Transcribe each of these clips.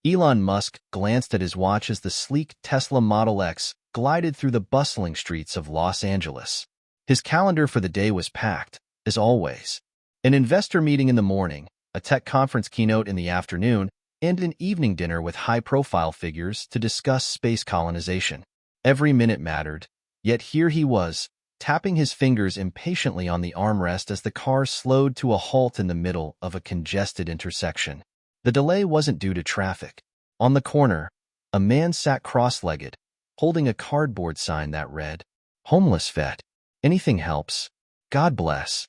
Elon Musk glanced at his watch as the sleek Tesla Model X glided through the bustling streets of Los Angeles. His calendar for the day was packed, as always. An investor meeting in the morning, a tech conference keynote in the afternoon, and an evening dinner with high-profile figures to discuss space colonization. Every minute mattered, yet here he was, tapping his fingers impatiently on the armrest as the car slowed to a halt in the middle of a congested intersection. The delay wasn't due to traffic. On the corner, a man sat cross-legged, holding a cardboard sign that read, "Homeless vet. Anything helps. God bless."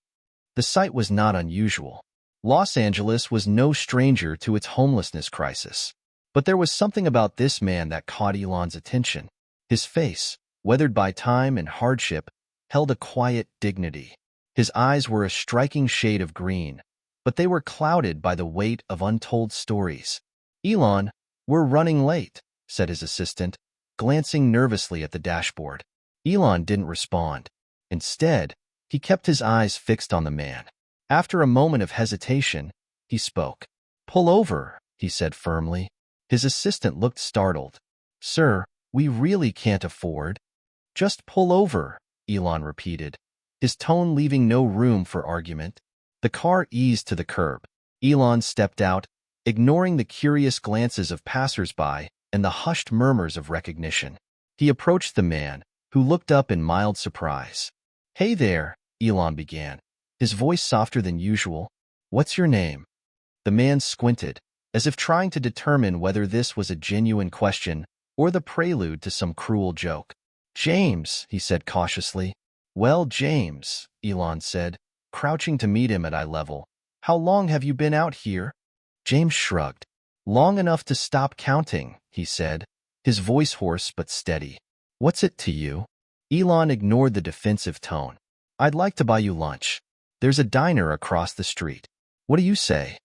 The sight was not unusual. Los Angeles was no stranger to its homelessness crisis. But there was something about this man that caught Elon's attention. His face, weathered by time and hardship, held a quiet dignity. His eyes were a striking shade of green, but they were clouded by the weight of untold stories. "Elon, we're running late," said his assistant, glancing nervously at the dashboard. Elon didn't respond. Instead, he kept his eyes fixed on the man. After a moment of hesitation, he spoke. "Pull over," he said firmly. His assistant looked startled. "Sir, we really can't afford." "Just pull over," Elon repeated, his tone leaving no room for argument. The car eased to the curb. Elon stepped out, ignoring the curious glances of passers-by and the hushed murmurs of recognition. He approached the man, who looked up in mild surprise. "Hey there," Elon began, his voice softer than usual. "What's your name?" The man squinted, as if trying to determine whether this was a genuine question or the prelude to some cruel joke. "James," he said cautiously. "Well, James," Elon said, crouching to meet him at eye level. "How long have you been out here?" James shrugged. "Long enough to stop counting," he said, his voice hoarse but steady. "What's it to you?" Elon ignored the defensive tone. "I'd like to buy you lunch. There's a diner across the street. What do you say?"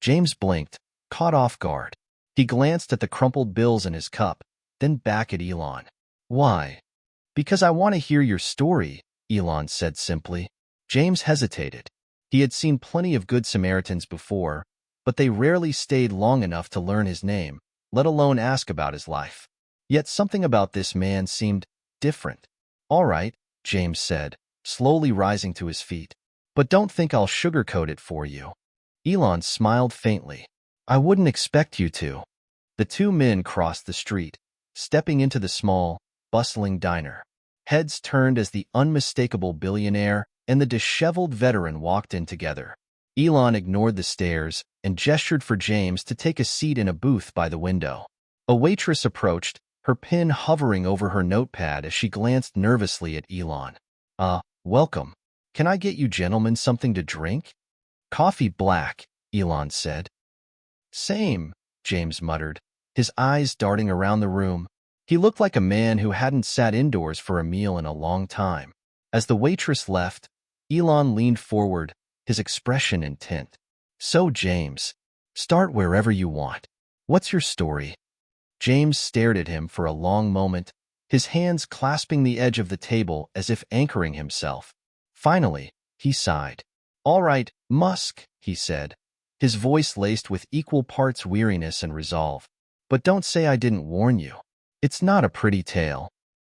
James blinked, caught off guard. He glanced at the crumpled bills in his cup, then back at Elon. "Why?" "Because I want to hear your story," Elon said simply. James hesitated. He had seen plenty of Good Samaritans before, but they rarely stayed long enough to learn his name, let alone ask about his life. Yet something about this man seemed different. "All right," James said, slowly rising to his feet. "But don't think I'll sugarcoat it for you." Elon smiled faintly. "I wouldn't expect you to." The two men crossed the street, stepping into the small, bustling diner. Heads turned as the unmistakable billionaire and the disheveled veteran walked in together. Elon ignored the stares and gestured for James to take a seat in a booth by the window. A waitress approached, her pen hovering over her notepad as she glanced nervously at Elon. Welcome. Can I get you gentlemen something to drink?" "Coffee black," Elon said. "Same," James muttered, his eyes darting around the room. He looked like a man who hadn't sat indoors for a meal in a long time. As the waitress left, Elon leaned forward, his expression intent. "So, James, start wherever you want. What's your story?" James stared at him for a long moment, his hands clasping the edge of the table as if anchoring himself. Finally, he sighed. "All right, Musk," he said, his voice laced with equal parts weariness and resolve. "But don't say I didn't warn you. It's not a pretty tale."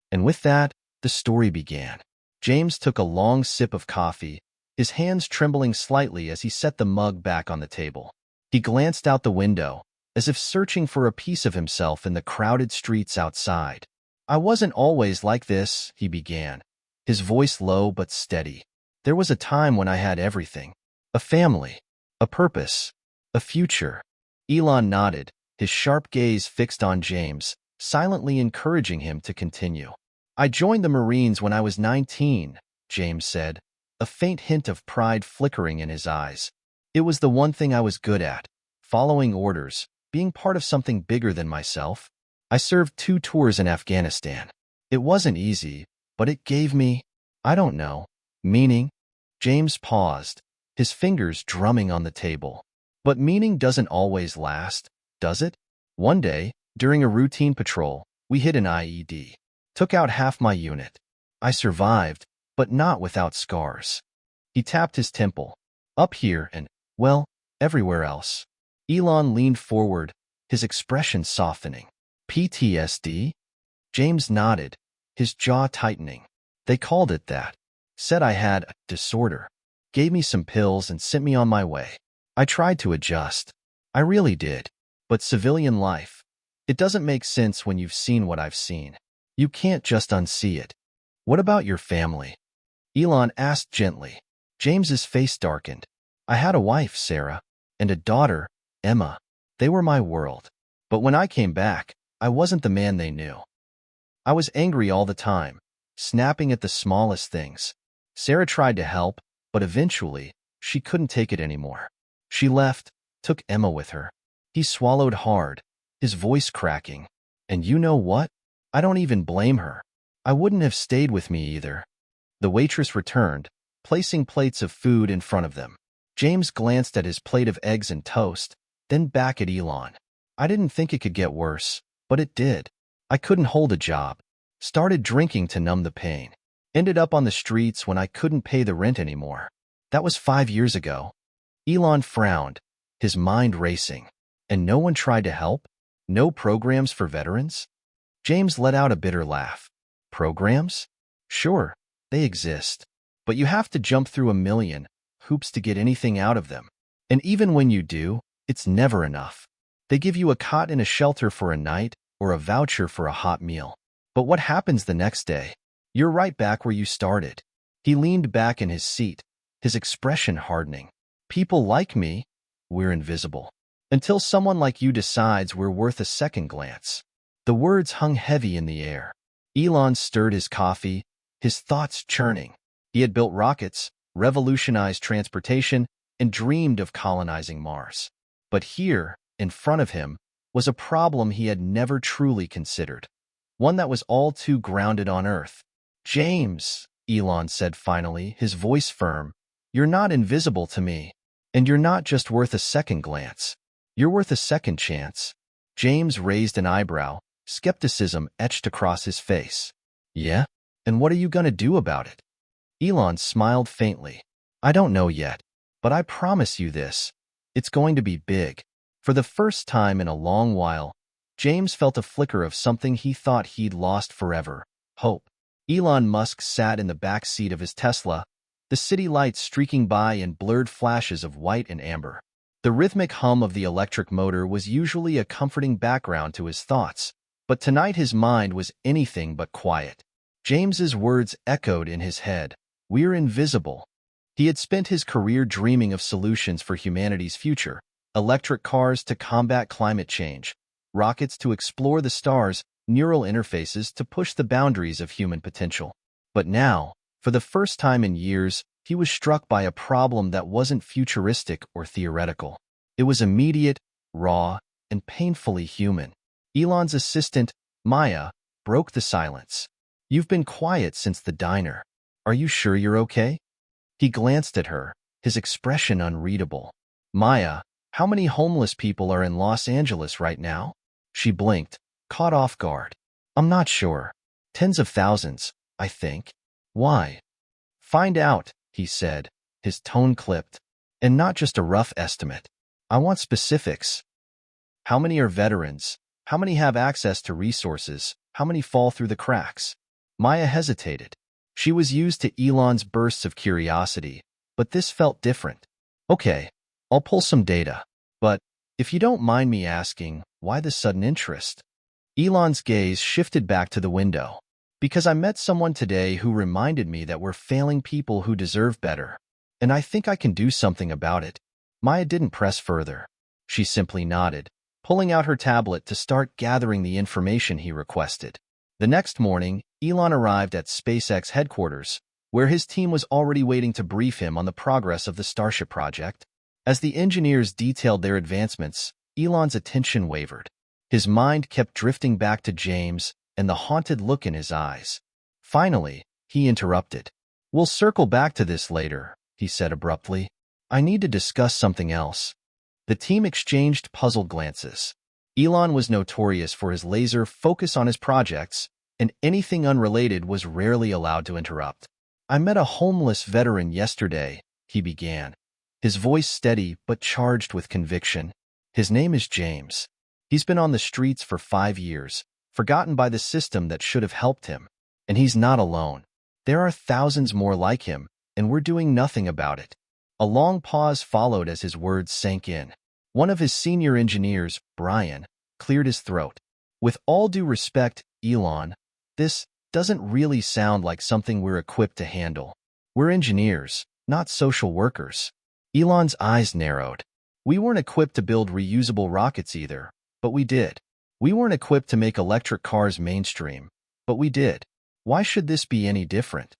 And with that, the story began. James took a long sip of coffee, his hands trembling slightly as he set the mug back on the table. He glanced out the window, as if searching for a piece of himself in the crowded streets outside. "I wasn't always like this," he began, his voice low but steady. "There was a time when I had everything. A family, a purpose, a future." Elon nodded, his sharp gaze fixed on James, silently encouraging him to continue. "I joined the Marines when I was 19, James said, a faint hint of pride flickering in his eyes. "It was the one thing I was good at, following orders, being part of something bigger than myself. I served 2 tours in Afghanistan. It wasn't easy, but it gave me, I don't know, meaning." James paused, his fingers drumming on the table. "But meaning doesn't always last, does it? One day, during a routine patrol, we hit an IED. Took out half my unit. I survived, but not without scars." He tapped his temple. "Up here and, well, everywhere else." Elon leaned forward, his expression softening. PTSD? James nodded, his jaw tightening. They called it that. Said I had a disorder. Gave me some pills and sent me on my way. I tried to adjust. I really did. But civilian life, it doesn't make sense when you've seen what I've seen. You can't just unsee it. What about your family? Elon asked gently. James's face darkened. I had a wife, Sarah, and a daughter, Emma. They were my world. But when I came back, I wasn't the man they knew. I was angry all the time, snapping at the smallest things. Sarah tried to help, but eventually, she couldn't take it anymore. She left, took Emma with her. He swallowed hard, his voice cracking. And you know what? I don't even blame her. I wouldn't have stayed with me either. The waitress returned, placing plates of food in front of them. James glanced at his plate of eggs and toast, then back at Elon. I didn't think it could get worse, but it did. I couldn't hold a job. Started drinking to numb the pain. Ended up on the streets when I couldn't pay the rent anymore. That was 5 years ago. Elon frowned, his mind racing. And no one tried to help? No programs for veterans? James let out a bitter laugh. Programs? Sure, they exist. But you have to jump through a million hoops to get anything out of them. And even when you do, it's never enough. They give you a cot in a shelter for a night or a voucher for a hot meal. But what happens the next day? You're right back where you started. He leaned back in his seat, his expression hardening. People like me, we're invisible. Until someone like you decides we're worth a second glance. The words hung heavy in the air. Elon stirred his coffee, his thoughts churning. He had built rockets, revolutionized transportation, and dreamed of colonizing Mars. But here, in front of him, was a problem he had never truly considered. One that was all too grounded on Earth. James, Elon said finally, his voice firm, you're not invisible to me. And you're not just worth a second glance. You're worth a second chance. James raised an eyebrow, skepticism etched across his face. Yeah? And what are you going to do about it? Elon smiled faintly. I don't know yet, but I promise you this. It's going to be big. For the first time in a long while, James felt a flicker of something he thought he'd lost forever, hope. Elon Musk sat in the back seat of his Tesla, the city lights streaking by in blurred flashes of white and amber. The rhythmic hum of the electric motor was usually a comforting background to his thoughts, but tonight his mind was anything but quiet. James's words echoed in his head. We're invisible. He had spent his career dreaming of solutions for humanity's future, electric cars to combat climate change, rockets to explore the stars, neural interfaces to push the boundaries of human potential. But now, for the first time in years, he was struck by a problem that wasn't futuristic or theoretical. It was immediate, raw, and painfully human. Elon's assistant, Maya, broke the silence. You've been quiet since the diner. Are you sure you're okay? He glanced at her, his expression unreadable. Maya, how many homeless people are in Los Angeles right now? She blinked, caught off guard. I'm not sure. Tens of thousands, I think. Why? Find out, he said, his tone clipped. And not just a rough estimate. I want specifics. How many are veterans? How many have access to resources? How many fall through the cracks? Maya hesitated. She was used to Elon's bursts of curiosity, but this felt different. Okay, I'll pull some data. But, if you don't mind me asking, why the sudden interest? Elon's gaze shifted back to the window. Because I met someone today who reminded me that we're failing people who deserve better. And I think I can do something about it. Maya didn't press further. She simply nodded, pulling out her tablet to start gathering the information he requested. The next morning, Elon arrived at SpaceX headquarters, where his team was already waiting to brief him on the progress of the Starship project. As the engineers detailed their advancements, Elon's attention wavered. His mind kept drifting back to James and the haunted look in his eyes. Finally, he interrupted. We'll circle back to this later, he said abruptly. I need to discuss something else. The team exchanged puzzled glances. Elon was notorious for his laser focus on his projects, and anything unrelated was rarely allowed to interrupt. I met a homeless veteran yesterday, he began, his voice steady but charged with conviction. His name is James. He's been on the streets for 5 years, forgotten by the system that should have helped him. And he's not alone. There are thousands more like him, and we're doing nothing about it. A long pause followed as his words sank in. One of his senior engineers, Brian, cleared his throat. With all due respect, Elon, this doesn't really sound like something we're equipped to handle. We're engineers, not social workers. Elon's eyes narrowed. We weren't equipped to build reusable rockets either, but we did. We weren't equipped to make electric cars mainstream, but we did. Why should this be any different?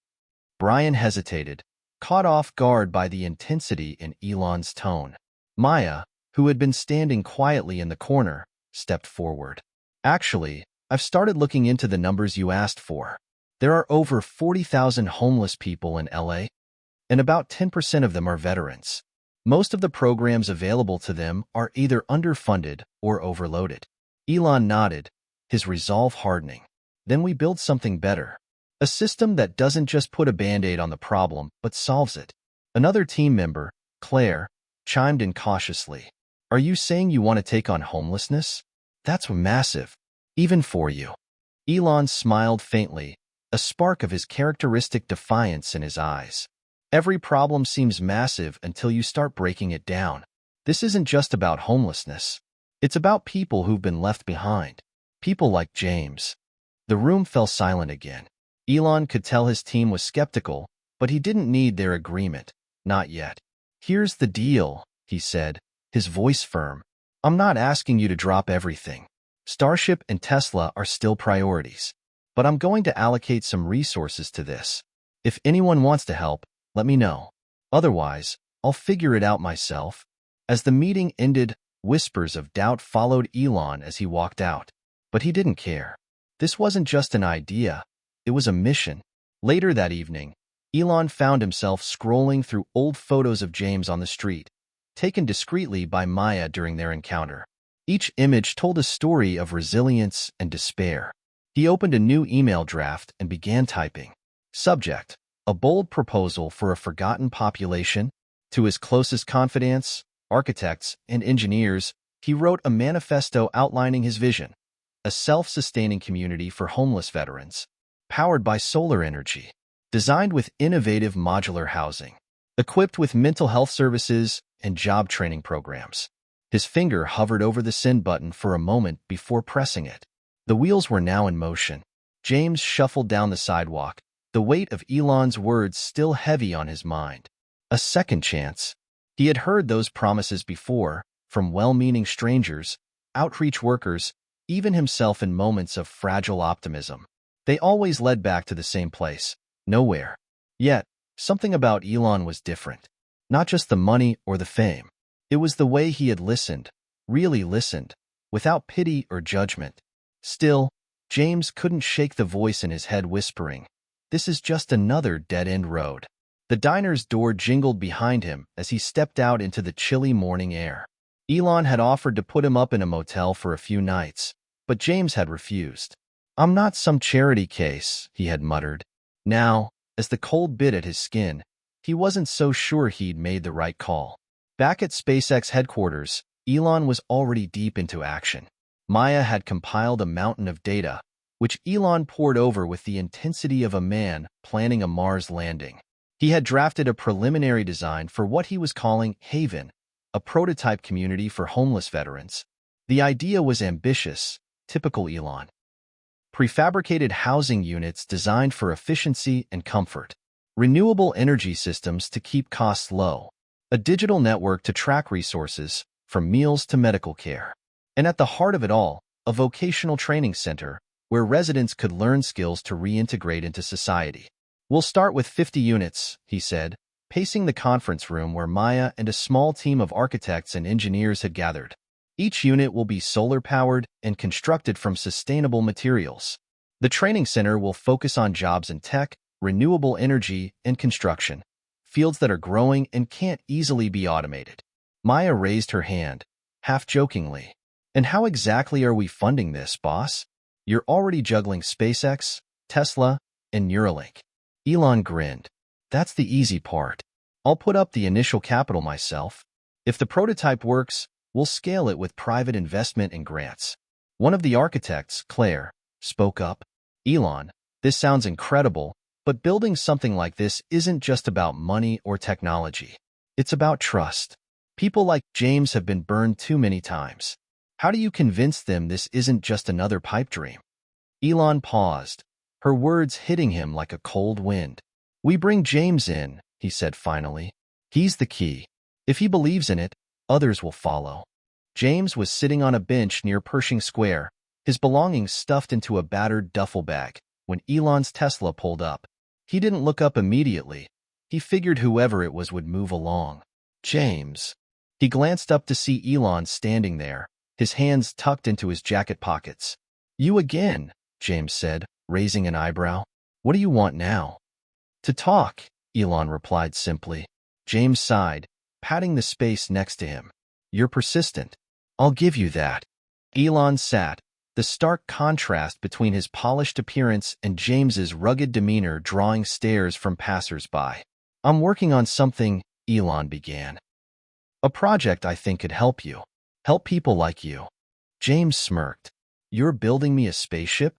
Brian hesitated, caught off guard by the intensity in Elon's tone. Maya, who had been standing quietly in the corner, stepped forward. Actually, I've started looking into the numbers you asked for. There are over 40,000 homeless people in LA, and about 10% of them are veterans. Most of the programs available to them are either underfunded or overloaded. Elon nodded, his resolve hardening. Then we build something better. A system that doesn't just put a Band-Aid on the problem, but solves it. Another team member, Claire, chimed in cautiously. Are you saying you want to take on homelessness? That's massive, even for you. Elon smiled faintly, a spark of his characteristic defiance in his eyes. Every problem seems massive until you start breaking it down. This isn't just about homelessness. It's about people who've been left behind. People like James. The room fell silent again. Elon could tell his team was skeptical, but he didn't need their agreement. Not yet. Here's the deal, he said, his voice firm. I'm not asking you to drop everything. Starship and Tesla are still priorities. But I'm going to allocate some resources to this. If anyone wants to help, let me know. Otherwise, I'll figure it out myself. As the meeting ended, whispers of doubt followed Elon as he walked out. But he didn't care. This wasn't just an idea. It was a mission. Later that evening, Elon found himself scrolling through old photos of James on the street, taken discreetly by Maya during their encounter. Each image told a story of resilience and despair. He opened a new email draft and began typing. Subject: a bold proposal for a forgotten population. To his closest confidants, architects, and engineers, he wrote a manifesto outlining his vision: a self-sustaining community for homeless veterans, powered by solar energy, designed with innovative modular housing, equipped with mental health services and job training programs. His finger hovered over the send button for a moment before pressing it. The wheels were now in motion. James shuffled down the sidewalk, the weight of Elon's words still heavy on his mind. A second chance. He had heard those promises before, from well-meaning strangers, outreach workers, even himself in moments of fragile optimism. They always led back to the same place, nowhere. Yet, something about Elon was different. Not just the money or the fame. It was the way he had listened, really listened, without pity or judgment. Still, James couldn't shake the voice in his head whispering, "This is just another dead-end road." The diner's door jingled behind him as he stepped out into the chilly morning air. Elon had offered to put him up in a motel for a few nights, but James had refused. "I'm not some charity case," he had muttered. Now, as the cold bit at his skin, he wasn't so sure he'd made the right call. Back at SpaceX headquarters, Elon was already deep into action. Maya had compiled a mountain of data, which Elon pored over with the intensity of a man planning a Mars landing. He had drafted a preliminary design for what he was calling Haven, a prototype community for homeless veterans. The idea was ambitious, typical Elon. Prefabricated housing units designed for efficiency and comfort. Renewable energy systems to keep costs low. A digital network to track resources, from meals to medical care. And at the heart of it all, a vocational training center, where residents could learn skills to reintegrate into society. "We'll start with 50 units, he said, pacing the conference room where Maya and a small team of architects and engineers had gathered. Each unit will be solar-powered and constructed from sustainable materials. The training center will focus on jobs in tech, renewable energy, and construction, fields that are growing and can't easily be automated." Maya raised her hand, half-jokingly. "And how exactly are we funding this, boss? You're already juggling SpaceX, Tesla, and Neuralink." Elon grinned. "That's the easy part. I'll put up the initial capital myself. If the prototype works, We'll scale it with private investment and grants. One of the architects, Claire, spoke up. Elon, this sounds incredible, but building something like this isn't just about money or technology. It's about trust. People like James have been burned too many times. How do you convince them this isn't just another pipe dream? Elon paused, her words hitting him like a cold wind. We bring James in, he said finally. He's the key. If he believes in it, others will follow. James was sitting on a bench near Pershing Square, his belongings stuffed into a battered duffel bag, when Elon's Tesla pulled up. He didn't look up immediately. He figured whoever it was would move along. James. He glanced up to see Elon standing there, his hands tucked into his jacket pockets. You again, James said, raising an eyebrow. What do you want now? To talk, Elon replied simply. James sighed, patting the space next to him. You're persistent. I'll give you that. Elon sat, the stark contrast between his polished appearance and James's rugged demeanor drawing stares from passers-by. I'm working on something, Elon began. A project I think could help you. Help people like you. James smirked. You're building me a spaceship?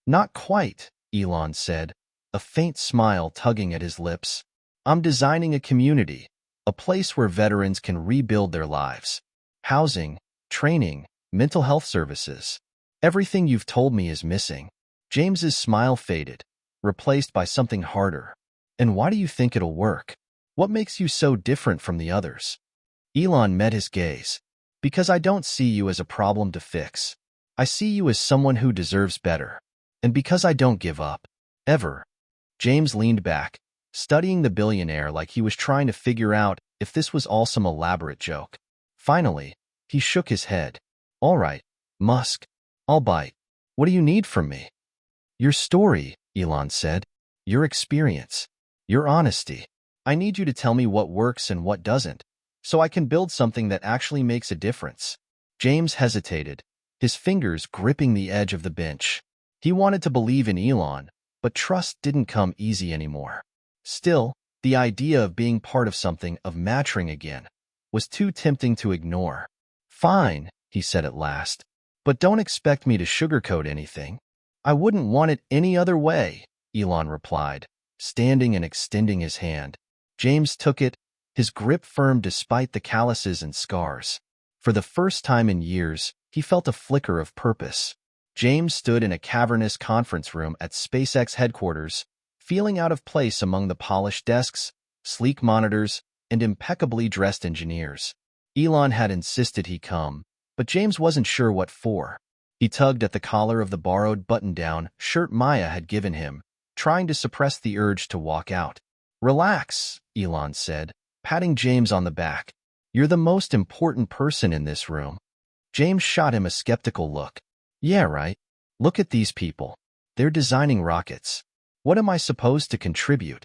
Not quite, Elon said, a faint smile tugging at his lips. I'm designing a community, a place where veterans can rebuild their lives. Housing, training, mental health services. Everything you've told me is missing. James's smile faded, replaced by something harder. And why do you think it'll work? What makes you so different from the others? Elon met his gaze. Because I don't see you as a problem to fix. I see you as someone who deserves better. And because I don't give up. Ever. James leaned back, studying the billionaire like he was trying to figure out if this was all some elaborate joke. Finally, he shook his head. All right, Musk. I'll bite. What do you need from me? Your story, Elon said. Your experience. Your honesty. I need you to tell me what works and what doesn't, so I can build something that actually makes a difference. James hesitated, his fingers gripping the edge of the bench. He wanted to believe in Elon, but trust didn't come easy anymore. Still, the idea of being part of something, of maturing again, was too tempting to ignore. Fine, he said at last, but don't expect me to sugarcoat anything. I wouldn't want it any other way, Elon replied, standing and extending his hand. James took it, his grip firm despite the calluses and scars. For the first time in years, he felt a flicker of purpose. James stood in a cavernous conference room at SpaceX headquarters, feeling out of place among the polished desks, sleek monitors, and impeccably dressed engineers. Elon had insisted he come, but James wasn't sure what for. He tugged at the collar of the borrowed button-down shirt Maya had given him, trying to suppress the urge to walk out. Relax, Elon said, patting James on the back. You're the most important person in this room. James shot him a skeptical look. Yeah, right. Look at these people. They're designing rockets. What am I supposed to contribute?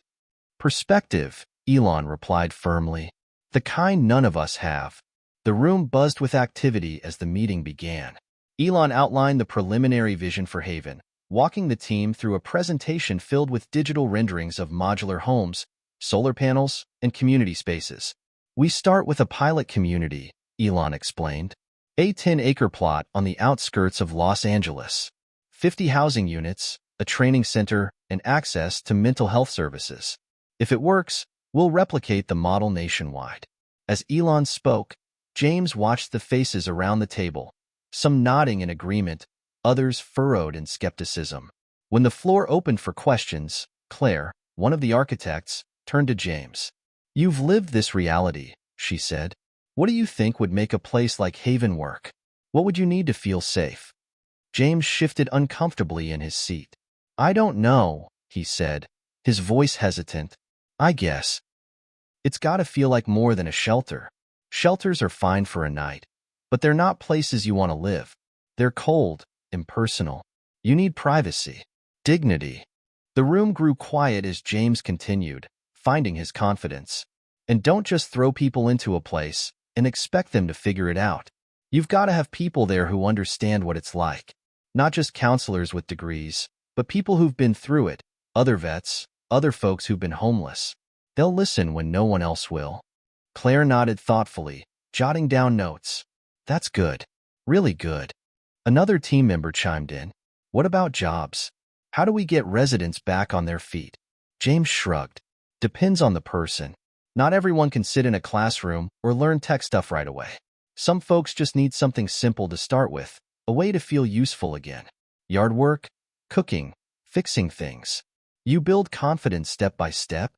Perspective, Elon replied firmly. The kind none of us have. The room buzzed with activity as the meeting began. Elon outlined the preliminary vision for Haven, walking the team through a presentation filled with digital renderings of modular homes, solar panels, and community spaces. We start with a pilot community, Elon explained. A 10-acre plot on the outskirts of Los Angeles. 50 housing units, a training center, and access to mental health services. If it works, we'll replicate the model nationwide. As Elon spoke, James watched the faces around the table, some nodding in agreement, others furrowed in skepticism. When the floor opened for questions, Claire, one of the architects, turned to James. You've lived this reality, she said. What do you think would make a place like Haven work? What would you need to feel safe? James shifted uncomfortably in his seat. I don't know, he said, his voice hesitant. I guess. It's got to feel like more than a shelter. Shelters are fine for a night, but they're not places you want to live. They're cold, impersonal. You need privacy, dignity. The room grew quiet as James continued, finding his confidence. And don't just throw people into a place and expect them to figure it out. You've got to have people there who understand what it's like. Not just counselors with degrees, but people who've been through it, other vets, other folks who've been homeless. They'll listen when no one else will. Claire nodded thoughtfully, jotting down notes. That's good. Really good. Another team member chimed in. What about jobs? How do we get residents back on their feet? James shrugged. Depends on the person. Not everyone can sit in a classroom or learn tech stuff right away. Some folks just need something simple to start with, a way to feel useful again. Yard work, cooking, fixing things. You build confidence step by step.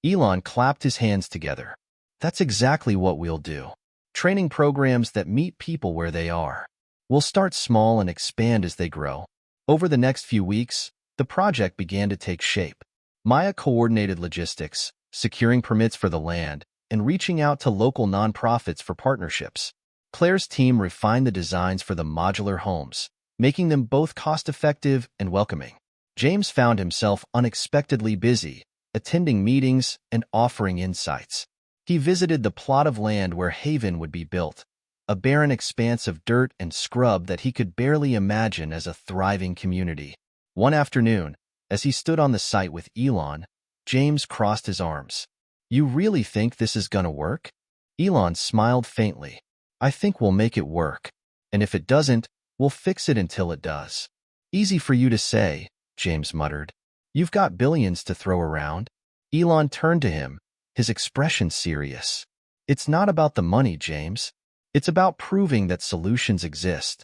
Elon clapped his hands together. That's exactly what we'll do. Training programs that meet people where they are. We'll start small and expand as they grow. Over the next few weeks, the project began to take shape. Maya coordinated logistics, securing permits for the land, and reaching out to local nonprofits for partnerships. Claire's team refined the designs for the modular homes, making them both cost-effective and welcoming. James found himself unexpectedly busy, attending meetings and offering insights. He visited the plot of land where Haven would be built, a barren expanse of dirt and scrub that he could barely imagine as a thriving community. One afternoon, as he stood on the site with Elon, James crossed his arms. You really think this is gonna work? Elon smiled faintly. I think we'll make it work. And if it doesn't, we'll fix it until it does. Easy for you to say, James muttered. You've got billions to throw around. Elon turned to him, his expression serious. It's not about the money, James. It's about proving that solutions exist.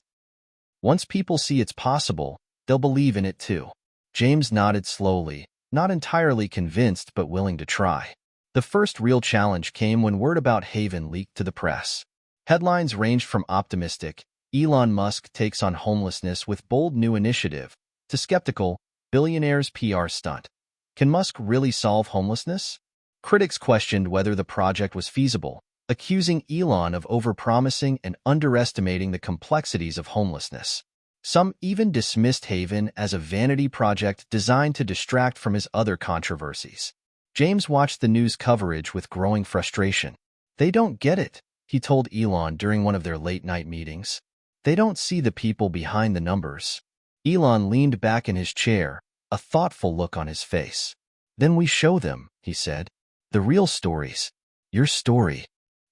Once people see it's possible, they'll believe in it too. James nodded slowly, not entirely convinced but willing to try. The first real challenge came when word about Haven leaked to the press. Headlines ranged from optimistic, Elon Musk takes on homelessness with bold new initiative, to skeptical, billionaire's PR stunt. Can Musk really solve homelessness? Critics questioned whether the project was feasible, accusing Elon of overpromising and underestimating the complexities of homelessness. Some even dismissed Haven as a vanity project designed to distract from his other controversies. James watched the news coverage with growing frustration. They don't get it, he told Elon during one of their late-night meetings. They don't see the people behind the numbers. Elon leaned back in his chair, a thoughtful look on his face. Then we show them, he said. The real stories. Your story.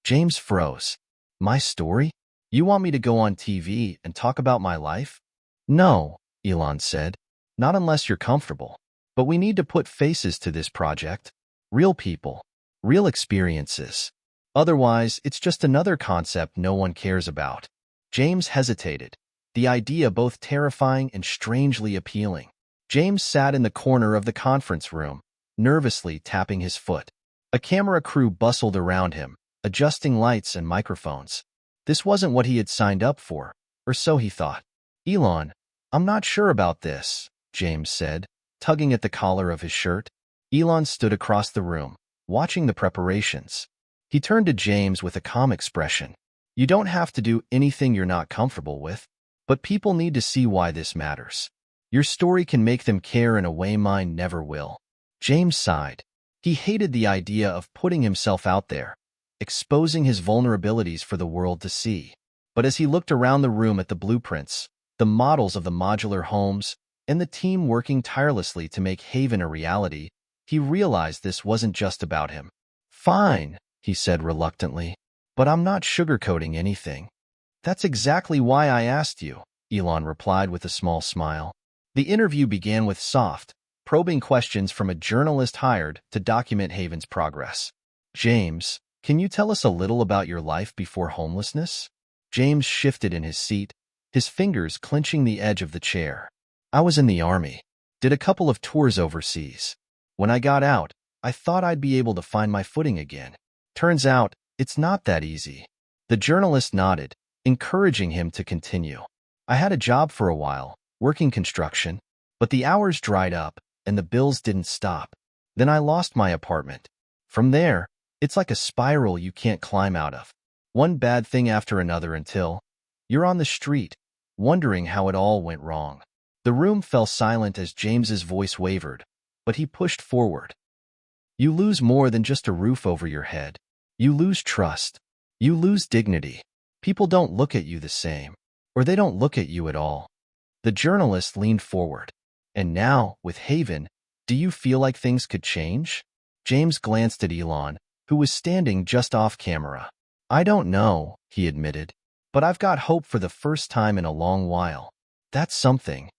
James froze. My story? You want me to go on TV and talk about my life? No, Elon said. Not unless you're comfortable. But we need to put faces to this project. Real people. Real experiences. Otherwise, it's just another concept no one cares about. James hesitated, the idea both terrifying and strangely appealing. James sat in the corner of the conference room, nervously tapping his foot. A camera crew bustled around him, adjusting lights and microphones. This wasn't what he had signed up for, or so he thought. Elon, I'm not sure about this, James said, tugging at the collar of his shirt. Elon stood across the room, watching the preparations. He turned to James with a calm expression. You don't have to do anything you're not comfortable with, but people need to see why this matters. Your story can make them care in a way mine never will. James sighed. He hated the idea of putting himself out there, exposing his vulnerabilities for the world to see. But as he looked around the room at the blueprints, the models of the modular homes, and the team working tirelessly to make Haven a reality, he realized this wasn't just about him. Fine, he said reluctantly, but I'm not sugarcoating anything. That's exactly why I asked you, Elon replied with a small smile. The interview began with soft, probing questions from a journalist hired to document Haven's progress. James, can you tell us a little about your life before homelessness? James shifted in his seat, his fingers clenching the edge of the chair. I was in the army. Did a couple of tours overseas. When I got out, I thought I'd be able to find my footing again. Turns out, it's not that easy. The journalist nodded, encouraging him to continue. I had a job for a while, working construction, but the hours dried up and the bills didn't stop. Then I lost my apartment. From there, it's like a spiral you can't climb out of. One bad thing after another until you're on the street, wondering how it all went wrong. The room fell silent as James's voice wavered, but he pushed forward. You lose more than just a roof over your head. You lose trust. You lose dignity. People don't look at you the same, or they don't look at you at all. The journalist leaned forward. And now, with Haven, do you feel like things could change? James glanced at Elon, who was standing just off camera. I don't know, he admitted, but I've got hope for the first time in a long while. That's something.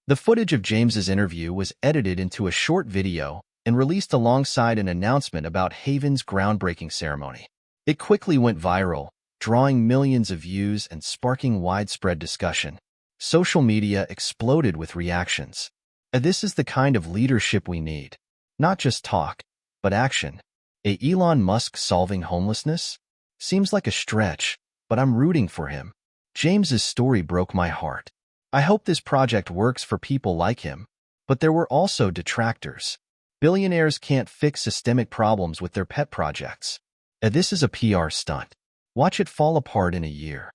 The footage of James's interview was edited into a short video and released alongside an announcement about Haven's groundbreaking ceremony. It quickly went viral, drawing millions of views and sparking widespread discussion. Social media exploded with reactions. And this is the kind of leadership we need. Not just talk, but action. Elon Musk solving homelessness? Seems like a stretch, but I'm rooting for him. James's story broke my heart. I hope this project works for people like him. But there were also detractors. Billionaires can't fix systemic problems with their pet projects. And this is a PR stunt. Watch it fall apart in a year.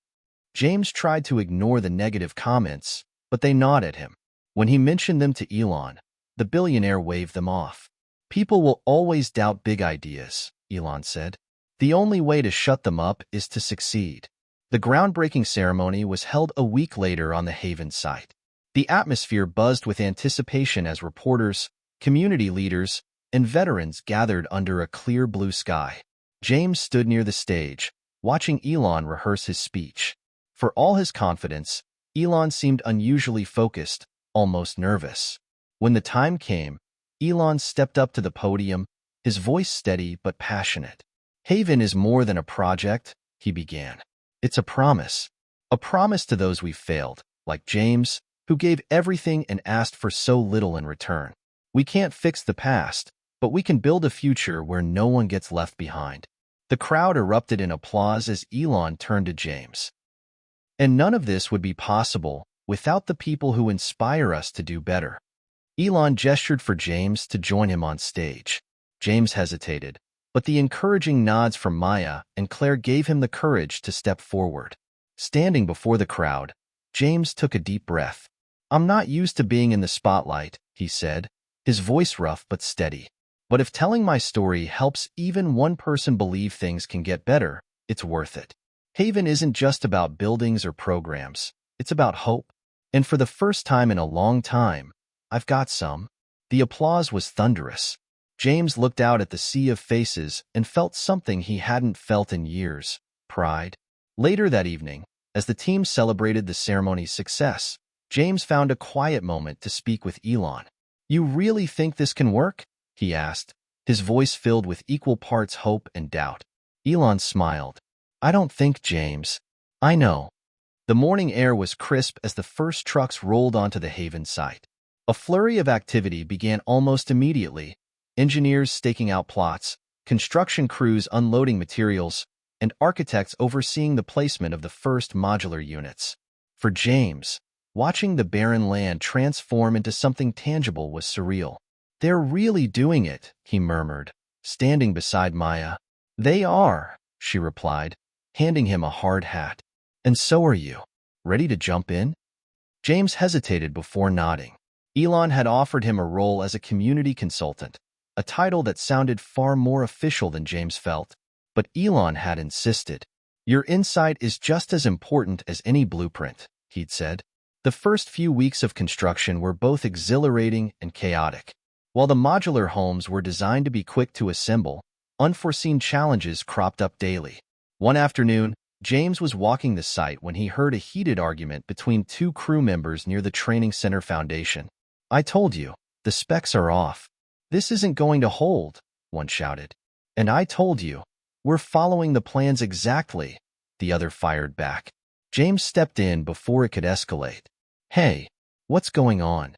James tried to ignore the negative comments, but they gnawed at him. When he mentioned them to Elon, the billionaire waved them off. People will always doubt big ideas, Elon said. The only way to shut them up is to succeed. The groundbreaking ceremony was held a week later on the Haven site. The atmosphere buzzed with anticipation as reporters, community leaders, and veterans gathered under a clear blue sky. James stood near the stage, watching Elon rehearse his speech. For all his confidence, Elon seemed unusually focused, almost nervous. When the time came, Elon stepped up to the podium, his voice steady but passionate. Haven is more than a project, he began. It's a promise. A promise to those we've failed, like James, who gave everything and asked for so little in return. We can't fix the past, but we can build a future where no one gets left behind. The crowd erupted in applause as Elon turned to James. And none of this would be possible without the people who inspire us to do better. Elon gestured for James to join him on stage. James hesitated, but the encouraging nods from Maya and Claire gave him the courage to step forward. Standing before the crowd, James took a deep breath. I'm not used to being in the spotlight, he said, his voice rough but steady. But if telling my story helps even one person believe things can get better, it's worth it. Haven isn't just about buildings or programs. It's about hope. And for the first time in a long time, I've got some. The applause was thunderous. James looked out at the sea of faces and felt something he hadn't felt in years: pride. Later that evening, as the team celebrated the ceremony's success, James found a quiet moment to speak with Elon. You really think this can work? He asked, his voice filled with equal parts hope and doubt. Elon smiled. I don't think, James. I know. The morning air was crisp as the first trucks rolled onto the Haven site. A flurry of activity began almost immediately. Engineers staking out plots, construction crews unloading materials, and architects overseeing the placement of the first modular units. For James, watching the barren land transform into something tangible was surreal. They're really doing it, he murmured, standing beside Maya. They are, she replied, handing him a hard hat. And so are you. Ready to jump in? James hesitated before nodding. Elon had offered him a role as a community consultant, a title that sounded far more official than James felt. But Elon had insisted. Your insight is just as important as any blueprint, he'd said. The first few weeks of construction were both exhilarating and chaotic. While the modular homes were designed to be quick to assemble, unforeseen challenges cropped up daily. One afternoon, James was walking the site when he heard a heated argument between two crew members near the training center foundation. I told you, the specs are off. This isn't going to hold, one shouted. And I told you, we're following the plans exactly, the other fired back. James stepped in before it could escalate. Hey, what's going on?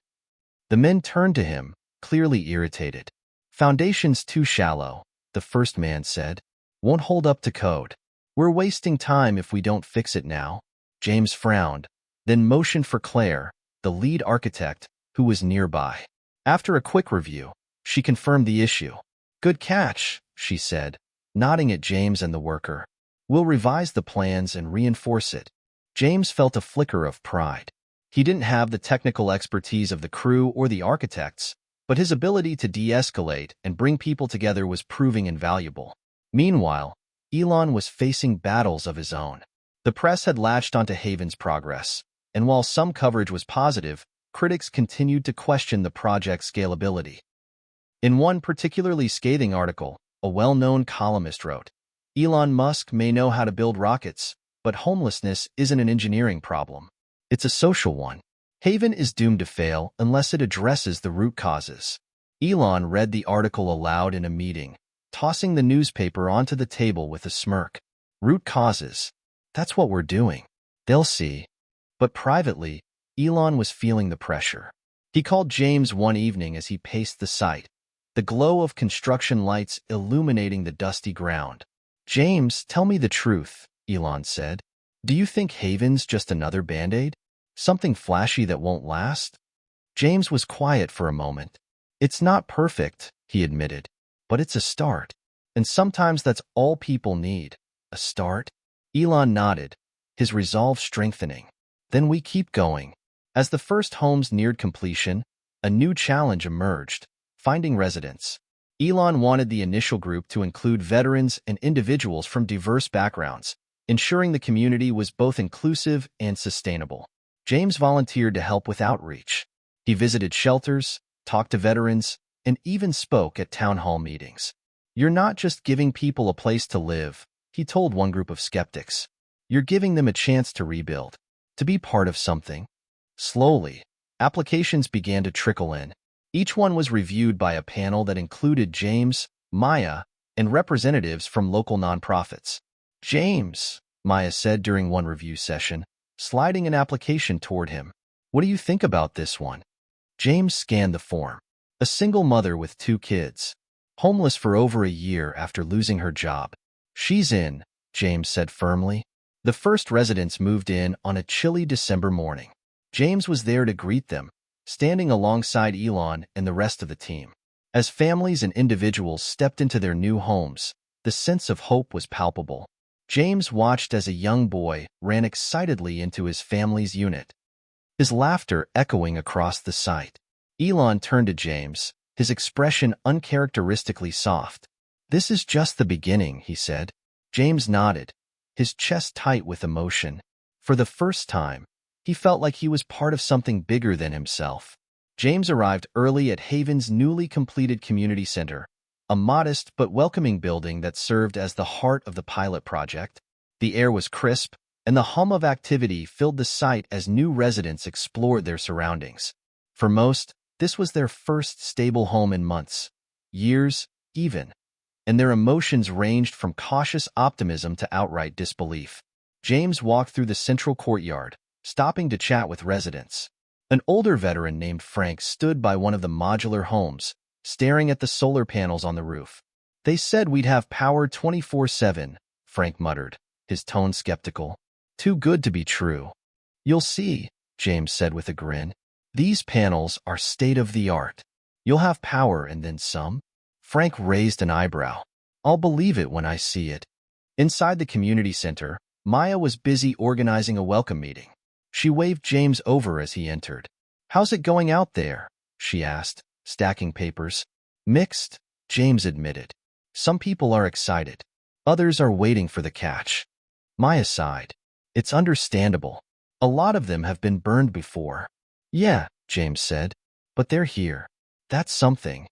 The men turned to him, clearly irritated. Foundation's too shallow, the first man said. Won't hold up to code. We're wasting time if we don't fix it now. James frowned, then motioned for Claire, the lead architect, who was nearby. After a quick review, she confirmed the issue. Good catch, she said, nodding at James and the worker. We'll revise the plans and reinforce it. James felt a flicker of pride. He didn't have the technical expertise of the crew or the architects, but his ability to de-escalate and bring people together was proving invaluable. Meanwhile, Elon was facing battles of his own. The press had latched onto Haven's progress, and while some coverage was positive, critics continued to question the project's scalability. In one particularly scathing article, a well-known columnist wrote, Elon Musk may know how to build rockets, But homelessness isn't an engineering problem. It's a social one. Haven is doomed to fail unless it addresses the root causes. Elon read the article aloud in a meeting, tossing the newspaper onto the table with a smirk. Root causes. That's what we're doing. They'll see. But privately, Elon was feeling the pressure. He called James one evening as he paced the site, the glow of construction lights illuminating the dusty ground. "James, tell me the truth," Elon said. "Do you think Haven's just another Band-Aid? Something flashy that won't last?" James was quiet for a moment. "It's not perfect," he admitted, "but it's a start. And sometimes that's all people need. A start?" Elon nodded, his resolve strengthening. "Then we keep going." As the first homes neared completion, a new challenge emerged: finding residents. Elon wanted the initial group to include veterans and individuals from diverse backgrounds, ensuring the community was both inclusive and sustainable. James volunteered to help with outreach. He visited shelters, talked to veterans, and even spoke at town hall meetings. "You're not just giving people a place to live," he told one group of skeptics. "You're giving them a chance to rebuild, to be part of something." Slowly, applications began to trickle in. Each one was reviewed by a panel that included James, Maya, and representatives from local nonprofits. "James," Maya said during one review session, sliding an application toward him, "what do you think about this one?" James scanned the form. A single mother with 2 kids, homeless for over a year after losing her job. "She's in," James said firmly. The first residents moved in on a chilly December morning. James was there to greet them, standing alongside Elon and the rest of the team. As families and individuals stepped into their new homes, the sense of hope was palpable. James watched as a young boy ran excitedly into his family's unit, his laughter echoing across the site. Elon turned to James, his expression uncharacteristically soft. "This is just the beginning," he said. James nodded, his chest tight with emotion. For the first time, he felt like he was part of something bigger than himself. James arrived early at Haven's newly completed community center, a modest but welcoming building that served as the heart of the pilot project. The air was crisp, and the hum of activity filled the site as new residents explored their surroundings. For most, this was their first stable home in months, years, even, and their emotions ranged from cautious optimism to outright disbelief. James walked through the central courtyard, stopping to chat with residents. An older veteran named Frank stood by one of the modular homes, staring at the solar panels on the roof. "They said we'd have power 24/7, Frank muttered, his tone skeptical. "Too good to be true." "You'll see," James said with a grin. "These panels are state-of-the-art. You'll have power and then some." Frank raised an eyebrow. "I'll believe it when I see it." Inside the community center, Maya was busy organizing a welcome meeting. She waved James over as he entered. "How's it going out there?" she asked, stacking papers. "Mixed," James admitted. "Some people are excited. Others are waiting for the catch." Maya sighed. "It's understandable. A lot of them have been burned before." "Yeah," James said, "but they're here. That's something."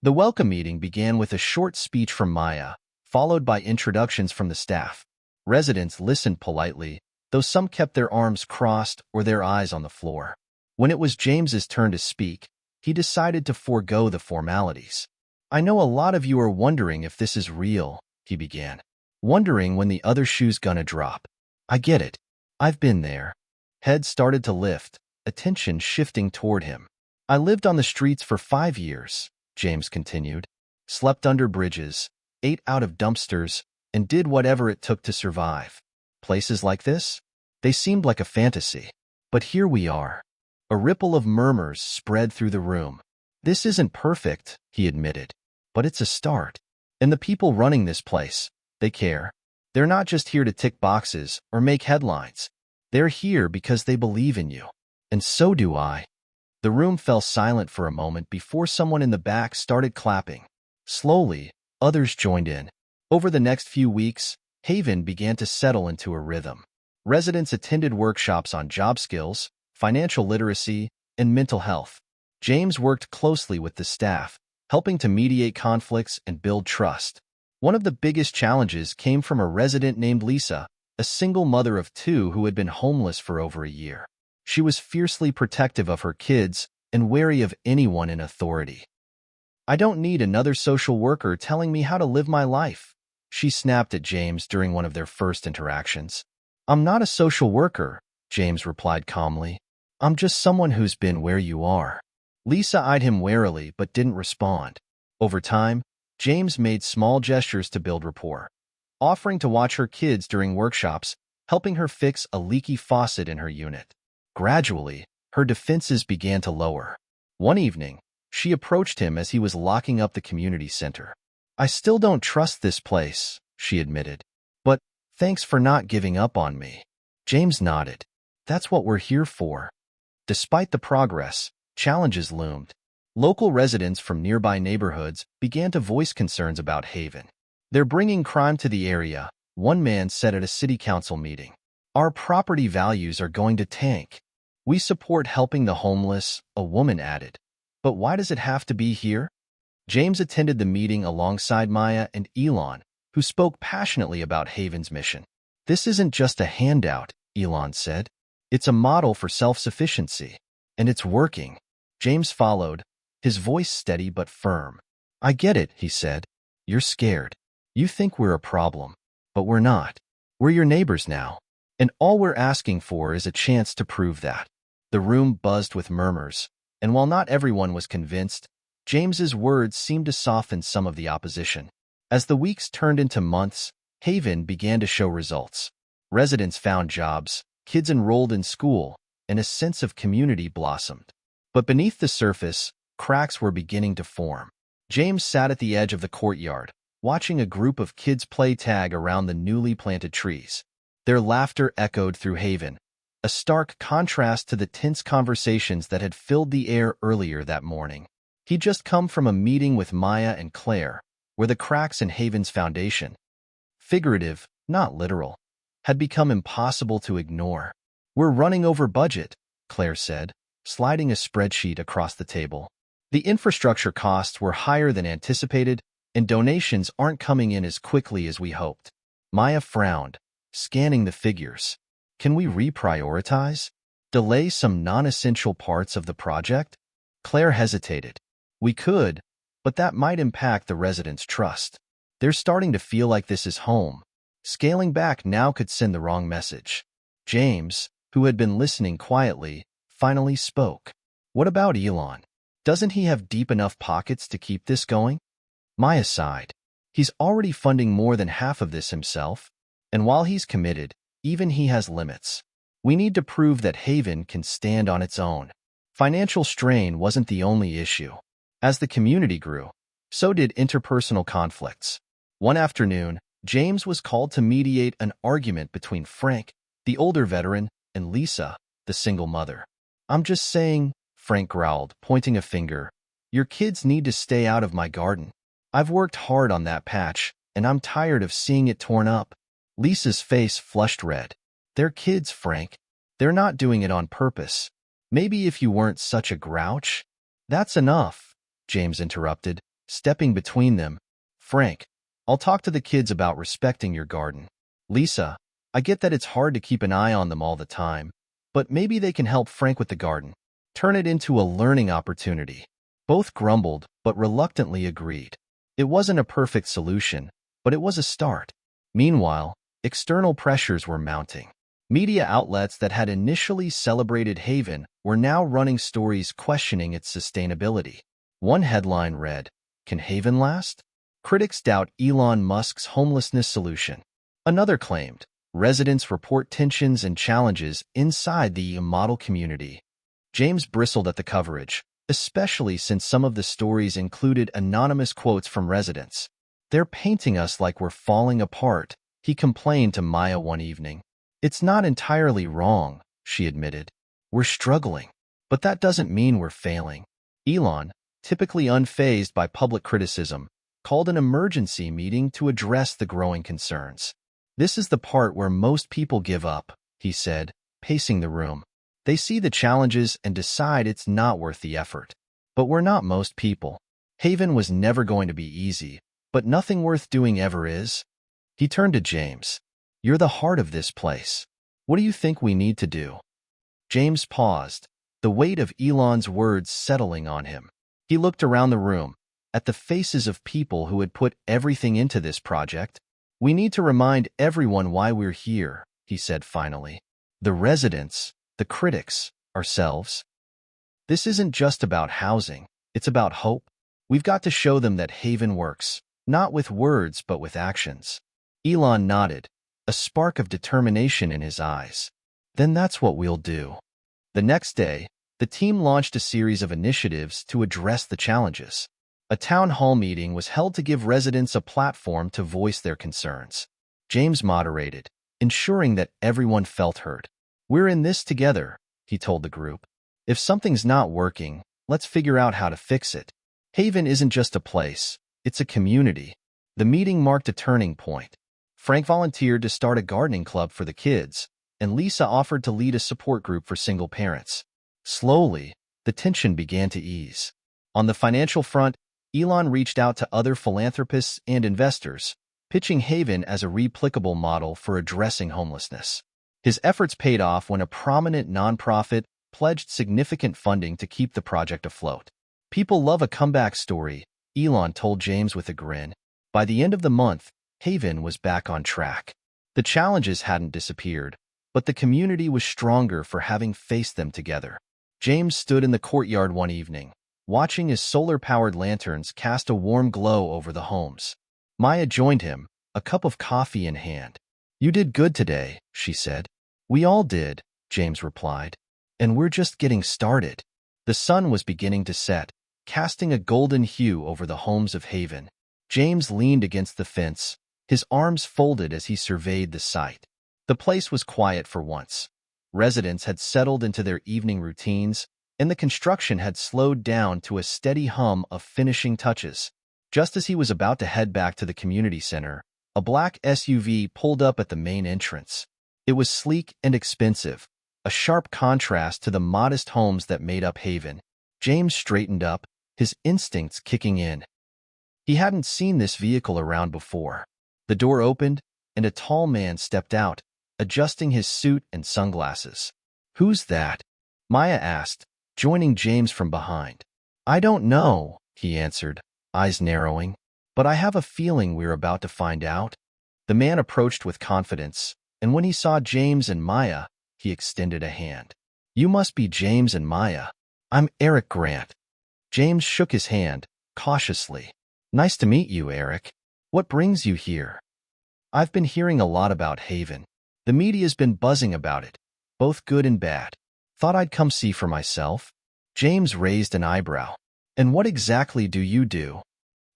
The welcome meeting began with a short speech from Maya, followed by introductions from the staff. Residents listened politely, though some kept their arms crossed or their eyes on the floor. When it was James's turn to speak, he decided to forego the formalities. "I know a lot of you are wondering if this is real," he began. "Wondering when the other shoe's gonna drop. I get it. I've been there." Heads started to lift, attention shifting toward him. "I lived on the streets for 5 years," James continued. "Slept under bridges, ate out of dumpsters, and did whatever it took to survive. Places like this? They seemed like a fantasy. But here we are." A ripple of murmurs spread through the room. "This isn't perfect," he admitted, "but it's a start. And the people running this place, they care. They're not just here to tick boxes or make headlines. They're here because they believe in you. And so do I." The room fell silent for a moment before someone in the back started clapping. Slowly, others joined in. Over the next few weeks, Haven began to settle into a rhythm. Residents attended workshops on job skills, financial literacy, and mental health. James worked closely with the staff, helping to mediate conflicts and build trust. One of the biggest challenges came from a resident named Lisa, a single mother of two who had been homeless for over a year. She was fiercely protective of her kids and wary of anyone in authority. "I don't need another social worker telling me how to live my life," she snapped at James during one of their first interactions. "I'm not a social worker," James replied calmly. "I'm just someone who's been where you are." Lisa eyed him warily but didn't respond. Over time, James made small gestures to build rapport, offering to watch her kids during workshops, helping her fix a leaky faucet in her unit. Gradually, her defenses began to lower. One evening, she approached him as he was locking up the community center. "I still don't trust this place," she admitted. "But thanks for not giving up on me." James nodded. "That's what we're here for." Despite the progress, challenges loomed. Local residents from nearby neighborhoods began to voice concerns about Haven. "They're bringing crime to the area," one man said at a city council meeting. "Our property values are going to tank." "We support helping the homeless," a woman added. "But why does it have to be here?" James attended the meeting alongside Maya and Elon, who spoke passionately about Haven's mission. "This isn't just a handout," Elon said. "It's a model for self-sufficiency. And it's working." James followed, his voice steady but firm. "I get it," he said. "You're scared. You think we're a problem. But we're not. We're your neighbors now. And all we're asking for is a chance to prove that." The room buzzed with murmurs, and while not everyone was convinced, James's words seemed to soften some of the opposition. As the weeks turned into months, Haven began to show results. Residents found jobs, kids enrolled in school, and a sense of community blossomed. But beneath the surface, cracks were beginning to form. James sat at the edge of the courtyard, watching a group of kids play tag around the newly planted trees. Their laughter echoed through Haven, a stark contrast to the tense conversations that had filled the air earlier that morning. He'd just come from a meeting with Maya and Claire, where the cracks in Haven's foundation, figurative, not literal, had become impossible to ignore. "We're running over budget," Claire said, sliding a spreadsheet across the table. "The infrastructure costs were higher than anticipated, and donations aren't coming in as quickly as we hoped." Maya frowned, scanning the figures. "Can we reprioritize? Delay some non-essential parts of the project?" Claire hesitated. "We could, but that might impact the residents' trust. They're starting to feel like this is home. Scaling back now could send the wrong message." James, who had been listening quietly, finally spoke. "What about Elon? Doesn't he have deep enough pockets to keep this going?" Maya sighed. "He's already funding more than half of this himself, and while he's committed, even he has limits. We need to prove that Haven can stand on its own." Financial strain wasn't the only issue. As the community grew, so did interpersonal conflicts. One afternoon, James was called to mediate an argument between Frank, the older veteran, and Lisa, the single mother. "I'm just saying," Frank growled, pointing a finger. "Your kids need to stay out of my garden. I've worked hard on that patch, and I'm tired of seeing it torn up." Lisa's face flushed red. "They're kids, Frank. They're not doing it on purpose. Maybe if you weren't such a grouch." "That's enough," James interrupted, stepping between them. "Frank, I'll talk to the kids about respecting your garden. Lisa, I get that it's hard to keep an eye on them all the time, but maybe they can help Frank with the garden. Turn it into a learning opportunity." Both grumbled, but reluctantly agreed. It wasn't a perfect solution, but it was a start. Meanwhile, external pressures were mounting. Media outlets that had initially celebrated Haven were now running stories questioning its sustainability. One headline read, "Can Haven last? Critics doubt Elon Musk's homelessness solution." Another claimed, "Residents report tensions and challenges inside the model community." James bristled at the coverage, especially since some of the stories included anonymous quotes from residents. "They're painting us like we're falling apart," he complained to Maya one evening. "It's not entirely wrong," she admitted. "We're struggling, but that doesn't mean we're failing." Elon, typically unfazed by public criticism, called an emergency meeting to address the growing concerns. "This is the part where most people give up," he said, pacing the room. "They see the challenges and decide it's not worth the effort. But we're not most people. Haven was never going to be easy, but nothing worth doing ever is." He turned to James. You're the heart of this place. What do you think we need to do? James paused, the weight of Elon's words settling on him. He looked around the room, at the faces of people who had put everything into this project. We need to remind everyone why we're here, he said finally. The residents, the critics, ourselves. This isn't just about housing, it's about hope. We've got to show them that Haven works, not with words but with actions. Elon nodded, a spark of determination in his eyes. Then that's what we'll do. The next day, the team launched a series of initiatives to address the challenges. A town hall meeting was held to give residents a platform to voice their concerns. James moderated, ensuring that everyone felt heard. We're in this together, he told the group. If something's not working, let's figure out how to fix it. Haven isn't just a place, it's a community. The meeting marked a turning point. Frank volunteered to start a gardening club for the kids, and Lisa offered to lead a support group for single parents. Slowly, the tension began to ease. On the financial front, Elon reached out to other philanthropists and investors, pitching Haven as a replicable model for addressing homelessness. His efforts paid off when a prominent nonprofit pledged significant funding to keep the project afloat. People love a comeback story, Elon told James with a grin. By the end of the month, Haven was back on track. The challenges hadn't disappeared, but the community was stronger for having faced them together. James stood in the courtyard one evening, watching his solar-powered lanterns cast a warm glow over the homes. Maya joined him, a cup of coffee in hand. You did good today, she said. We all did, James replied. And we're just getting started. The sun was beginning to set, casting a golden hue over the homes of Haven. James leaned against the fence, his arms folded as he surveyed the sight. The place was quiet for once. Residents had settled into their evening routines, and the construction had slowed down to a steady hum of finishing touches. Just as he was about to head back to the community center, a black SUV pulled up at the main entrance. It was sleek and expensive, a sharp contrast to the modest homes that made up Haven. James straightened up, his instincts kicking in. He hadn't seen this vehicle around before. The door opened, and a tall man stepped out, adjusting his suit and sunglasses. Who's that? Maya asked, joining James from behind. I don't know, he answered, eyes narrowing. But I have a feeling we're about to find out. The man approached with confidence, and when he saw James and Maya, he extended a hand. You must be James and Maya. I'm Eric Grant. James shook his hand, cautiously. Nice to meet you, Eric. What brings you here? I've been hearing a lot about Haven. The media's been buzzing about it, both good and bad. Thought I'd come see for myself. James raised an eyebrow. And what exactly do you do?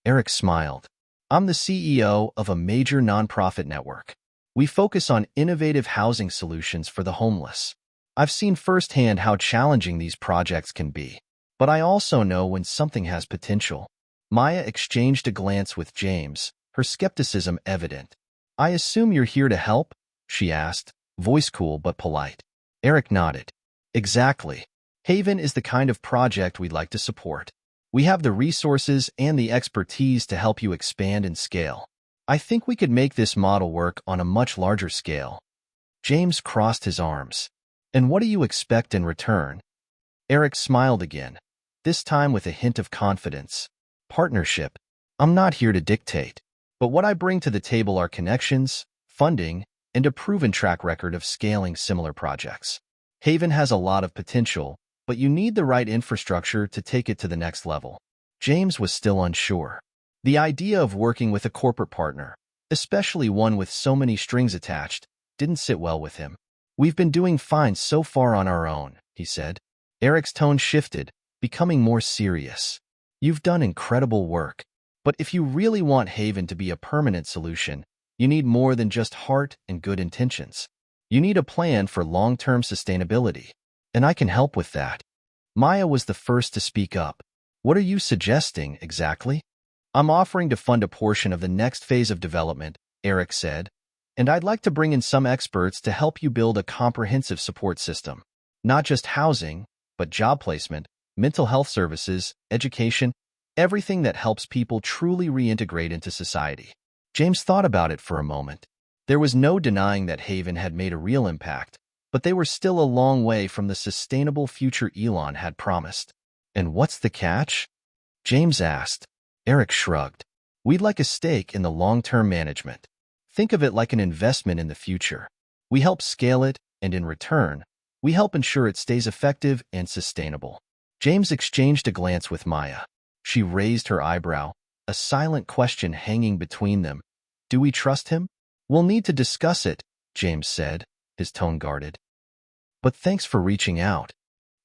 Eric smiled. I'm the CEO of a major nonprofit network. We focus on innovative housing solutions for the homeless. I've seen firsthand how challenging these projects can be, but I also know when something has potential. Maya exchanged a glance with James, her skepticism evident. I assume you're here to help? She asked, voice cool but polite. Eric nodded. Exactly. Haven is the kind of project we'd like to support. We have the resources and the expertise to help you expand and scale. I think we could make this model work on a much larger scale. James crossed his arms. And what do you expect in return? Eric smiled again, this time with a hint of confidence. Partnership. I'm not here to dictate, but what I bring to the table are connections, funding, and a proven track record of scaling similar projects. Haven has a lot of potential, but you need the right infrastructure to take it to the next level. James was still unsure. The idea of working with a corporate partner, especially one with so many strings attached, didn't sit well with him. We've been doing fine so far on our own, he said. Eric's tone shifted, becoming more serious. You've done incredible work, but if you really want Haven to be a permanent solution, you need more than just heart and good intentions. You need a plan for long-term sustainability, and I can help with that. Maya was the first to speak up. What are you suggesting exactly? I'm offering to fund a portion of the next phase of development, Eric said, and I'd like to bring in some experts to help you build a comprehensive support system. Not just housing, but job placement, mental health services, education, everything that helps people truly reintegrate into society. James thought about it for a moment. There was no denying that Haven had made a real impact, but they were still a long way from the sustainable future Elon had promised. And what's the catch? James asked. Eric shrugged. We'd like a stake in the long-term management. Think of it like an investment in the future. We help scale it, and in return, we help ensure it stays effective and sustainable. James exchanged a glance with Maya. She raised her eyebrow, a silent question hanging between them. Do we trust him? We'll need to discuss it, James said, his tone guarded. But thanks for reaching out.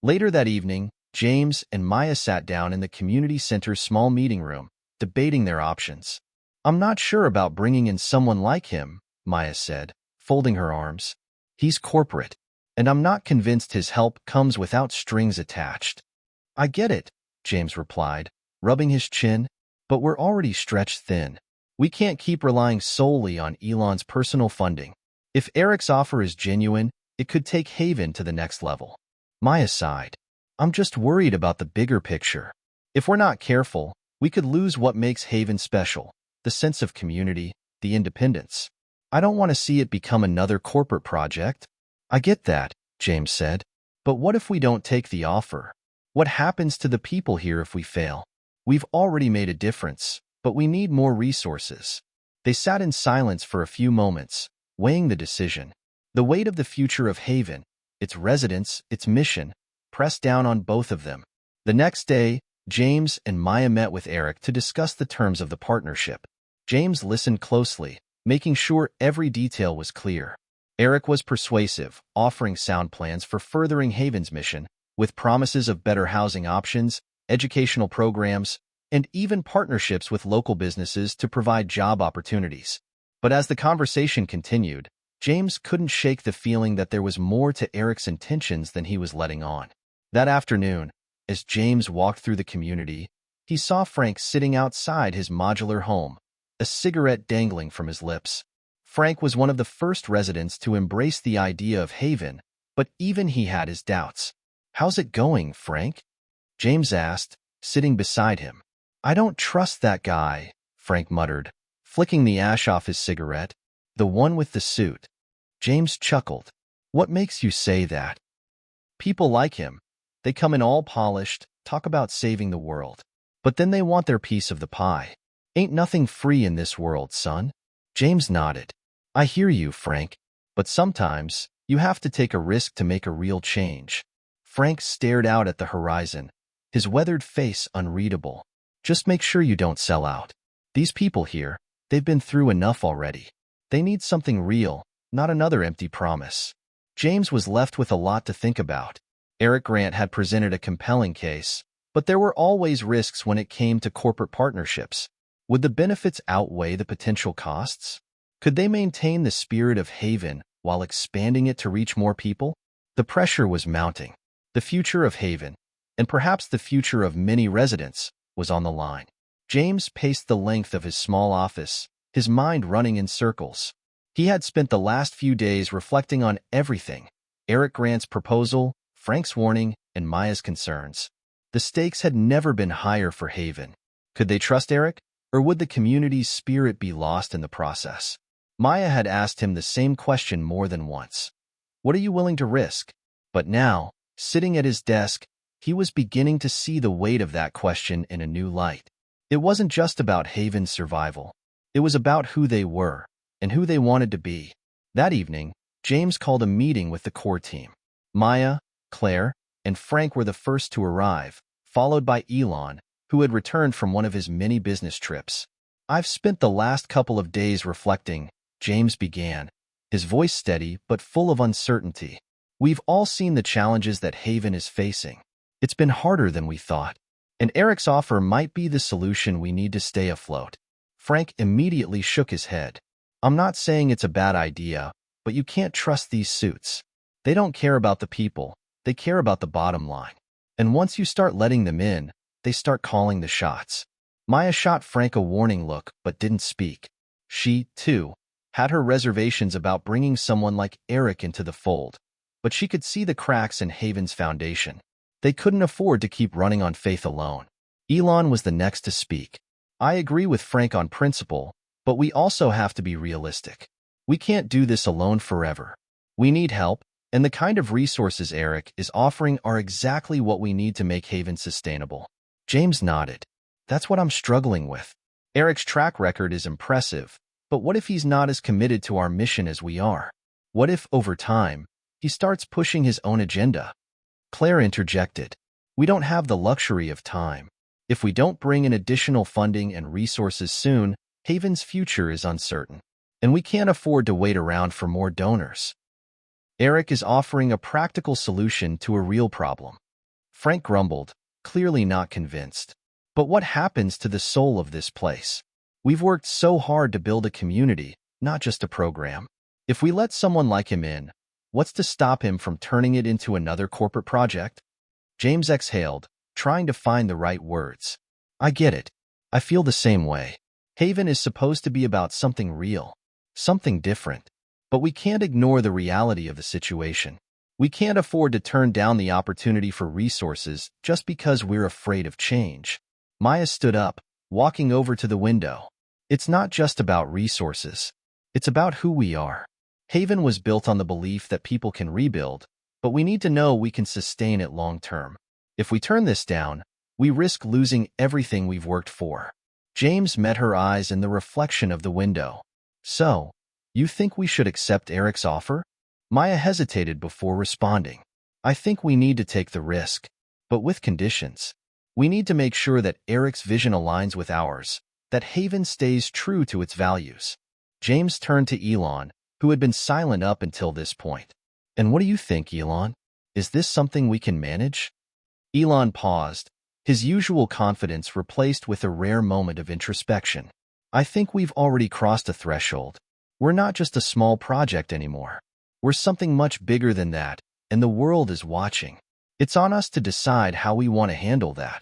Later that evening, James and Maya sat down in the community center's small meeting room, debating their options. I'm not sure about bringing in someone like him, Maya said, folding her arms. He's corporate, and I'm not convinced his help comes without strings attached. I get it, James replied, rubbing his chin, but we're already stretched thin. We can't keep relying solely on Elon's personal funding. If Eric's offer is genuine, it could take Haven to the next level. Maya sighed. I'm just worried about the bigger picture. If we're not careful, we could lose what makes Haven special, the sense of community, the independence. I don't want to see it become another corporate project. I get that, James said. But what if we don't take the offer? What happens to the people here if we fail? We've already made a difference, but we need more resources. They sat in silence for a few moments, weighing the decision. The weight of the future of Haven, its residents, its mission, pressed down on both of them. The next day, James and Maya met with Eric to discuss the terms of the partnership. James listened closely, making sure every detail was clear. Eric was persuasive, offering sound plans for furthering Haven's mission, with promises of better housing options, educational programs, and even partnerships with local businesses to provide job opportunities. But as the conversation continued, James couldn't shake the feeling that there was more to Eric's intentions than he was letting on. That afternoon, as James walked through the community, he saw Frank sitting outside his modular home, a cigarette dangling from his lips. Frank was one of the first residents to embrace the idea of Haven, but even he had his doubts. How's it going, Frank? James asked, sitting beside him. I don't trust that guy, Frank muttered, flicking the ash off his cigarette. The one with the suit. James chuckled. What makes you say that? People like him. They come in all polished, talk about saving the world. But then they want their piece of the pie. Ain't nothing free in this world, son. James nodded. I hear you, Frank. But sometimes, you have to take a risk to make a real change. Frank stared out at the horizon, his weathered face unreadable. Just make sure you don't sell out. These people here, they've been through enough already. They need something real, not another empty promise. James was left with a lot to think about. Eric Grant had presented a compelling case, but there were always risks when it came to corporate partnerships. Would the benefits outweigh the potential costs? Could they maintain the spirit of Haven while expanding it to reach more people? The pressure was mounting. The future of Haven, and perhaps the future of many residents, was on the line. James paced the length of his small office, his mind running in circles. He had spent the last few days reflecting on everything: Eric Grant's proposal, Frank's warning, and Maya's concerns. The stakes had never been higher for Haven. Could they trust Eric, or would the community's spirit be lost in the process? Maya had asked him the same question more than once. What are you willing to risk? But now, sitting at his desk, he was beginning to see the weight of that question in a new light. It wasn't just about Haven's survival. It was about who they were, and who they wanted to be. That evening, James called a meeting with the core team. Maya, Claire, and Frank were the first to arrive, followed by Elon, who had returned from one of his many business trips. I've spent the last couple of days reflecting, James began, his voice steady but full of uncertainty. We've all seen the challenges that Haven is facing. It's been harder than we thought, and Eric's offer might be the solution we need to stay afloat. Frank immediately shook his head. I'm not saying it's a bad idea, but you can't trust these suits. They don't care about the people, they care about the bottom line. And once you start letting them in, they start calling the shots. Maya shot Frank a warning look, but didn't speak. She, too, had her reservations about bringing someone like Eric into the fold, but she could see the cracks in Haven's foundation. They couldn't afford to keep running on faith alone. Elon was the next to speak. I agree with Frank on principle, but we also have to be realistic. We can't do this alone forever. We need help, and the kind of resources Eric is offering are exactly what we need to make Haven sustainable. James nodded. That's what I'm struggling with. Eric's track record is impressive, but what if he's not as committed to our mission as we are? What if, over time, he starts pushing his own agenda? Claire interjected. We don't have the luxury of time. If we don't bring in additional funding and resources soon, Haven's future is uncertain, and we can't afford to wait around for more donors. Eric is offering a practical solution to a real problem. Frank grumbled, clearly not convinced. But what happens to the soul of this place? We've worked so hard to build a community, not just a program. If we let someone like him in, what's to stop him from turning it into another corporate project? James exhaled, trying to find the right words. I get it. I feel the same way. Haven is supposed to be about something real, something different. But we can't ignore the reality of the situation. We can't afford to turn down the opportunity for resources just because we're afraid of change. Maya stood up, walking over to the window. It's not just about resources. It's about who we are. Haven was built on the belief that people can rebuild, but we need to know we can sustain it long term. If we turn this down, we risk losing everything we've worked for. James met her eyes in the reflection of the window. So, you think we should accept Eric's offer? Maya hesitated before responding. I think we need to take the risk, but with conditions. We need to make sure that Eric's vision aligns with ours, that Haven stays true to its values. James turned to Elon, who had been silent up until this point. And what do you think, Elon? Is this something we can manage? Elon paused, his usual confidence replaced with a rare moment of introspection. I think we've already crossed a threshold. We're not just a small project anymore. We're something much bigger than that, and the world is watching. It's on us to decide how we want to handle that.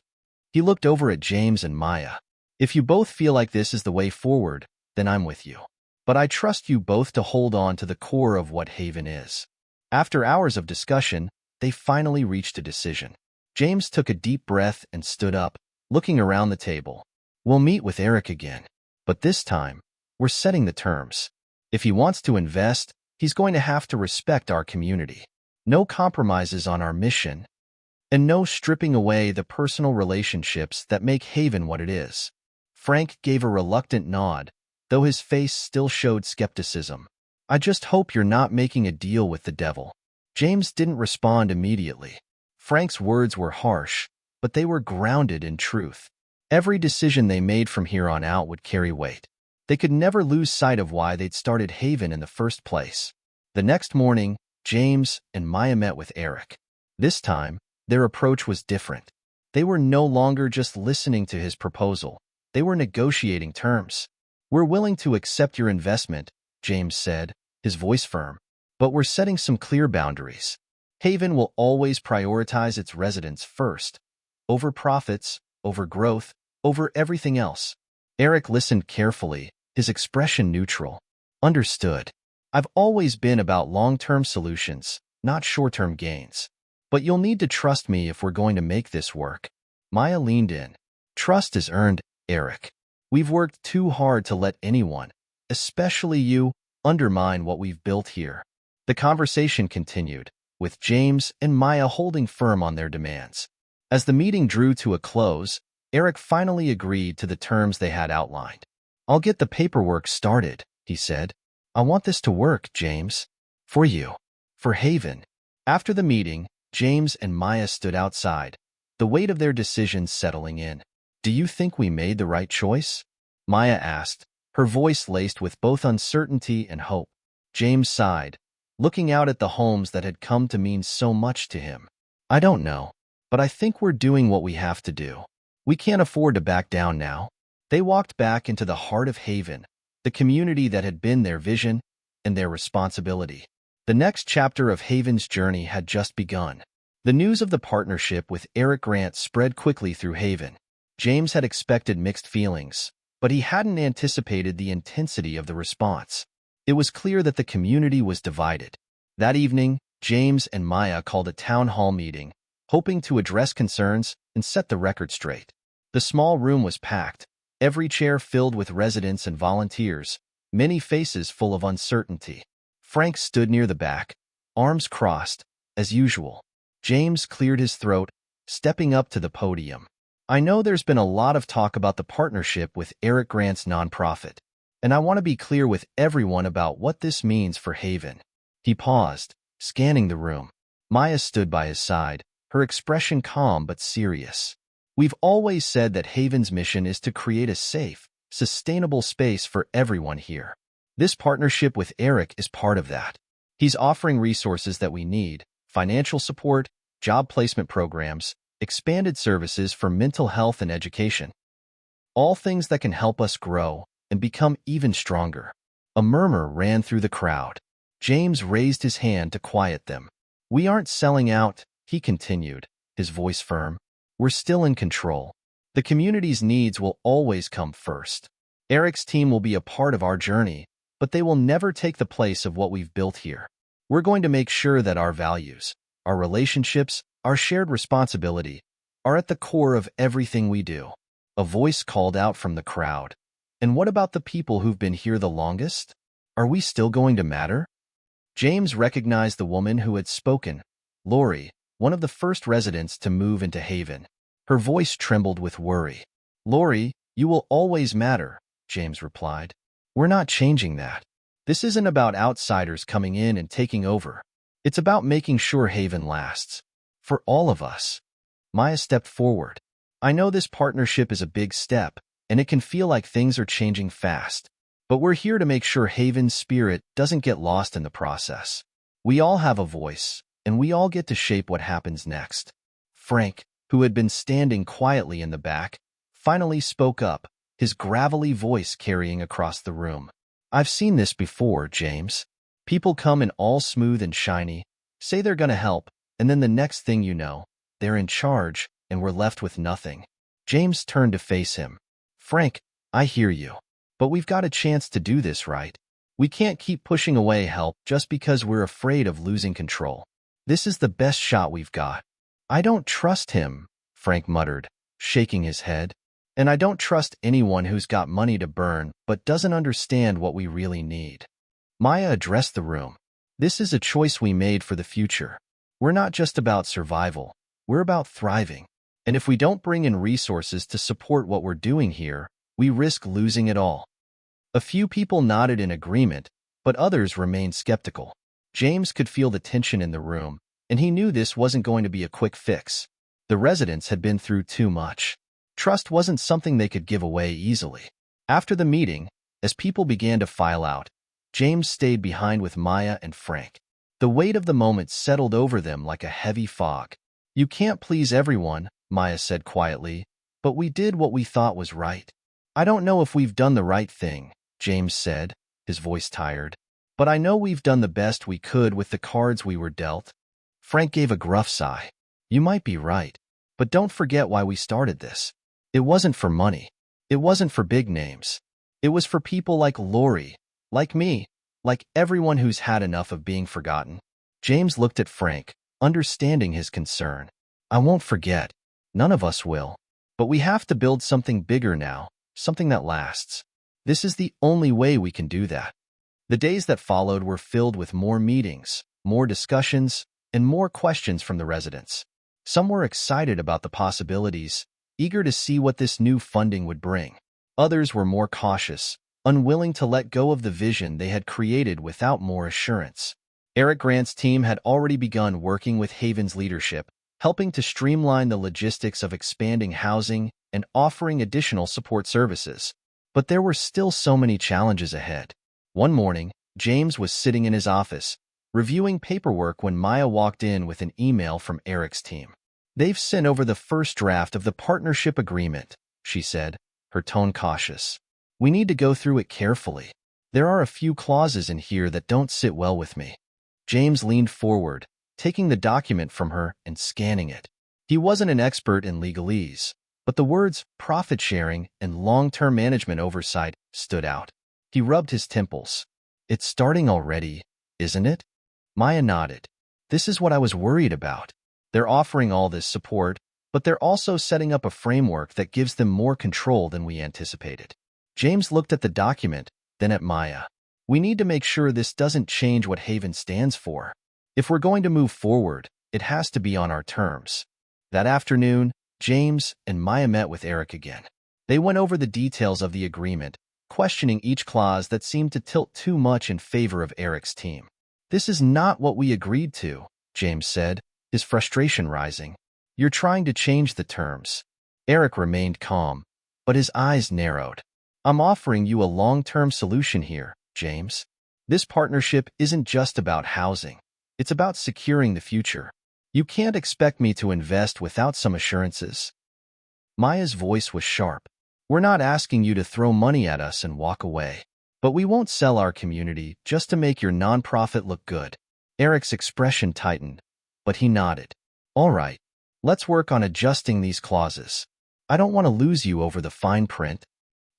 He looked over at James and Maya. If you both feel like this is the way forward, then I'm with you. But I trust you both to hold on to the core of what Haven is. After hours of discussion, they finally reached a decision. James took a deep breath and stood up, looking around the table. We'll meet with Eric again. But this time, we're setting the terms. If he wants to invest, he's going to have to respect our community. No compromises on our mission, and no stripping away the personal relationships that make Haven what it is. Frank gave a reluctant nod, though his face still showed skepticism. I just hope you're not making a deal with the devil. James didn't respond immediately. Frank's words were harsh, but they were grounded in truth. Every decision they made from here on out would carry weight. They could never lose sight of why they'd started Haven in the first place. The next morning, James and Maya met with Eric. This time, their approach was different. They were no longer just listening to his proposal. They were negotiating terms. We're willing to accept your investment, James said, his voice firm. But we're setting some clear boundaries. Haven will always prioritize its residents first, over profits, over growth, over everything else. Eric listened carefully, his expression neutral. Understood. I've always been about long-term solutions, not short-term gains. But you'll need to trust me if we're going to make this work. Maya leaned in. Trust is earned, Eric. We've worked too hard to let anyone, especially you, undermine what we've built here. The conversation continued, with James and Maya holding firm on their demands. As the meeting drew to a close, Eric finally agreed to the terms they had outlined. I'll get the paperwork started, he said. I want this to work, James. For you. For Haven. After the meeting, James and Maya stood outside, the weight of their decisions settling in. Do you think we made the right choice? Maya asked, her voice laced with both uncertainty and hope. James sighed, looking out at the homes that had come to mean so much to him. I don't know, but I think we're doing what we have to do. We can't afford to back down now. They walked back into the heart of Haven, the community that had been their vision and their responsibility. The next chapter of Haven's journey had just begun. The news of the partnership with Eric Grant spread quickly through Haven. James had expected mixed feelings, but he hadn't anticipated the intensity of the response. It was clear that the community was divided. That evening, James and Maya called a town hall meeting, hoping to address concerns and set the record straight. The small room was packed, every chair filled with residents and volunteers, many faces full of uncertainty. Frank stood near the back, arms crossed, as usual. James cleared his throat, stepping up to the podium. I know there's been a lot of talk about the partnership with Eric Grant's nonprofit, and I want to be clear with everyone about what this means for Haven. He paused, scanning the room. Maya stood by his side, her expression calm but serious. We've always said that Haven's mission is to create a safe, sustainable space for everyone here. This partnership with Eric is part of that. He's offering resources that we need: financial support, job placement programs, expanded services for mental health and education. All things that can help us grow and become even stronger. A murmur ran through the crowd. James raised his hand to quiet them. We aren't selling out, he continued, his voice firm. We're still in control. The community's needs will always come first. Eric's team will be a part of our journey, but they will never take the place of what we've built here. We're going to make sure that our values, our relationships, our shared responsibility are at the core of everything we do. A voice called out from the crowd. And what about the people who've been here the longest? Are we still going to matter? James recognized the woman who had spoken, Lori, one of the first residents to move into Haven. Her voice trembled with worry. Lori, you will always matter, James replied. We're not changing that. This isn't about outsiders coming in and taking over. It's about making sure Haven lasts. For all of us. Maya stepped forward. I know this partnership is a big step, and it can feel like things are changing fast. But we're here to make sure Haven's spirit doesn't get lost in the process. We all have a voice, and we all get to shape what happens next. Frank, who had been standing quietly in the back, finally spoke up, his gravelly voice carrying across the room. I've seen this before, James. People come in all smooth and shiny, say they're gonna help, and then the next thing you know, they're in charge, and we're left with nothing. James turned to face him. Frank, I hear you. But we've got a chance to do this right. We can't keep pushing away help just because we're afraid of losing control. This is the best shot we've got. I don't trust him, Frank muttered, shaking his head. And I don't trust anyone who's got money to burn but doesn't understand what we really need. Maya addressed the room. This is a choice we made for the future. We're not just about survival. We're about thriving. And if we don't bring in resources to support what we're doing here, we risk losing it all. A few people nodded in agreement, but others remained skeptical. James could feel the tension in the room, and he knew this wasn't going to be a quick fix. The residents had been through too much. Trust wasn't something they could give away easily. After the meeting, as people began to file out, James stayed behind with Maya and Frank. The weight of the moment settled over them like a heavy fog. You can't please everyone, Maya said quietly, but we did what we thought was right. I don't know if we've done the right thing, James said, his voice tired, but I know we've done the best we could with the cards we were dealt. Frank gave a gruff sigh. You might be right, but don't forget why we started this. It wasn't for money. It wasn't for big names. It was for people like Lori, like me, like everyone who's had enough of being forgotten. James looked at Frank, understanding his concern. I won't forget. None of us will. But we have to build something bigger now, something that lasts. This is the only way we can do that. The days that followed were filled with more meetings, more discussions, and more questions from the residents. Some were excited about the possibilities, eager to see what this new funding would bring. Others were more cautious, unwilling to let go of the vision they had created without more assurance. Eric Grant's team had already begun working with Haven's leadership, helping to streamline the logistics of expanding housing and offering additional support services. But there were still so many challenges ahead. One morning, James was sitting in his office, reviewing paperwork when Maya walked in with an email from Eric's team. They've sent over the first draft of the partnership agreement, she said, her tone cautious. We need to go through it carefully. There are a few clauses in here that don't sit well with me. James leaned forward, taking the document from her and scanning it. He wasn't an expert in legalese, but the words profit sharing and long-term management oversight stood out. He rubbed his temples. It's starting already, isn't it? Maya nodded. This is what I was worried about. They're offering all this support, but they're also setting up a framework that gives them more control than we anticipated. James looked at the document, then at Maya. We need to make sure this doesn't change what Haven stands for. If we're going to move forward, it has to be on our terms. That afternoon, James and Maya met with Eric again. They went over the details of the agreement, questioning each clause that seemed to tilt too much in favor of Eric's team. "This is not what we agreed to," James said, his frustration rising. "You're trying to change the terms." Eric remained calm, but his eyes narrowed. "I'm offering you a long-term solution here, James. This partnership isn't just about housing. It's about securing the future. You can't expect me to invest without some assurances." Maya's voice was sharp. "We're not asking you to throw money at us and walk away. But we won't sell our community just to make your nonprofit look good." Eric's expression tightened, but he nodded. "All right, let's work on adjusting these clauses. I don't want to lose you over the fine print."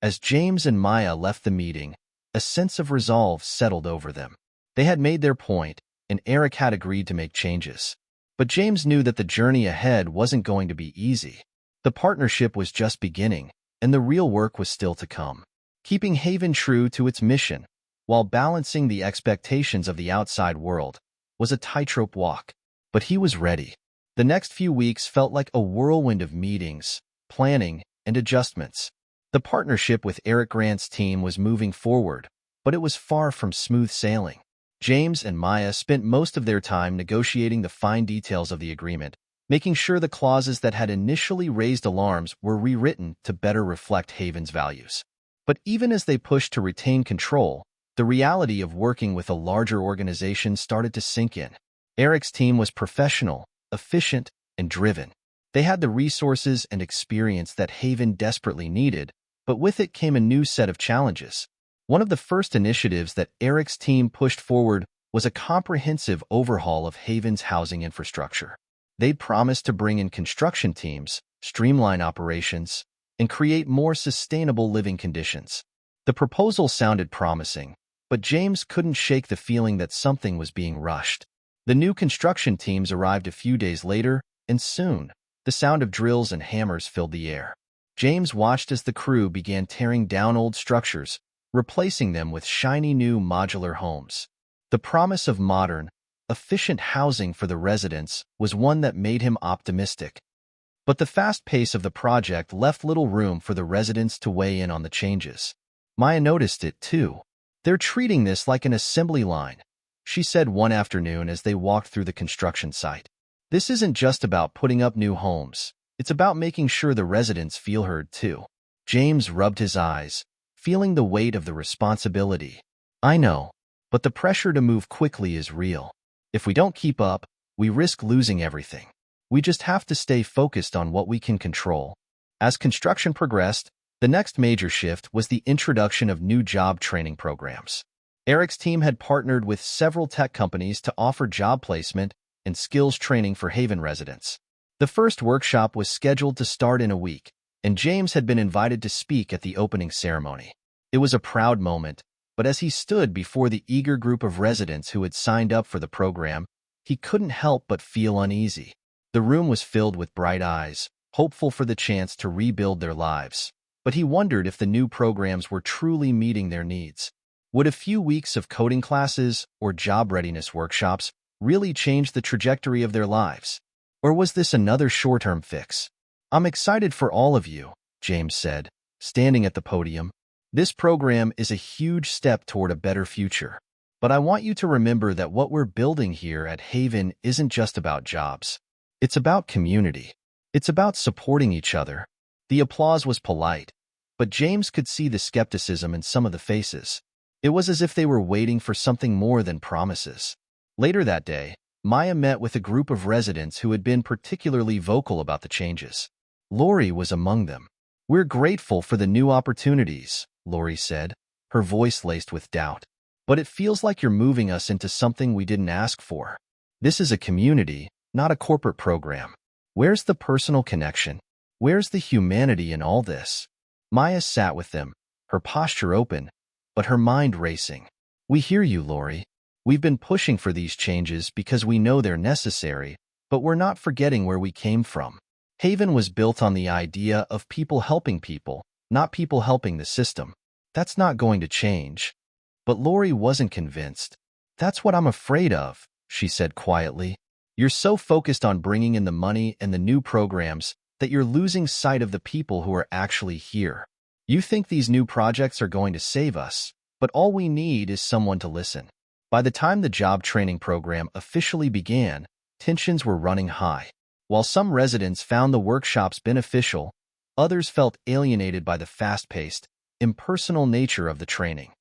As James and Maya left the meeting, a sense of resolve settled over them. They had made their point, and Eric had agreed to make changes. But James knew that the journey ahead wasn't going to be easy. The partnership was just beginning, and the real work was still to come. Keeping Haven true to its mission, while balancing the expectations of the outside world, was a tightrope walk. But he was ready. The next few weeks felt like a whirlwind of meetings, planning, and adjustments. The partnership with Eric Grant's team was moving forward, but it was far from smooth sailing. James and Maya spent most of their time negotiating the fine details of the agreement, making sure the clauses that had initially raised alarms were rewritten to better reflect Haven's values. But even as they pushed to retain control, the reality of working with a larger organization started to sink in. Eric's team was professional, efficient, and driven. They had the resources and experience that Haven desperately needed, but with it came a new set of challenges. One of the first initiatives that Eric's team pushed forward was a comprehensive overhaul of Haven's housing infrastructure. They'd promised to bring in construction teams, streamline operations, and create more sustainable living conditions. The proposal sounded promising, but James couldn't shake the feeling that something was being rushed. The new construction teams arrived a few days later, and soon, the sound of drills and hammers filled the air. James watched as the crew began tearing down old structures, replacing them with shiny new modular homes. The promise of modern, efficient housing for the residents was one that made him optimistic. But the fast pace of the project left little room for the residents to weigh in on the changes. Maya noticed it, too. "They're treating this like an assembly line," she said one afternoon as they walked through the construction site. "This isn't just about putting up new homes. It's about making sure the residents feel heard, too." James rubbed his eyes, feeling the weight of the responsibility. "I know, but the pressure to move quickly is real. If we don't keep up, we risk losing everything. We just have to stay focused on what we can control." As construction progressed, the next major shift was the introduction of new job training programs. Eric's team had partnered with several tech companies to offer job placement and skills training for Haven residents. The first workshop was scheduled to start in a week, and James had been invited to speak at the opening ceremony. It was a proud moment, but as he stood before the eager group of residents who had signed up for the program, he couldn't help but feel uneasy. The room was filled with bright eyes, hopeful for the chance to rebuild their lives. But he wondered if the new programs were truly meeting their needs. Would a few weeks of coding classes or job readiness workshops really change the trajectory of their lives? Or was this another short-term fix? "I'm excited for all of you," James said, standing at the podium. "This program is a huge step toward a better future. But I want you to remember that what we're building here at Haven isn't just about jobs. It's about community. It's about supporting each other." The applause was polite, but James could see the skepticism in some of the faces. It was as if they were waiting for something more than promises. Later that day, Maya met with a group of residents who had been particularly vocal about the changes. Lori was among them. "We're grateful for the new opportunities," Lori said, her voice laced with doubt. "But it feels like you're moving us into something we didn't ask for. This is a community, not a corporate program. Where's the personal connection? Where's the humanity in all this?" Maya sat with them, her posture open, but her mind racing. "We hear you, Lori. We've been pushing for these changes because we know they're necessary, but we're not forgetting where we came from. Haven was built on the idea of people helping people, not people helping the system. That's not going to change. But Lori wasn't convinced. That's what I'm afraid of, she said quietly. You're so focused on bringing in the money and the new programs that you're losing sight of the people who are actually here. You think these new projects are going to save us, but all we need is someone to listen. By the time the job training program officially began, tensions were running high. While some residents found the workshops beneficial, others felt alienated by the fast-paced, impersonal nature of the training.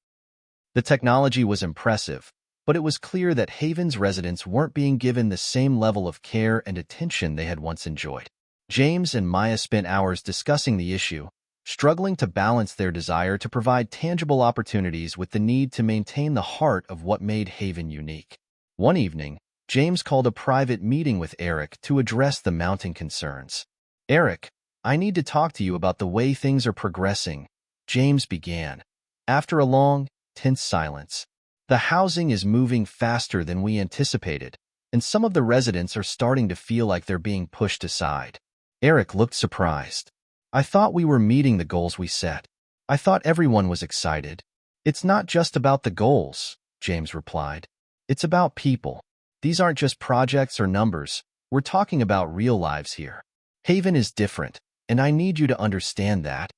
The technology was impressive, but it was clear that Haven's residents weren't being given the same level of care and attention they had once enjoyed. James and Maya spent hours discussing the issue, struggling to balance their desire to provide tangible opportunities with the need to maintain the heart of what made Haven unique. One evening, James called a private meeting with Eric to address the mounting concerns. "Eric, I need to talk to you about the way things are progressing," James began. After a long, tense silence, "The housing is moving faster than we anticipated, and some of the residents are starting to feel like they're being pushed aside." Eric looked surprised. "I thought we were meeting the goals we set. I thought everyone was excited." "It's not just about the goals," James replied. "It's about people. These aren't just projects or numbers. We're talking about real lives here. Haven is different, and I need you to understand that."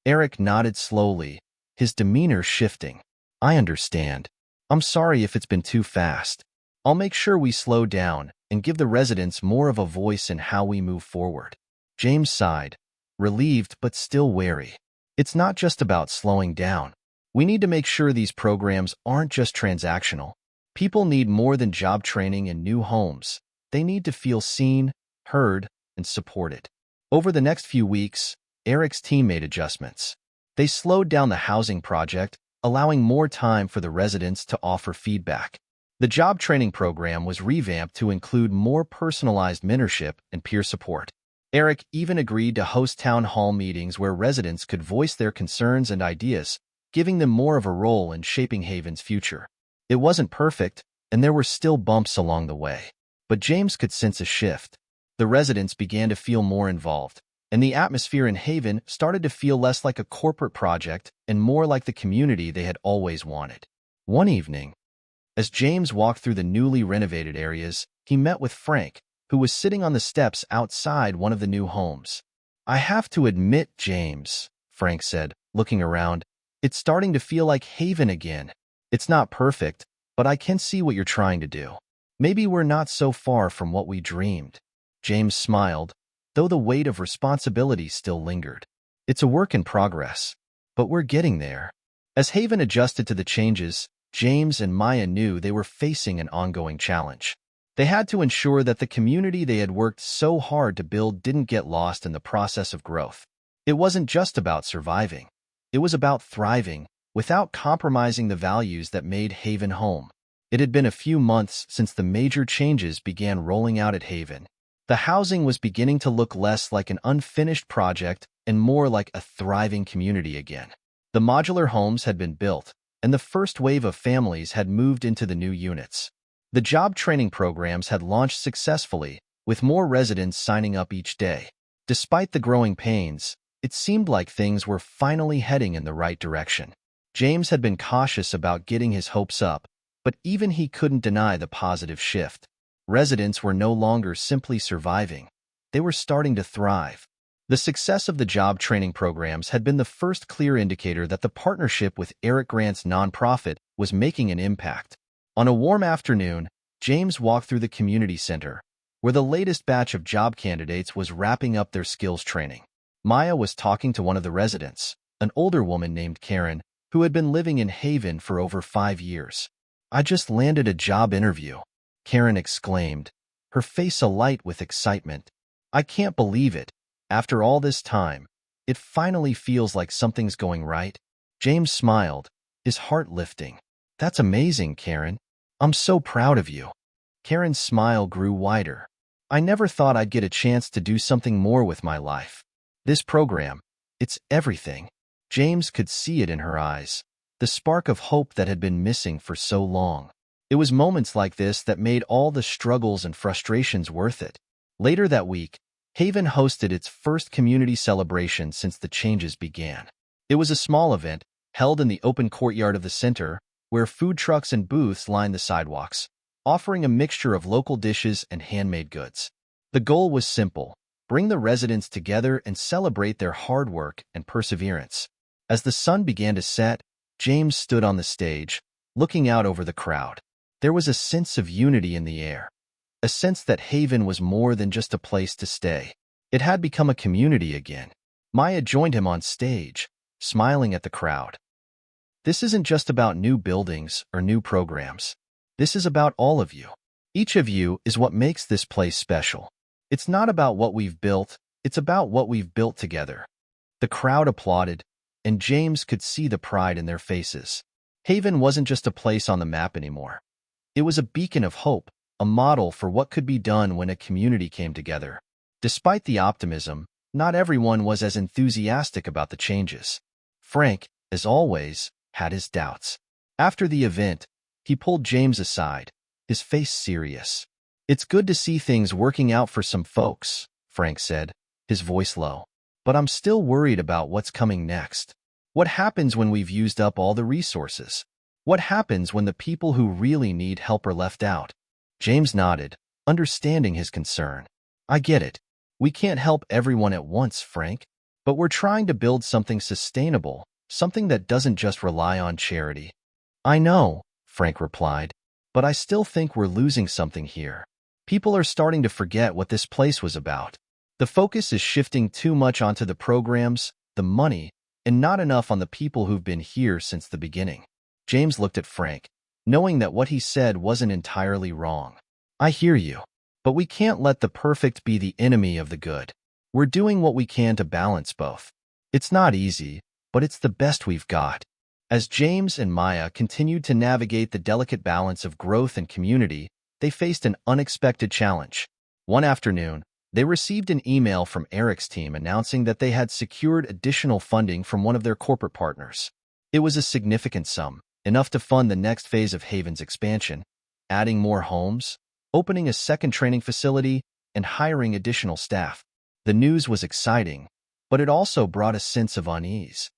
Eric nodded slowly, his demeanor shifting. "I understand. I'm sorry if it's been too fast. I'll make sure we slow down and give the residents more of a voice in how we move forward." James sighed, relieved but still wary. "It's not just about slowing down. We need to make sure these programs aren't just transactional. People need more than job training and new homes. They need to feel seen, heard, and supported." Over the next few weeks, Eric's team made adjustments. They slowed down the housing project, allowing more time for the residents to offer feedback. The job training program was revamped to include more personalized mentorship and peer support. Eric even agreed to host town hall meetings where residents could voice their concerns and ideas, giving them more of a role in shaping Haven's future. It wasn't perfect, and there were still bumps along the way. But James could sense a shift. The residents began to feel more involved, and the atmosphere in Haven started to feel less like a corporate project and more like the community they had always wanted. One evening, as James walked through the newly renovated areas, he met with Frank, who was sitting on the steps outside one of the new homes. "I have to admit, James," Frank said, looking around, "it's starting to feel like Haven again. It's not perfect, but I can see what you're trying to do. Maybe we're not so far from what we dreamed." James smiled, though the weight of responsibility still lingered. "It's a work in progress, but we're getting there." As Haven adjusted to the changes, James and Maya knew they were facing an ongoing challenge. They had to ensure that the community they had worked so hard to build didn't get lost in the process of growth. It wasn't just about surviving. It was about thriving, without compromising the values that made Haven home. It had been a few months since the major changes began rolling out at Haven. The housing was beginning to look less like an unfinished project and more like a thriving community again. The modular homes had been built, and the first wave of families had moved into the new units. The job training programs had launched successfully, with more residents signing up each day. Despite the growing pains, it seemed like things were finally heading in the right direction. James had been cautious about getting his hopes up, but even he couldn't deny the positive shift. Residents were no longer simply surviving. They were starting to thrive. The success of the job training programs had been the first clear indicator that the partnership with Eric Grant's nonprofit was making an impact. On a warm afternoon, James walked through the community center, where the latest batch of job candidates was wrapping up their skills training. Maya was talking to one of the residents, an older woman named Karen, who had been living in Haven for over 5 years. "I just landed a job interview," Karen exclaimed, her face alight with excitement. "I can't believe it. After all this time, it finally feels like something's going right." James smiled, his heart lifting. "That's amazing, Karen. I'm so proud of you." Karen's smile grew wider. "I never thought I'd get a chance to do something more with my life. This program, it's everything." James could see it in her eyes, the spark of hope that had been missing for so long. It was moments like this that made all the struggles and frustrations worth it. Later that week, Haven hosted its first community celebration since the changes began. It was a small event, held in the open courtyard of the center, where food trucks and booths lined the sidewalks, offering a mixture of local dishes and handmade goods. The goal was simple: bring the residents together and celebrate their hard work and perseverance. As the sun began to set, James stood on the stage, looking out over the crowd. There was a sense of unity in the air, a sense that Haven was more than just a place to stay. It had become a community again. Maya joined him on stage, smiling at the crowd. This isn't just about new buildings or new programs. This is about all of you. Each of you is what makes this place special. It's not about what we've built, it's about what we've built together. The crowd applauded, and James could see the pride in their faces. Haven wasn't just a place on the map anymore. It was a beacon of hope, a model for what could be done when a community came together. Despite the optimism, not everyone was as enthusiastic about the changes. Frank, as always, had his doubts. After the event, he pulled James aside, his face serious. "It's good to see things working out for some folks," Frank said, his voice low. "But I'm still worried about what's coming next. What happens when we've used up all the resources? What happens when the people who really need help are left out?" James nodded, understanding his concern. "I get it. We can't help everyone at once, Frank. But we're trying to build something sustainable, something that doesn't just rely on charity." "I know," Frank replied, "but I still think we're losing something here. People are starting to forget what this place was about. The focus is shifting too much onto the programs, the money, and not enough on the people who've been here since the beginning." James looked at Frank, knowing that what he said wasn't entirely wrong. "I hear you. But we can't let the perfect be the enemy of the good. We're doing what we can to balance both. It's not easy, but it's the best we've got." As James and Maya continued to navigate the delicate balance of growth and community, they faced an unexpected challenge. One afternoon, they received an email from Eric's team announcing that they had secured additional funding from one of their corporate partners. It was a significant sum, enough to fund the next phase of Haven's expansion, adding more homes, opening a second training facility, and hiring additional staff. The news was exciting, but it also brought a sense of unease.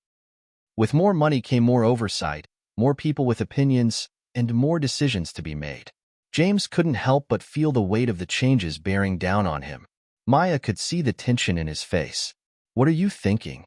With more money came more oversight, more people with opinions, and more decisions to be made. James couldn't help but feel the weight of the changes bearing down on him. Maya could see the tension in his face. "What are you thinking?"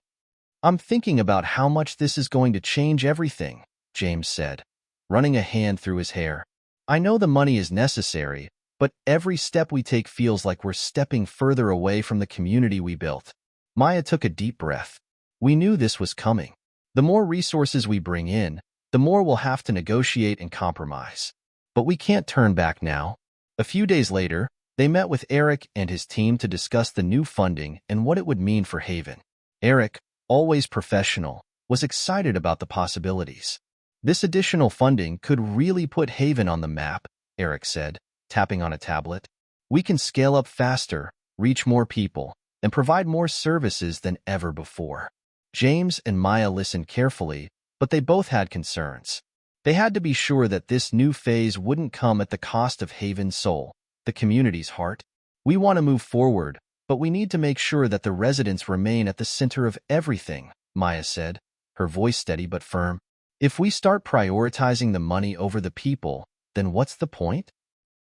"I'm thinking about how much this is going to change everything," James said, running a hand through his hair. "I know the money is necessary, but every step we take feels like we're stepping further away from the community we built." Maya took a deep breath. "We knew this was coming. The more resources we bring in, the more we'll have to negotiate and compromise. But we can't turn back now." A few days later, they met with Eric and his team to discuss the new funding and what it would mean for Haven. Eric, always professional, was excited about the possibilities. "This additional funding could really put Haven on the map," Eric said, tapping on a tablet. "We can scale up faster, reach more people, and provide more services than ever before." James and Maya listened carefully, but they both had concerns. They had to be sure that this new phase wouldn't come at the cost of Haven's soul, the community's heart. "We want to move forward, but we need to make sure that the residents remain at the center of everything," Maya said, her voice steady but firm. "If we start prioritizing the money over the people, then what's the point?"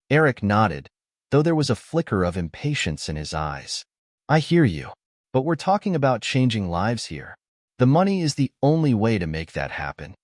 Eric nodded, though there was a flicker of impatience in his eyes. "I hear you, but we're talking about changing lives here. The money is the only way to make that happen."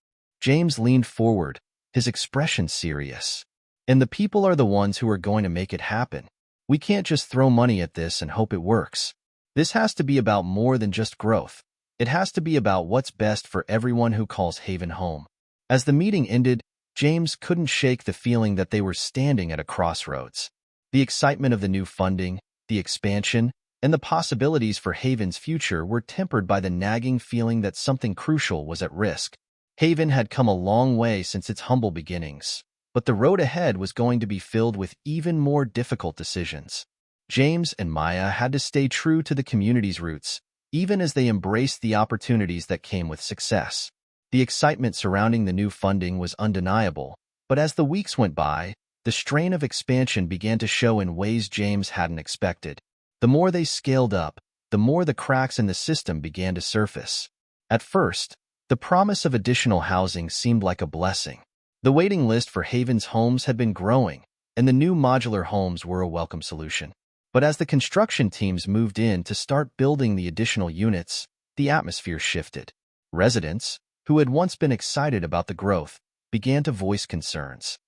James leaned forward, his expression serious. "And the people are the ones who are going to make it happen. We can't just throw money at this and hope it works. This has to be about more than just growth. It has to be about what's best for everyone who calls Haven home." As the meeting ended, James couldn't shake the feeling that they were standing at a crossroads. The excitement of the new funding, the expansion, and the possibilities for Haven's future were tempered by the nagging feeling that something crucial was at risk. Haven had come a long way since its humble beginnings, but the road ahead was going to be filled with even more difficult decisions. James and Maya had to stay true to the community's roots, even as they embraced the opportunities that came with success. The excitement surrounding the new funding was undeniable, but as the weeks went by, the strain of expansion began to show in ways James hadn't expected. The more they scaled up, the more the cracks in the system began to surface. At first, The promise of additional housing seemed like a blessing. The waiting list for Haven's homes had been growing, and the new modular homes were a welcome solution. But as the construction teams moved in to start building the additional units, the atmosphere shifted. Residents, who had once been excited about the growth, began to voice concerns.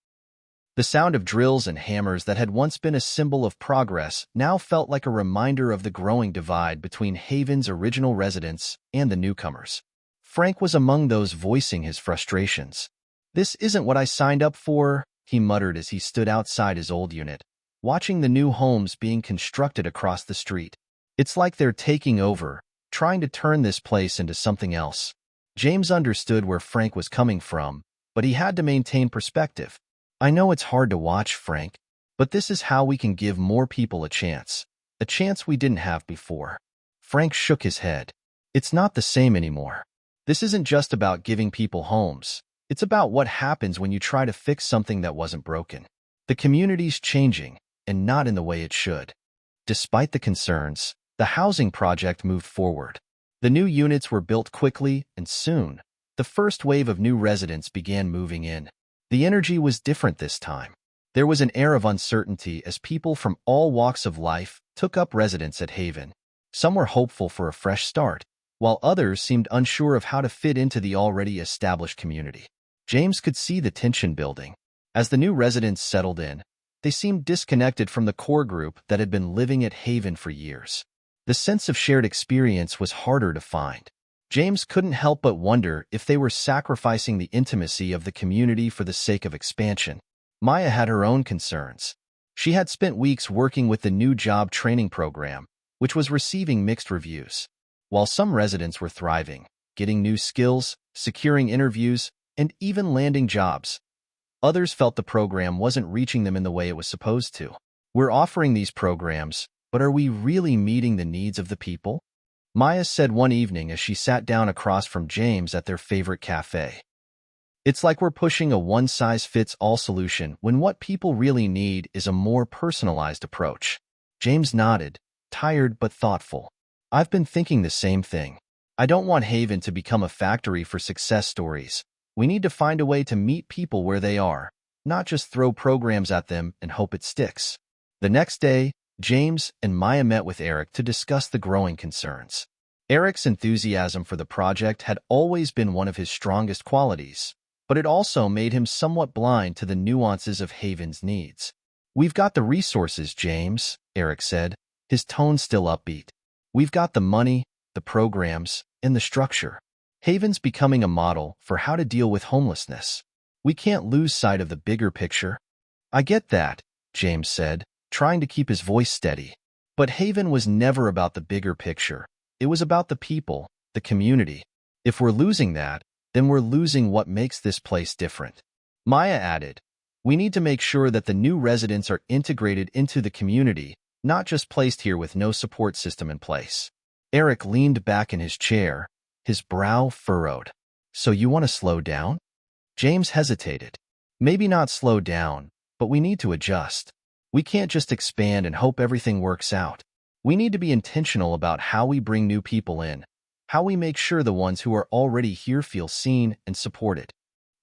The sound of drills and hammers that had once been a symbol of progress now felt like a reminder of the growing divide between Haven's original residents and the newcomers. Frank was among those voicing his frustrations. "This isn't what I signed up for," he muttered as he stood outside his old unit, watching the new homes being constructed across the street. "It's like they're taking over, trying to turn this place into something else." James understood where Frank was coming from, but he had to maintain perspective. "I know it's hard to watch, Frank, but this is how we can give more people a chance we didn't have before." Frank shook his head. "It's not the same anymore. This isn't just about giving people homes. It's about what happens when you try to fix something that wasn't broken. The community's changing, and not in the way it should." Despite the concerns, the housing project moved forward. The new units were built quickly, and soon, the first wave of new residents began moving in. The energy was different this time. There was an air of uncertainty as people from all walks of life took up residence at Haven. Some were hopeful for a fresh start, while others seemed unsure of how to fit into the already established community. James could see the tension building. As the new residents settled in, they seemed disconnected from the core group that had been living at Haven for years. The sense of shared experience was harder to find. James couldn't help but wonder if they were sacrificing the intimacy of the community for the sake of expansion. Maya had her own concerns. She had spent weeks working with the new job training program, which was receiving mixed reviews. While some residents were thriving, getting new skills, securing interviews, and even landing jobs, others felt the program wasn't reaching them in the way it was supposed to. "We're offering these programs, but are we really meeting the needs of the people?" Maya said one evening as she sat down across from James at their favorite cafe. "It's like we're pushing a one-size-fits-all solution when what people really need is a more personalized approach." James nodded, tired but thoughtful. "I've been thinking the same thing. I don't want Haven to become a factory for success stories. We need to find a way to meet people where they are, not just throw programs at them and hope it sticks." The next day, James and Maya met with Eric to discuss the growing concerns. Eric's enthusiasm for the project had always been one of his strongest qualities, but it also made him somewhat blind to the nuances of Haven's needs. "We've got the resources, James," Eric said, his tone still upbeat. "We've got the money, the programs, and the structure. Haven's becoming a model for how to deal with homelessness. We can't lose sight of the bigger picture." "I get that," James said, trying to keep his voice steady. But Haven was never about the bigger picture. It was about the people, the community. "If we're losing that, then we're losing what makes this place different." Maya added, "We need to make sure that the new residents are integrated into the community, not just placed here with no support system in place." Eric leaned back in his chair, his brow furrowed. "So you want to slow down?" James hesitated. "Maybe not slow down, but we need to adjust. We can't just expand and hope everything works out. We need to be intentional about how we bring new people in, how we make sure the ones who are already here feel seen and supported."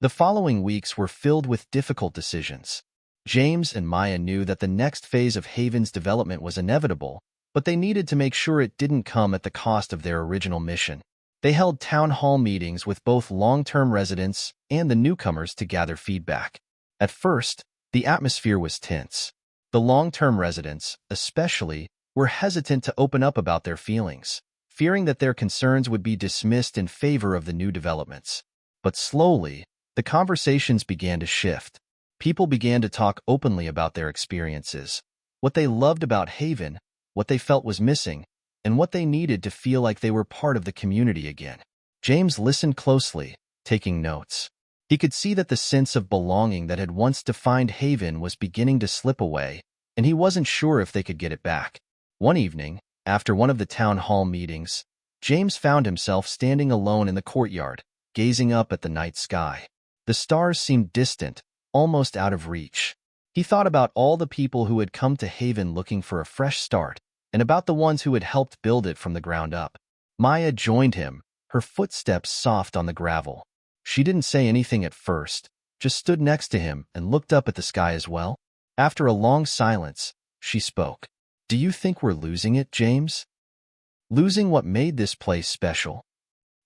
The following weeks were filled with difficult decisions. James and Maya knew that the next phase of Haven's development was inevitable, but they needed to make sure it didn't come at the cost of their original mission. They held town hall meetings with both long-term residents and the newcomers to gather feedback. At first, the atmosphere was tense. The long-term residents, especially, were hesitant to open up about their feelings, fearing that their concerns would be dismissed in favor of the new developments. But slowly, the conversations began to shift. People began to talk openly about their experiences, what they loved about Haven, what they felt was missing, and what they needed to feel like they were part of the community again. James listened closely, taking notes. He could see that the sense of belonging that had once defined Haven was beginning to slip away, and he wasn't sure if they could get it back. One evening, after one of the town hall meetings, James found himself standing alone in the courtyard, gazing up at the night sky. The stars seemed distant, almost out of reach. He thought about all the people who had come to Haven looking for a fresh start, and about the ones who had helped build it from the ground up. Maya joined him, her footsteps soft on the gravel. She didn't say anything at first, just stood next to him and looked up at the sky as well. After a long silence, she spoke. "Do you think we're losing it, James? Losing what made this place special?"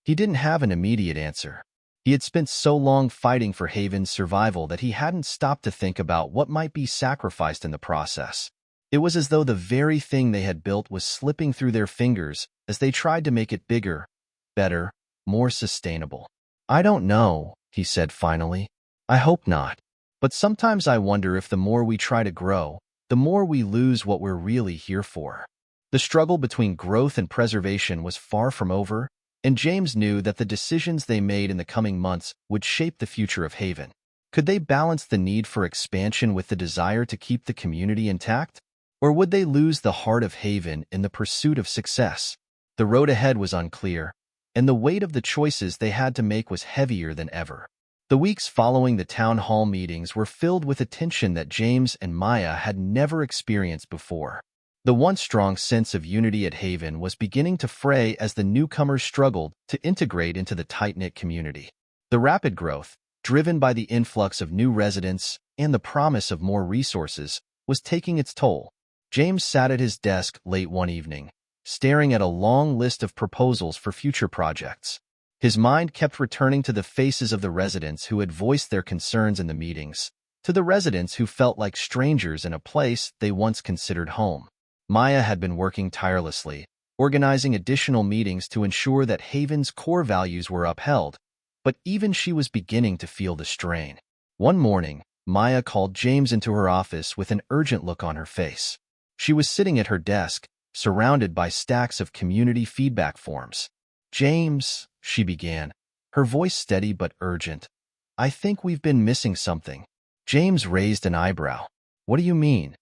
He didn't have an immediate answer. He had spent so long fighting for Haven's survival that he hadn't stopped to think about what might be sacrificed in the process. It was as though the very thing they had built was slipping through their fingers as they tried to make it bigger, better, more sustainable. "I don't know," he said finally. "I hope not. But sometimes I wonder if the more we try to grow, the more we lose what we're really here for." The struggle between growth and preservation was far from over, and James knew that the decisions they made in the coming months would shape the future of Haven. Could they balance the need for expansion with the desire to keep the community intact? Or would they lose the heart of Haven in the pursuit of success? The road ahead was unclear, and the weight of the choices they had to make was heavier than ever. The weeks following the town hall meetings were filled with a tension that James and Maya had never experienced before. The once strong sense of unity at Haven was beginning to fray as the newcomers struggled to integrate into the tight-knit community. The rapid growth, driven by the influx of new residents and the promise of more resources, was taking its toll. James sat at his desk late one evening, staring at a long list of proposals for future projects. His mind kept returning to the faces of the residents who had voiced their concerns in the meetings, to the residents who felt like strangers in a place they once considered home. Maya had been working tirelessly, organizing additional meetings to ensure that Haven's core values were upheld, but even she was beginning to feel the strain. One morning, Maya called James into her office with an urgent look on her face. She was sitting at her desk, surrounded by stacks of community feedback forms. "James," she began, her voice steady but urgent, "I think we've been missing something." James raised an eyebrow. "What do you mean?"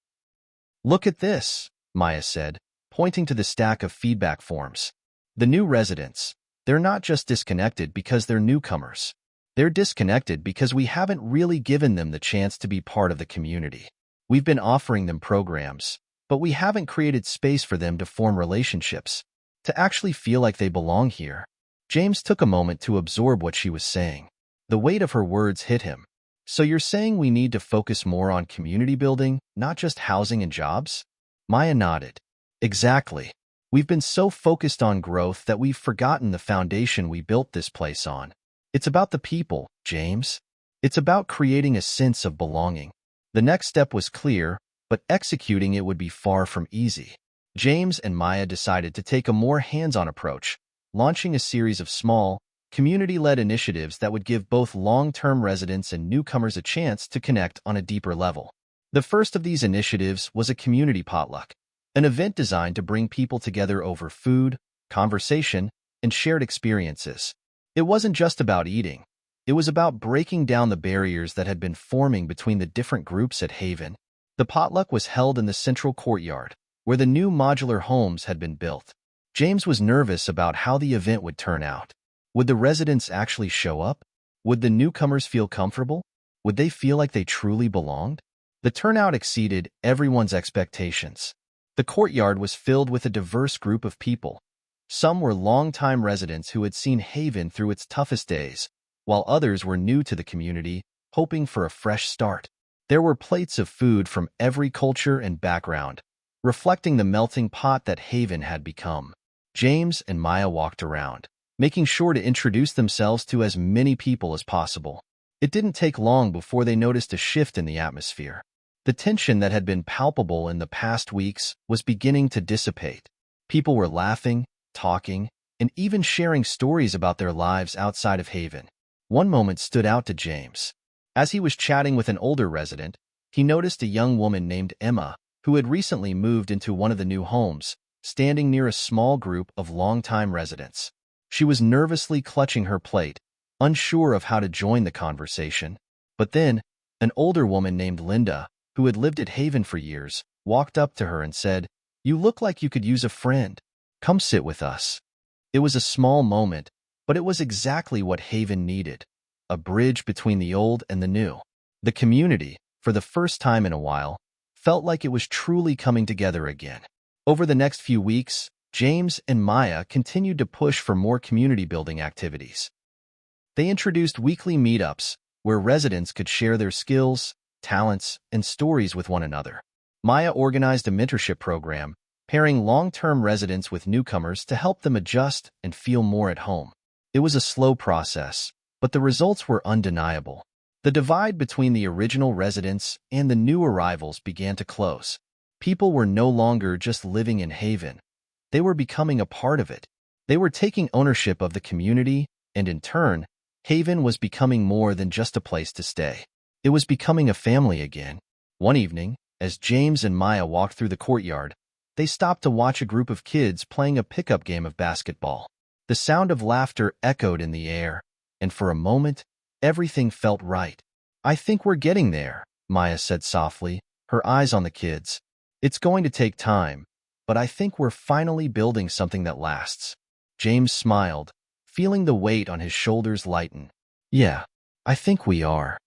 "Look at this," Maya said, pointing to the stack of feedback forms. "The new residents, they're not just disconnected because they're newcomers. They're disconnected because we haven't really given them the chance to be part of the community. We've been offering them programs, but we haven't created space for them to form relationships, to actually feel like they belong here." James took a moment to absorb what she was saying. The weight of her words hit him. "So you're saying we need to focus more on community building, not just housing and jobs?" Maya nodded. "Exactly. We've been so focused on growth that we've forgotten the foundation we built this place on. It's about the people, James. It's about creating a sense of belonging." The next step was clear, but executing it would be far from easy. James and Maya decided to take a more hands-on approach, launching a series of small, community-led initiatives that would give both long-term residents and newcomers a chance to connect on a deeper level. The first of these initiatives was a community potluck, an event designed to bring people together over food, conversation, and shared experiences. It wasn't just about eating. It was about breaking down the barriers that had been forming between the different groups at Haven. The potluck was held in the central courtyard, where the new modular homes had been built. James was nervous about how the event would turn out. Would the residents actually show up? Would the newcomers feel comfortable? Would they feel like they truly belonged? The turnout exceeded everyone's expectations. The courtyard was filled with a diverse group of people. Some were longtime residents who had seen Haven through its toughest days, while others were new to the community, hoping for a fresh start. There were plates of food from every culture and background, reflecting the melting pot that Haven had become. James and Maya walked around, making sure to introduce themselves to as many people as possible. It didn't take long before they noticed a shift in the atmosphere. The tension that had been palpable in the past weeks was beginning to dissipate. People were laughing, talking, and even sharing stories about their lives outside of Haven. One moment stood out to James. As he was chatting with an older resident, he noticed a young woman named Emma, who had recently moved into one of the new homes, standing near a small group of longtime residents. She was nervously clutching her plate, unsure of how to join the conversation. But then, an older woman named Linda, who had lived at Haven for years, walked up to her and said, "You look like you could use a friend. Come sit with us." It was a small moment, but it was exactly what Haven needed, a bridge between the old and the new. The community, for the first time in a while, felt like it was truly coming together again. Over the next few weeks, James and Maya continued to push for more community-building activities. They introduced weekly meetups where residents could share their skills, talents, and stories with one another. Maya organized a mentorship program, pairing long-term residents with newcomers to help them adjust and feel more at home. It was a slow process, but the results were undeniable. The divide between the original residents and the new arrivals began to close. People were no longer just living in Haven. They were becoming a part of it. They were taking ownership of the community, and in turn, Haven was becoming more than just a place to stay. It was becoming a family again. One evening, as James and Maya walked through the courtyard, they stopped to watch a group of kids playing a pickup game of basketball. The sound of laughter echoed in the air, and for a moment, everything felt right. "I think we're getting there," Maya said softly, her eyes on the kids. "It's going to take time, but I think we're finally building something that lasts." James smiled, feeling the weight on his shoulders lighten. "Yeah, I think we are."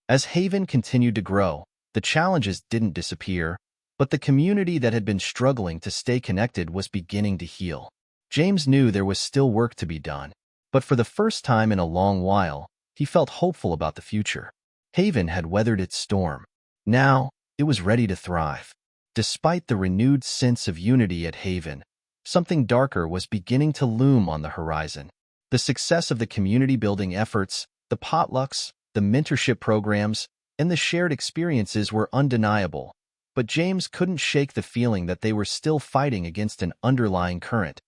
As Haven continued to grow, the challenges didn't disappear, but the community that had been struggling to stay connected was beginning to heal. James knew there was still work to be done, but for the first time in a long while, he felt hopeful about the future. Haven had weathered its storm. Now, it was ready to thrive. Despite the renewed sense of unity at Haven, something darker was beginning to loom on the horizon. The success of the community-building efforts, the potlucks, the mentorship programs, and the shared experiences were undeniable, but James couldn't shake the feeling that they were still fighting against an underlying current,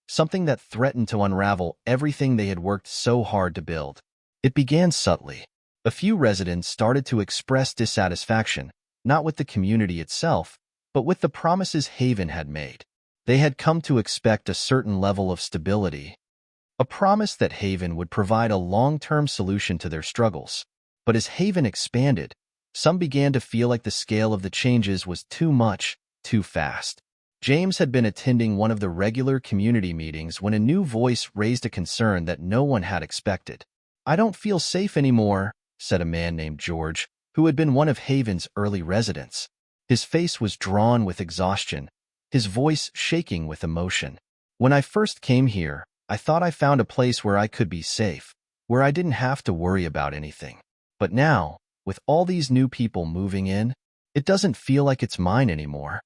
something that threatened to unravel everything they had worked so hard to build. It began subtly. A few residents started to express dissatisfaction, not with the community itself, but with the promises Haven had made. They had come to expect a certain level of stability, a promise that Haven would provide a long-term solution to their struggles. But as Haven expanded, some began to feel like the scale of the changes was too much, too fast. James had been attending one of the regular community meetings when a new voice raised a concern that no one had expected. "I don't feel safe anymore," said a man named George, who had been one of Haven's early residents. His face was drawn with exhaustion, his voice shaking with emotion. "When I first came here, I thought I found a place where I could be safe, where I didn't have to worry about anything. But now, with all these new people moving in, it doesn't feel like it's mine anymore."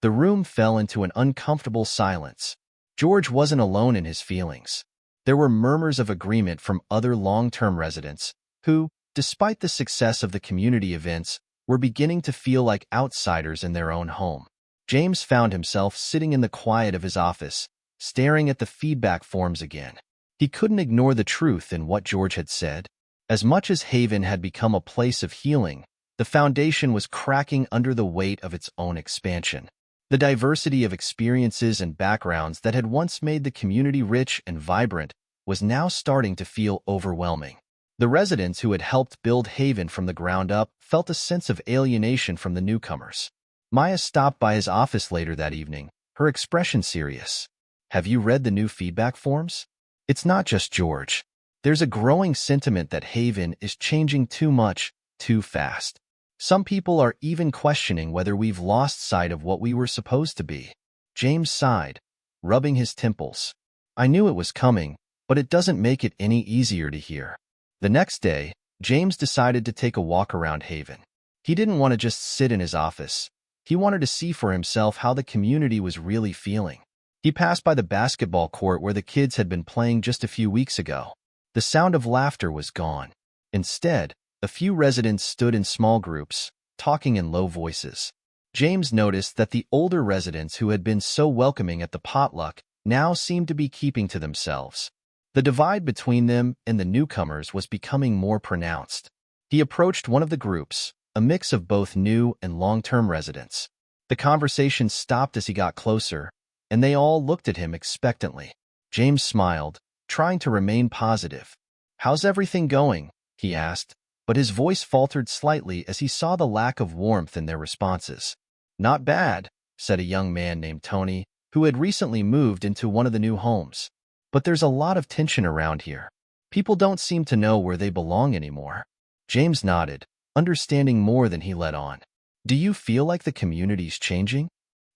The room fell into an uncomfortable silence. George wasn't alone in his feelings. There were murmurs of agreement from other long-term residents who, despite the success of the community events, were beginning to feel like outsiders in their own home. James found himself sitting in the quiet of his office, staring at the feedback forms again. He couldn't ignore the truth in what George had said. As much as Haven had become a place of healing, the foundation was cracking under the weight of its own expansion. The diversity of experiences and backgrounds that had once made the community rich and vibrant was now starting to feel overwhelming. The residents who had helped build Haven from the ground up felt a sense of alienation from the newcomers. Maya stopped by his office later that evening, her expression serious. "Have you read the new feedback forms? It's not just George. There's a growing sentiment that Haven is changing too much, too fast. Some people are even questioning whether we've lost sight of what we were supposed to be." James sighed, rubbing his temples. "I knew it was coming, but it doesn't make it any easier to hear." The next day, James decided to take a walk around Haven. He didn't want to just sit in his office. He wanted to see for himself how the community was really feeling. He passed by the basketball court where the kids had been playing just a few weeks ago. The sound of laughter was gone. Instead, a few residents stood in small groups, talking in low voices. James noticed that the older residents who had been so welcoming at the potluck now seemed to be keeping to themselves. The divide between them and the newcomers was becoming more pronounced. He approached one of the groups, a mix of both new and long-term residents. The conversation stopped as he got closer, and they all looked at him expectantly. James smiled, trying to remain positive. "How's everything going?" he asked, but his voice faltered slightly as he saw the lack of warmth in their responses. "Not bad," said a young man named Tony, who had recently moved into one of the new homes. "But there's a lot of tension around here. People don't seem to know where they belong anymore." James nodded, understanding more than he let on. "Do you feel like the community's changing?"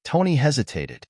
Tony hesitated.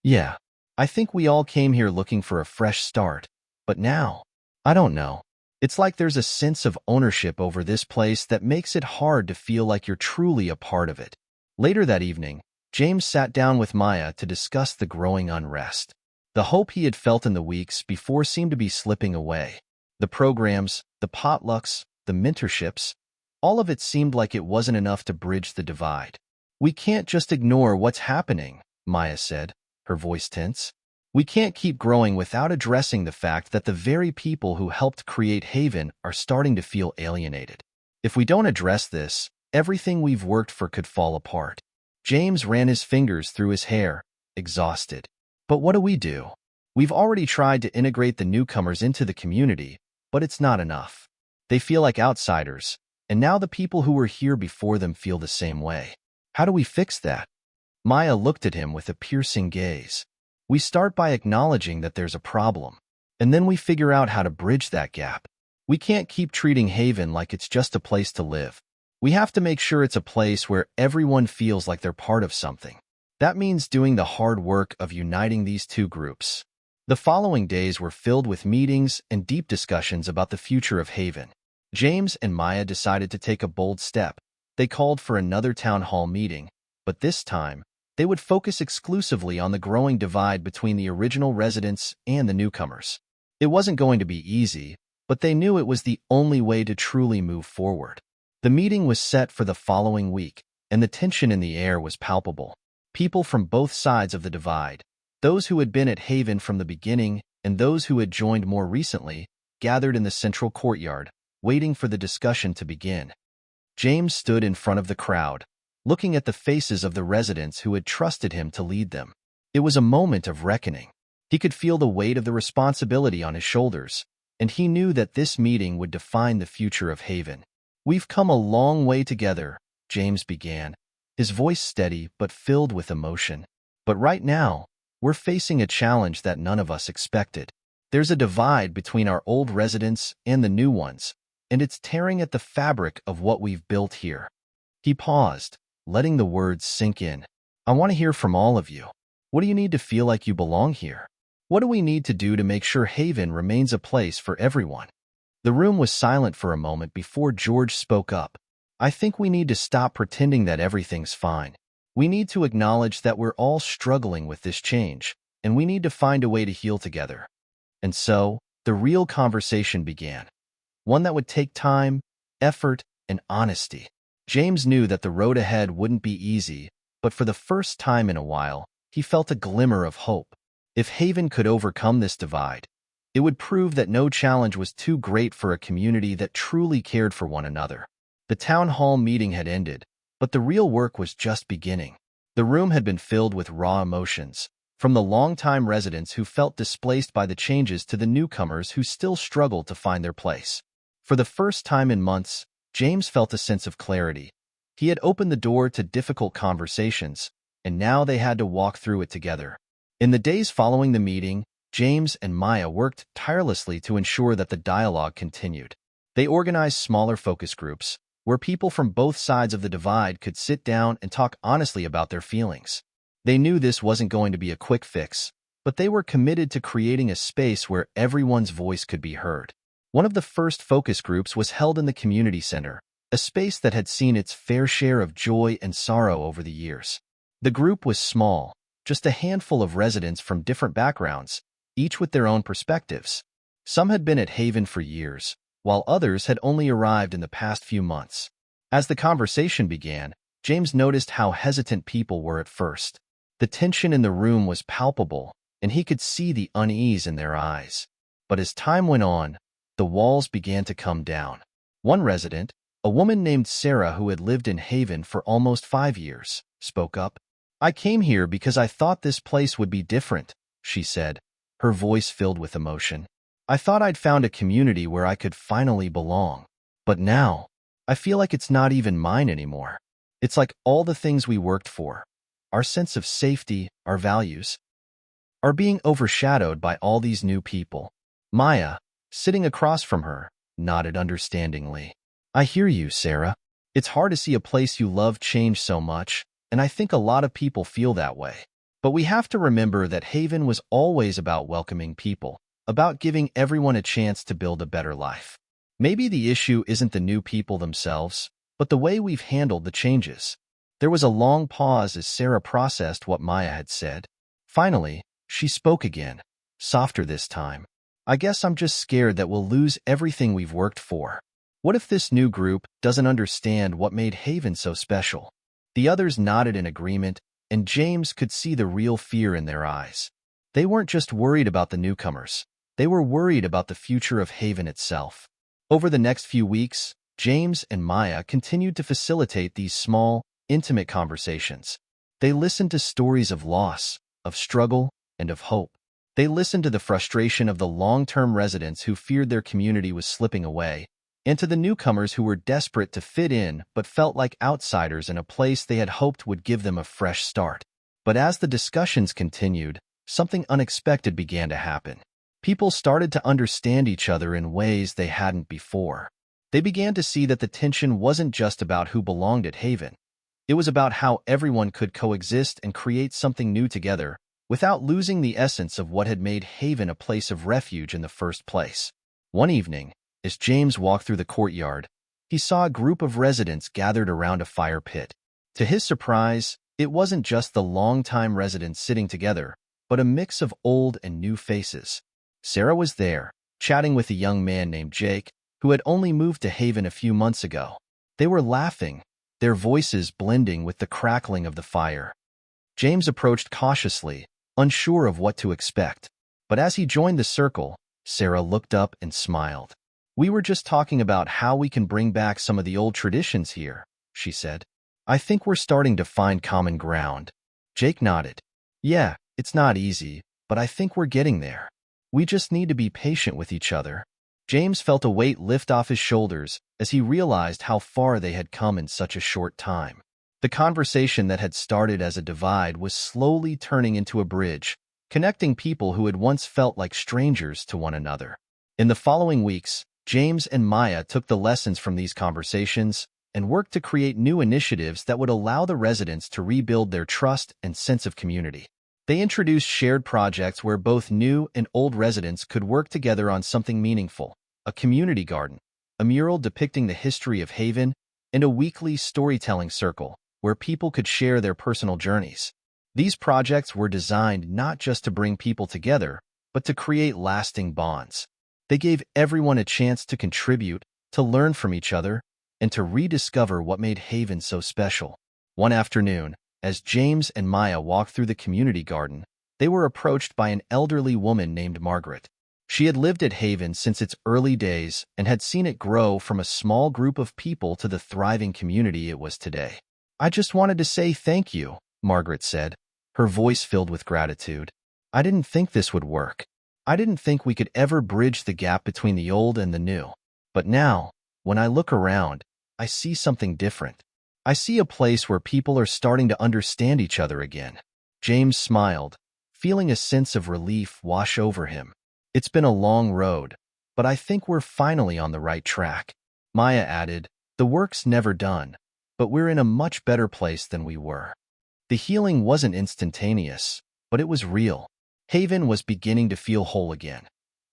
"Yeah, I think we all came here looking for a fresh start. But now, I don't know. It's like there's a sense of ownership over this place that makes it hard to feel like you're truly a part of it. Later that evening, James sat down with Maya to discuss the growing unrest. The hope he had felt in the weeks before seemed to be slipping away. The programs, the potlucks, the mentorships, all of it seemed like it wasn't enough to bridge the divide. "We can't just ignore what's happening," Maya said, her voice tense. "We can't keep growing without addressing the fact that the very people who helped create Haven are starting to feel alienated. If we don't address this, everything we've worked for could fall apart." James ran his fingers through his hair, exhausted. "But what do we do? We've already tried to integrate the newcomers into the community, but it's not enough. They feel like outsiders, and now the people who were here before them feel the same way. How do we fix that?" Maya looked at him with a piercing gaze. "We start by acknowledging that there's a problem, and then we figure out how to bridge that gap. We can't keep treating Haven like it's just a place to live. We have to make sure it's a place where everyone feels like they're part of something. That means doing the hard work of uniting these two groups." The following days were filled with meetings and deep discussions about the future of Haven. James and Maya decided to take a bold step. They called for another town hall meeting, but this time, they would focus exclusively on the growing divide between the original residents and the newcomers. It wasn't going to be easy, but they knew it was the only way to truly move forward. The meeting was set for the following week, and the tension in the air was palpable. People from both sides of the divide, those who had been at Haven from the beginning and those who had joined more recently, gathered in the central courtyard, waiting for the discussion to begin. James stood in front of the crowd, looking at the faces of the residents who had trusted him to lead them. It was a moment of reckoning. He could feel the weight of the responsibility on his shoulders, and he knew that this meeting would define the future of Haven. "We've come a long way together," James began, his voice steady but filled with emotion. "But right now, we're facing a challenge that none of us expected. There's a divide between our old residents and the new ones, and it's tearing at the fabric of what we've built here." He paused, letting the words sink in. "I want to hear from all of you. What do you need to feel like you belong here? What do we need to do to make sure Haven remains a place for everyone?" The room was silent for a moment before George spoke up. "I think we need to stop pretending that everything's fine. We need to acknowledge that we're all struggling with this change, and we need to find a way to heal together." And so, the real conversation began. One that would take time, effort, and honesty. James knew that the road ahead wouldn't be easy, but for the first time in a while, he felt a glimmer of hope. If Haven could overcome this divide, it would prove that no challenge was too great for a community that truly cared for one another. The town hall meeting had ended, but the real work was just beginning. The room had been filled with raw emotions, from the longtime residents who felt displaced by the changes to the newcomers who still struggled to find their place. For the first time in months, James felt a sense of clarity. He had opened the door to difficult conversations, and now they had to walk through it together. In the days following the meeting, James and Maya worked tirelessly to ensure that the dialogue continued. They organized smaller focus groups, where people from both sides of the divide could sit down and talk honestly about their feelings. They knew this wasn't going to be a quick fix, but they were committed to creating a space where everyone's voice could be heard. One of the first focus groups was held in the community center, a space that had seen its fair share of joy and sorrow over the years. The group was small, just a handful of residents from different backgrounds, each with their own perspectives. Some had been at Haven for years, while others had only arrived in the past few months. As the conversation began, James noticed how hesitant people were at first. The tension in the room was palpable, and he could see the unease in their eyes. But as time went on, the walls began to come down. One resident, a woman named Sarah who had lived in Haven for almost 5 years, spoke up. "I came here because I thought this place would be different," she said, her voice filled with emotion. "I thought I'd found a community where I could finally belong. But now, I feel like it's not even mine anymore. It's like all the things we worked for, our sense of safety, our values, are being overshadowed by all these new people." Maya, sitting across from her, nodded understandingly. "I hear you, Sarah. It's hard to see a place you love change so much, and I think a lot of people feel that way. But we have to remember that Haven was always about welcoming people, about giving everyone a chance to build a better life. Maybe the issue isn't the new people themselves, but the way we've handled the changes. There was a long pause as Sarah processed what Maya had said. Finally, she spoke again, softer this time. I guess I'm just scared that we'll lose everything we've worked for. What if this new group doesn't understand what made Haven so special? The others nodded in agreement, and James could see the real fear in their eyes. They weren't just worried about the newcomers. They were worried about the future of Haven itself. Over the next few weeks, James and Maya continued to facilitate these small, intimate conversations. They listened to stories of loss, of struggle, and of hope. They listened to the frustration of the long-term residents who feared their community was slipping away, and to the newcomers who were desperate to fit in but felt like outsiders in a place they had hoped would give them a fresh start. But as the discussions continued, something unexpected began to happen. People started to understand each other in ways they hadn't before. They began to see that the tension wasn't just about who belonged at Haven. It was about how everyone could coexist and create something new together, without losing the essence of what had made Haven a place of refuge in the first place. One evening, as James walked through the courtyard, he saw a group of residents gathered around a fire pit. To his surprise, it wasn't just the longtime residents sitting together, but a mix of old and new faces. Sarah was there, chatting with a young man named Jake, who had only moved to Haven a few months ago. They were laughing, their voices blending with the crackling of the fire. James approached cautiously, unsure of what to expect. But as he joined the circle, Sarah looked up and smiled. "We were just talking about how we can bring back some of the old traditions here," she said. "I think we're starting to find common ground." Jake nodded. "Yeah, it's not easy, but I think we're getting there. We just need to be patient with each other." James felt a weight lift off his shoulders as he realized how far they had come in such a short time. The conversation that had started as a divide was slowly turning into a bridge, connecting people who had once felt like strangers to one another. In the following weeks, James and Maya took the lessons from these conversations and worked to create new initiatives that would allow the residents to rebuild their trust and sense of community. They introduced shared projects where both new and old residents could work together on something meaningful: a community garden, a mural depicting the history of Haven, and a weekly storytelling circle where people could share their personal journeys. These projects were designed not just to bring people together, but to create lasting bonds. They gave everyone a chance to contribute, to learn from each other, and to rediscover what made Haven so special. One afternoon, as James and Maya walked through the community garden, they were approached by an elderly woman named Margaret. She had lived at Haven since its early days and had seen it grow from a small group of people to the thriving community it was today. "I just wanted to say thank you," Margaret said, her voice filled with gratitude. "I didn't think this would work. I didn't think we could ever bridge the gap between the old and the new. But now, when I look around, I see something different. I see a place where people are starting to understand each other again." James smiled, feeling a sense of relief wash over him. "It's been a long road, but I think we're finally on the right track." Maya added, "The work's never done, but we're in a much better place than we were." The healing wasn't instantaneous, but it was real. Haven was beginning to feel whole again.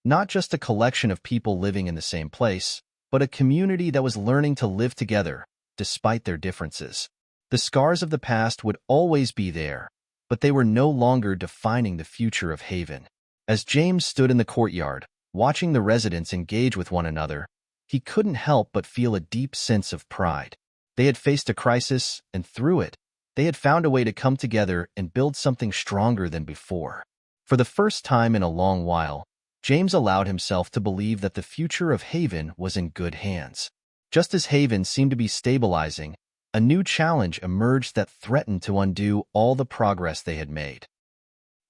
Not just a collection of people living in the same place, but a community that was learning to live together, despite their differences. The scars of the past would always be there, but they were no longer defining the future of Haven. As James stood in the courtyard, watching the residents engage with one another, he couldn't help but feel a deep sense of pride. They had faced a crisis, and through it, they had found a way to come together and build something stronger than before. For the first time in a long while, James allowed himself to believe that the future of Haven was in good hands. Just as Haven seemed to be stabilizing, a new challenge emerged that threatened to undo all the progress they had made.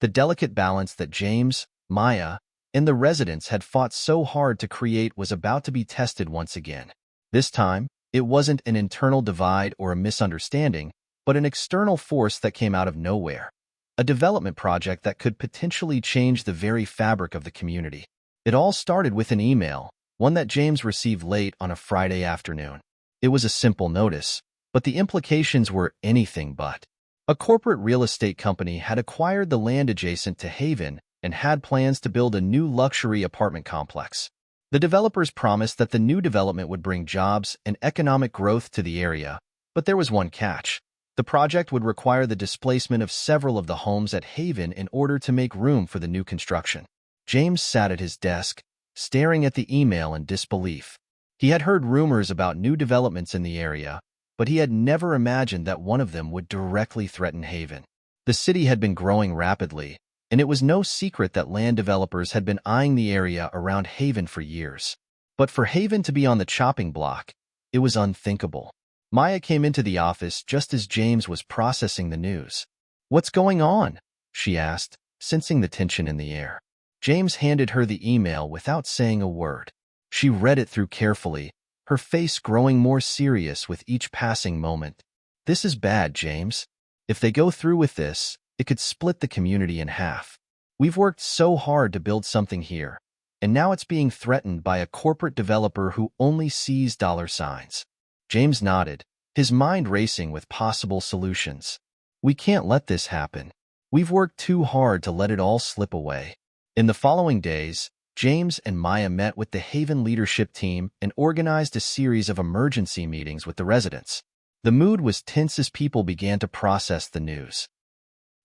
The delicate balance that James, Maya, and the residents had fought so hard to create was about to be tested once again. This time, it wasn't an internal divide or a misunderstanding, but an external force that came out of nowhere. A development project that could potentially change the very fabric of the community. It all started with an email, one that James received late on a Friday afternoon. It was a simple notice, but the implications were anything but. A corporate real estate company had acquired the land adjacent to Haven and had plans to build a new luxury apartment complex. The developers promised that the new development would bring jobs and economic growth to the area, but there was one catch. The project would require the displacement of several of the homes at Haven in order to make room for the new construction. James sat at his desk, staring at the email in disbelief. He had heard rumors about new developments in the area, but he had never imagined that one of them would directly threaten Haven. The city had been growing rapidly, and it was no secret that land developers had been eyeing the area around Haven for years. But for Haven to be on the chopping block, it was unthinkable. Maya came into the office just as James was processing the news. "What's going on?" she asked, sensing the tension in the air. James handed her the email without saying a word. She read it through carefully, her face growing more serious with each passing moment. "This is bad, James. If they go through with this, it could split the community in half. We've worked so hard to build something here, and now it's being threatened by a corporate developer who only sees dollar signs." James nodded, his mind racing with possible solutions. "We can't let this happen. We've worked too hard to let it all slip away." In the following days, James and Maya met with the Haven leadership team and organized a series of emergency meetings with the residents. The mood was tense as people began to process the news.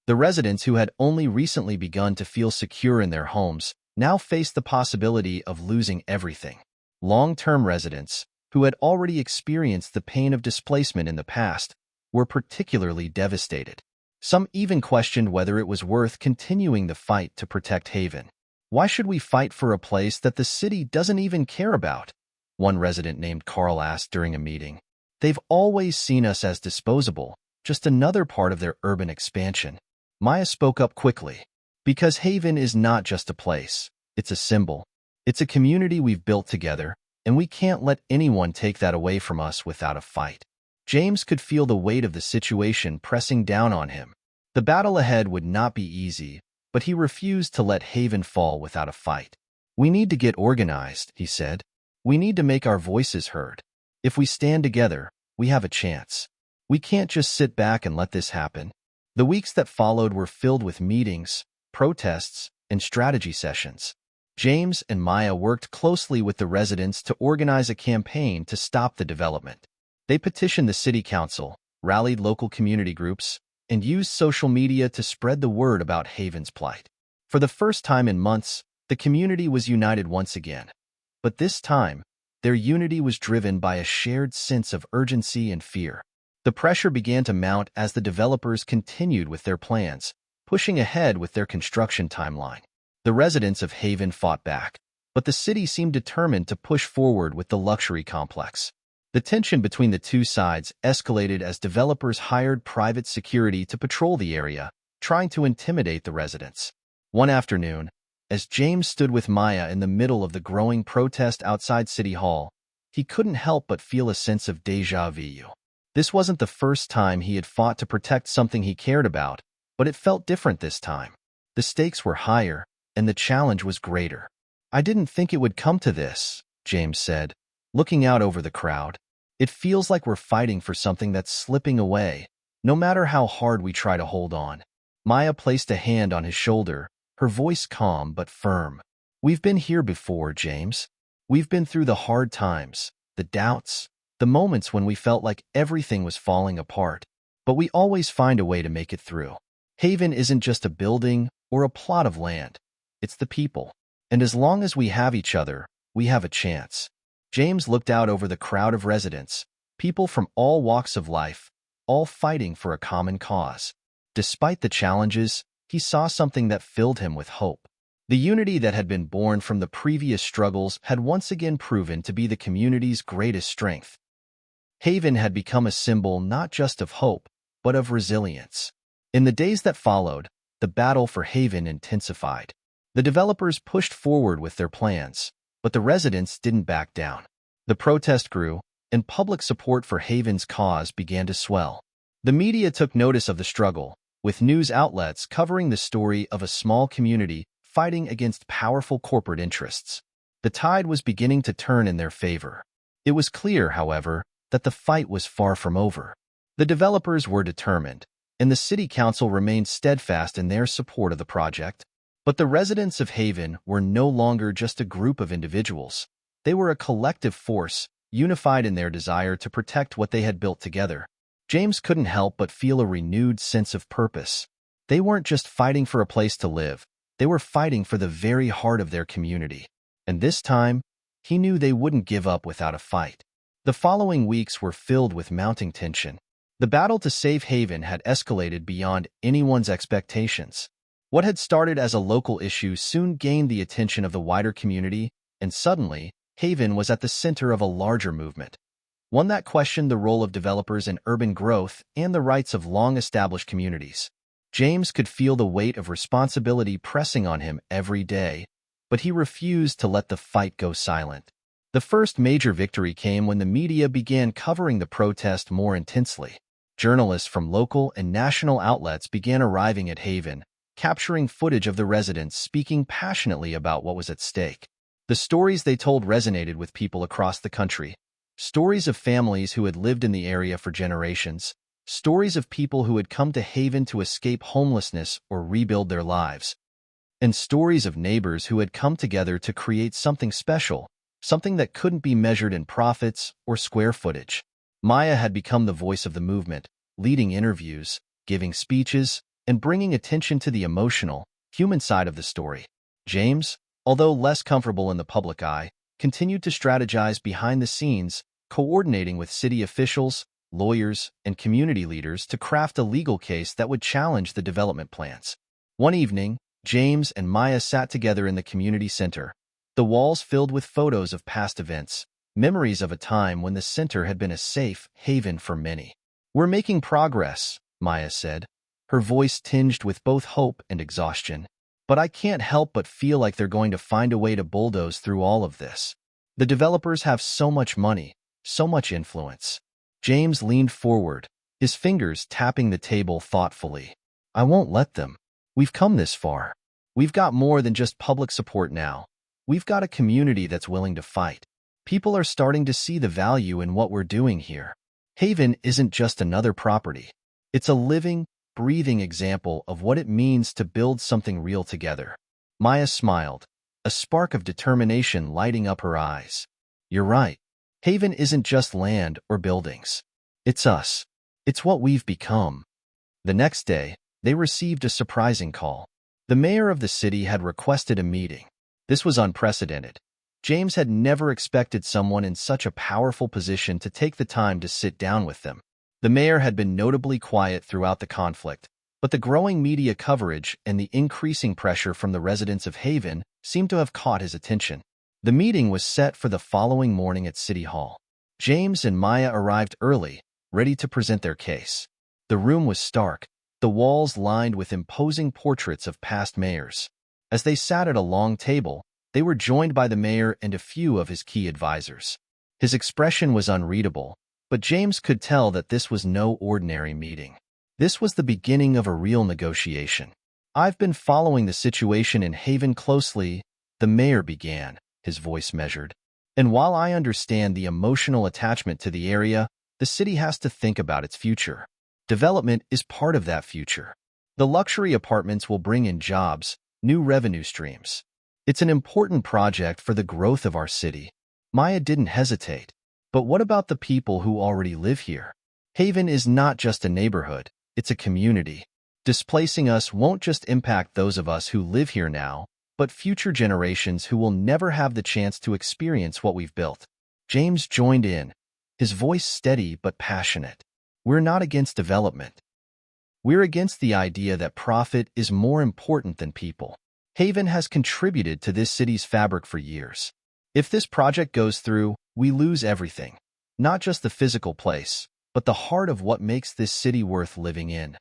The residents who had only recently begun to feel secure in their homes now faced the possibility of losing everything. Long-term residents, who had already experienced the pain of displacement in the past, were particularly devastated. Some even questioned whether it was worth continuing the fight to protect Haven. "Why should we fight for a place that the city doesn't even care about?" one resident named Carl asked during a meeting. "They've always seen us as disposable, just another part of their urban expansion." Maya spoke up quickly. "Because Haven is not just a place, it's a symbol. It's a community we've built together, and we can't let anyone take that away from us without a fight." James could feel the weight of the situation pressing down on him. The battle ahead would not be easy, but he refused to let Haven fall without a fight. "We need to get organized," he said. "We need to make our voices heard. If we stand together, we have a chance. We can't just sit back and let this happen." The weeks that followed were filled with meetings, protests, and strategy sessions. James and Maya worked closely with the residents to organize a campaign to stop the development. They petitioned the city council, rallied local community groups, and used social media to spread the word about Haven's plight. For the first time in months, the community was united once again. But this time, their unity was driven by a shared sense of urgency and fear. The pressure began to mount as the developers continued with their plans, pushing ahead with their construction timeline. The residents of Haven fought back, but the city seemed determined to push forward with the luxury complex. The tension between the two sides escalated as developers hired private security to patrol the area, trying to intimidate the residents. One afternoon, as James stood with Maya in the middle of the growing protest outside City Hall, he couldn't help but feel a sense of déjà vu. This wasn't the first time he had fought to protect something he cared about, but it felt different this time. The stakes were higher, and the challenge was greater. "I didn't think it would come to this," James said, looking out over the crowd. "It feels like we're fighting for something that's slipping away, no matter how hard we try to hold on." Maya placed a hand on his shoulder, her voice calm but firm. "We've been here before, James. We've been through the hard times, the doubts, the moments when we felt like everything was falling apart. But we always find a way to make it through. Haven isn't just a building or a plot of land. It's the people. And as long as we have each other, we have a chance." James looked out over the crowd of residents, people from all walks of life, all fighting for a common cause. Despite the challenges, he saw something that filled him with hope. The unity that had been born from the previous struggles had once again proven to be the community's greatest strength. Haven had become a symbol not just of hope, but of resilience. In the days that followed, the battle for Haven intensified. The developers pushed forward with their plans, but the residents didn't back down. The protest grew, and public support for Haven's cause began to swell. The media took notice of the struggle, with news outlets covering the story of a small community fighting against powerful corporate interests. The tide was beginning to turn in their favor. It was clear, however, that the fight was far from over. The developers were determined. and the city council remained steadfast in their support of the project. But the residents of Haven were no longer just a group of individuals. They were a collective force, unified in their desire to protect what they had built together. James couldn't help but feel a renewed sense of purpose. They weren't just fighting for a place to live, they were fighting for the very heart of their community. And this time, he knew they wouldn't give up without a fight. The following weeks were filled with mounting tension. The battle to save Haven had escalated beyond anyone's expectations. What had started as a local issue soon gained the attention of the wider community, and suddenly, Haven was at the center of a larger movement. One that questioned the role of developers in urban growth and the rights of long-established communities. James could feel the weight of responsibility pressing on him every day, but he refused to let the fight go silent. The first major victory came when the media began covering the protest more intensely. Journalists from local and national outlets began arriving at Haven, capturing footage of the residents speaking passionately about what was at stake. The stories they told resonated with people across the country. Stories of families who had lived in the area for generations, stories of people who had come to Haven to escape homelessness or rebuild their lives, and stories of neighbors who had come together to create something special, something that couldn't be measured in profits or square footage. Maya had become the voice of the movement, leading interviews, giving speeches, and bringing attention to the emotional, human side of the story. James, although less comfortable in the public eye, continued to strategize behind the scenes, coordinating with city officials, lawyers, and community leaders to craft a legal case that would challenge the development plans. One evening, James and Maya sat together in the community center, the walls filled with photos of past events, memories of a time when the center had been a safe haven for many. "We're making progress," Maya said, her voice tinged with both hope and exhaustion. "But I can't help but feel like they're going to find a way to bulldoze through all of this. The developers have so much money, so much influence." James leaned forward, his fingers tapping the table thoughtfully. "I won't let them. We've come this far. We've got more than just public support now. We've got a community that's willing to fight. People are starting to see the value in what we're doing here. Haven isn't just another property. It's a living, breathing example of what it means to build something real together." Maya smiled, a spark of determination lighting up her eyes. "You're right. Haven isn't just land or buildings. It's us. It's what we've become." The next day, they received a surprising call. The mayor of the city had requested a meeting. This was unprecedented. James had never expected someone in such a powerful position to take the time to sit down with them. The mayor had been notably quiet throughout the conflict, but the growing media coverage and the increasing pressure from the residents of Haven seemed to have caught his attention. The meeting was set for the following morning at City Hall. James and Maya arrived early, ready to present their case. The room was stark, the walls lined with imposing portraits of past mayors. As they sat at a long table, they were joined by the mayor and a few of his key advisors. His expression was unreadable, but James could tell that this was no ordinary meeting. This was the beginning of a real negotiation. "I've been following the situation in Haven closely," the mayor began, his voice measured. "And while I understand the emotional attachment to the area, the city has to think about its future. Development is part of that future. The luxury apartments will bring in jobs, new revenue streams. It's an important project for the growth of our city." Maya didn't hesitate. "But what about the people who already live here? Haven is not just a neighborhood, it's a community. Displacing us won't just impact those of us who live here now, but future generations who will never have the chance to experience what we've built." James joined in, his voice steady but passionate. "We're not against development. We're against the idea that profit is more important than people. Haven has contributed to this city's fabric for years. If this project goes through, we lose everything. Not just the physical place, but the heart of what makes this city worth living in."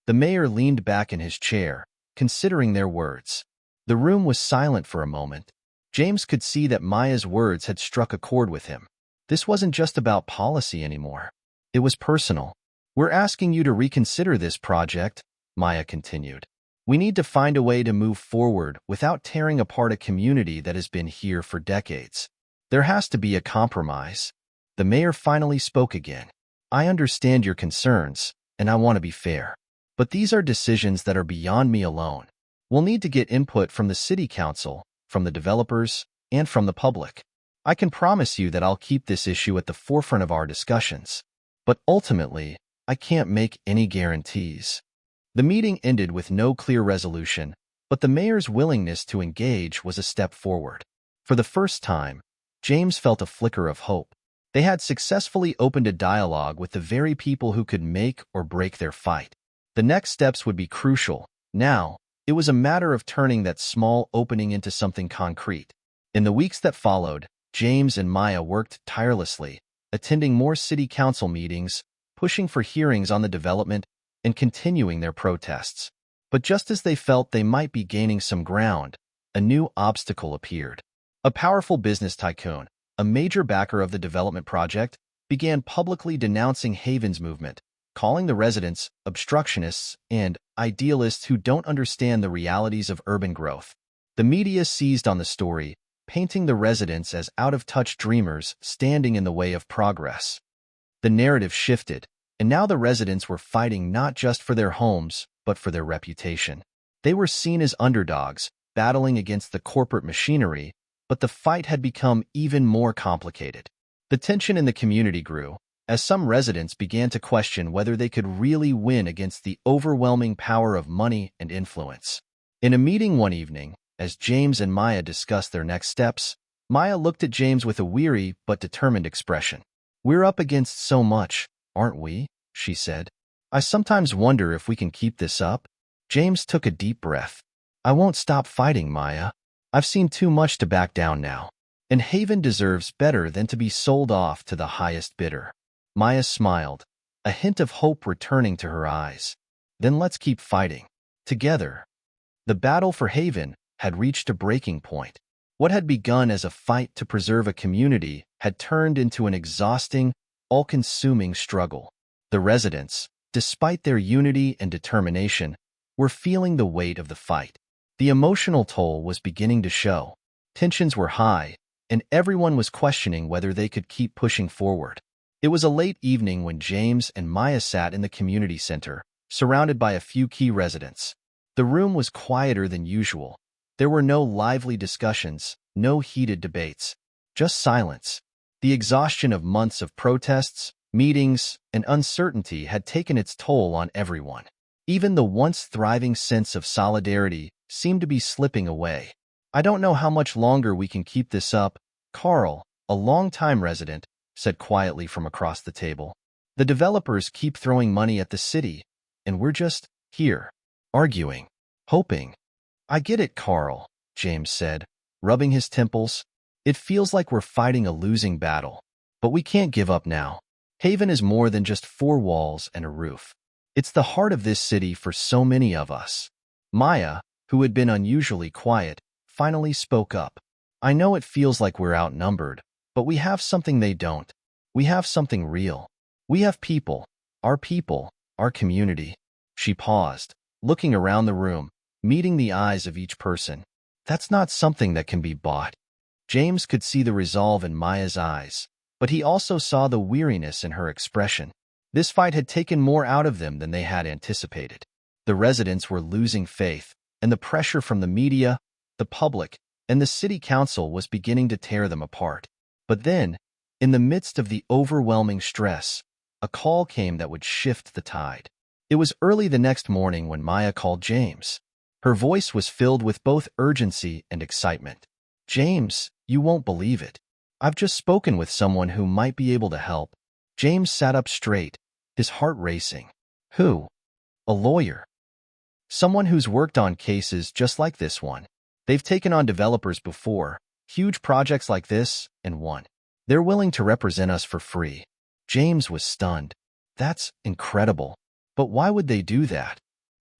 The mayor leaned back in his chair, considering their words. The room was silent for a moment. James could see that Maya's words had struck a chord with him. This wasn't just about policy anymore. It was personal. "We're asking you to reconsider this project," Maya continued. "We need to find a way to move forward without tearing apart a community that has been here for decades. There has to be a compromise." The mayor finally spoke again. "I understand your concerns, and I want to be fair. But these are decisions that are beyond me alone. We'll need to get input from the city council, from the developers, and from the public. I can promise you that I'll keep this issue at the forefront of our discussions. But ultimately, I can't make any guarantees. The meeting ended with no clear resolution, but the mayor's willingness to engage was a step forward. For the first time, James felt a flicker of hope. They had successfully opened a dialogue with the very people who could make or break their fight. The next steps would be crucial. Now, it was a matter of turning that small opening into something concrete. In the weeks that followed, James and Maya worked tirelessly, attending more city council meetings, pushing for hearings on the development, and continuing their protests. But just as they felt they might be gaining some ground, a new obstacle appeared. A powerful business tycoon, a major backer of the development project, began publicly denouncing Haven's movement, calling the residents obstructionists and idealists who don't understand the realities of urban growth. The media seized on the story, painting the residents as out-of-touch dreamers standing in the way of progress. The narrative shifted, and now the residents were fighting not just for their homes, but for their reputation. They were seen as underdogs, battling against the corporate machinery, but the fight had become even more complicated. The tension in the community grew, as some residents began to question whether they could really win against the overwhelming power of money and influence. In a meeting one evening, as James and Maya discussed their next steps, Maya looked at James with a weary but determined expression. "We're up against so much, aren't we?" she said. "I sometimes wonder if we can keep this up." James took a deep breath. "I won't stop fighting, Maya. I've seen too much to back down now. And Haven deserves better than to be sold off to the highest bidder." Maya smiled, a hint of hope returning to her eyes. "Then let's keep fighting. Together." The battle for Haven had reached a breaking point. What had begun as a fight to preserve a community had turned into an exhausting, all-consuming struggle. The residents, despite their unity and determination, were feeling the weight of the fight. The emotional toll was beginning to show. Tensions were high, and everyone was questioning whether they could keep pushing forward. It was a late evening when James and Maya sat in the community center, surrounded by a few key residents. The room was quieter than usual. There were no lively discussions, no heated debates, just silence. The exhaustion of months of protests, meetings, and uncertainty had taken its toll on everyone. Even the once thriving sense of solidarity seemed to be slipping away. "I don't know how much longer we can keep this up," Carl, a longtime resident, said quietly from across the table. "The developers keep throwing money at the city, and we're just here, arguing, hoping." "I get it, Carl," James said, rubbing his temples. "It feels like we're fighting a losing battle. But we can't give up now. Haven is more than just four walls and a roof. It's the heart of this city for so many of us." Maya, who had been unusually quiet, finally spoke up. "I know it feels like we're outnumbered, but we have something they don't. We have something real. We have people, our community." She paused, looking around the room, meeting the eyes of each person. "That's not something that can be bought." James could see the resolve in Maya's eyes, but he also saw the weariness in her expression. This fight had taken more out of them than they had anticipated. The residents were losing faith, and the pressure from the media, the public, and the city council was beginning to tear them apart. But then, in the midst of the overwhelming stress, a call came that would shift the tide. It was early the next morning when Maya called James. Her voice was filled with both urgency and excitement. "James, you won't believe it. I've just spoken with someone who might be able to help." James sat up straight, his heart racing. "Who?" "A lawyer. Someone who's worked on cases just like this one. They've taken on developers before, huge projects like this, and won. They're willing to represent us for free." James was stunned. "That's incredible. But why would they do that?"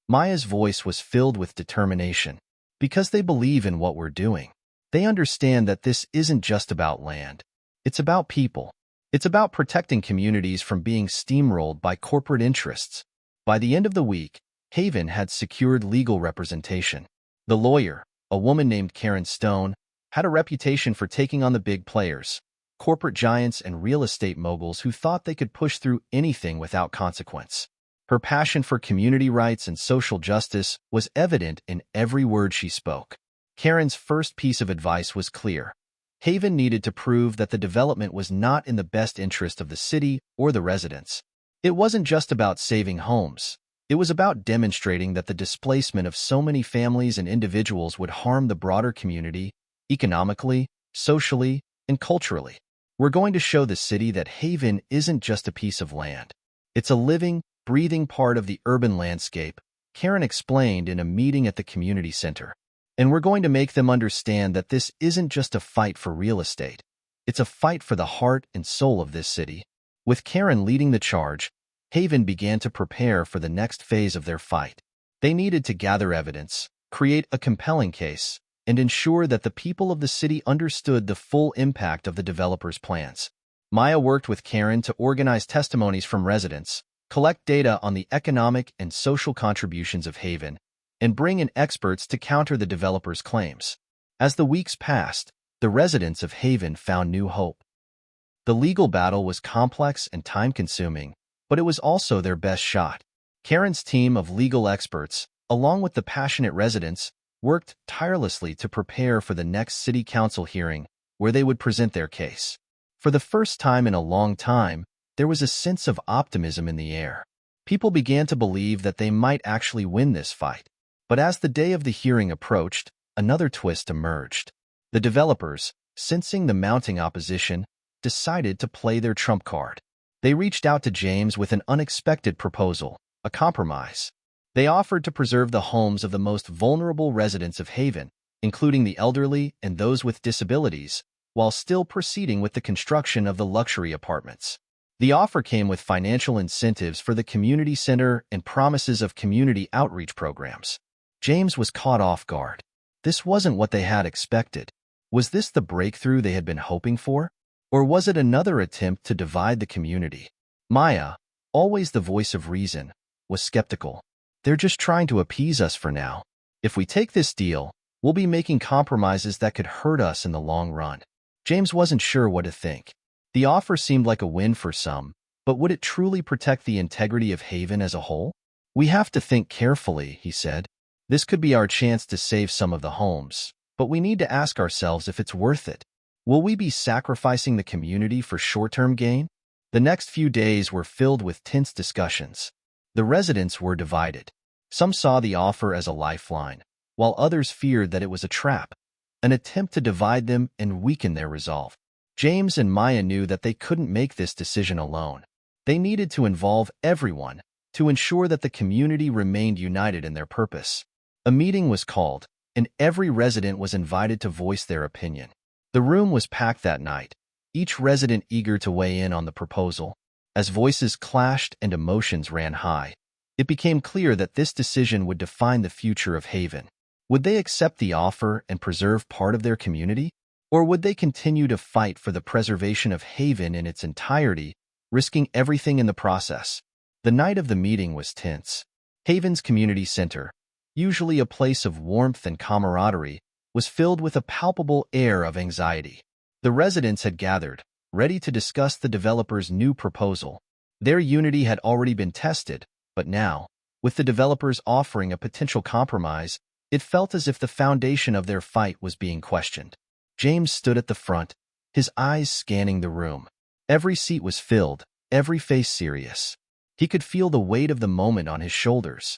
Maya's voice was filled with determination. "Because they believe in what we're doing. They understand that this isn't just about land. It's about people. It's about protecting communities from being steamrolled by corporate interests." By the end of the week, Haven had secured legal representation. The lawyer, a woman named Karen Stone, had a reputation for taking on the big players, corporate giants and real estate moguls who thought they could push through anything without consequence. Her passion for community rights and social justice was evident in every word she spoke. Karen's first piece of advice was clear. Haven needed to prove that the development was not in the best interest of the city or the residents. It wasn't just about saving homes. It was about demonstrating that the displacement of so many families and individuals would harm the broader community, economically, socially, and culturally. We're going to show the city that Haven isn't just a piece of land. It's a living, breathing part of the urban landscape, Karen explained in a meeting at the community center. And we're going to make them understand that this isn't just a fight for real estate. It's a fight for the heart and soul of this city. With Karen leading the charge, Haven began to prepare for the next phase of their fight. They needed to gather evidence, create a compelling case, and ensure that the people of the city understood the full impact of the developers' plans. Maya worked with Karen to organize testimonies from residents, collect data on the economic and social contributions of Haven, and bring in experts to counter the developers' claims. As the weeks passed, the residents of Haven found new hope. The legal battle was complex and time-consuming, but it was also their best shot. Karen's team of legal experts, along with the passionate residents, worked tirelessly to prepare for the next city council hearing, where they would present their case. For the first time in a long time, there was a sense of optimism in the air. People began to believe that they might actually win this fight. But as the day of the hearing approached, another twist emerged. The developers, sensing the mounting opposition, decided to play their trump card. They reached out to James with an unexpected proposal, a compromise. They offered to preserve the homes of the most vulnerable residents of Haven, including the elderly and those with disabilities, while still proceeding with the construction of the luxury apartments. The offer came with financial incentives for the community center and promises of community outreach programs. James was caught off guard. This wasn't what they had expected. Was this the breakthrough they had been hoping for? Or was it another attempt to divide the community? Maya, always the voice of reason, was skeptical. They're just trying to appease us for now. If we take this deal, we'll be making compromises that could hurt us in the long run. James wasn't sure what to think. The offer seemed like a win for some, but would it truly protect the integrity of Haven as a whole? We have to think carefully, he said. This could be our chance to save some of the homes, but we need to ask ourselves if it's worth it. Will we be sacrificing the community for short-term gain? The next few days were filled with tense discussions. The residents were divided. Some saw the offer as a lifeline, while others feared that it was a trap, an attempt to divide them and weaken their resolve. James and Maya knew that they couldn't make this decision alone. They needed to involve everyone to ensure that the community remained united in their purpose. A meeting was called, and every resident was invited to voice their opinion. The room was packed that night, each resident eager to weigh in on the proposal. As voices clashed and emotions ran high, it became clear that this decision would define the future of Haven. Would they accept the offer and preserve part of their community? Or would they continue to fight for the preservation of Haven in its entirety, risking everything in the process? The night of the meeting was tense. Haven's community center, usually a place of warmth and camaraderie, was filled with a palpable air of anxiety. The residents had gathered, ready to discuss the developer's new proposal. Their unity had already been tested, but now, with the developers offering a potential compromise, it felt as if the foundation of their fight was being questioned. James stood at the front, his eyes scanning the room. Every seat was filled, every face serious. He could feel the weight of the moment on his shoulders.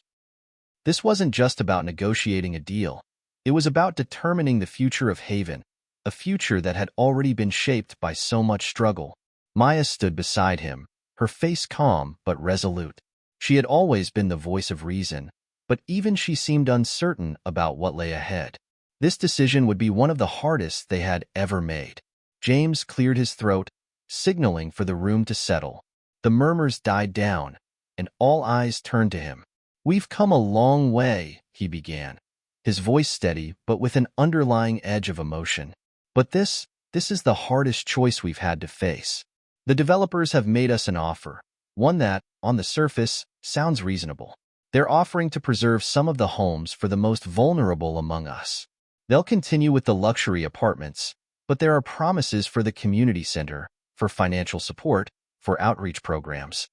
This wasn't just about negotiating a deal. It was about determining the future of Haven, a future that had already been shaped by so much struggle. Maya stood beside him, her face calm but resolute. She had always been the voice of reason, but even she seemed uncertain about what lay ahead. This decision would be one of the hardest they had ever made. James cleared his throat, signaling for the room to settle. The murmurs died down, and all eyes turned to him. "We've come a long way," he began, his voice steady but with an underlying edge of emotion. "But this is the hardest choice we've had to face. The developers have made us an offer, one that, on the surface, sounds reasonable. They're offering to preserve some of the homes for the most vulnerable among us. They'll continue with the luxury apartments, but there are promises for the community center, for financial support, for outreach programs."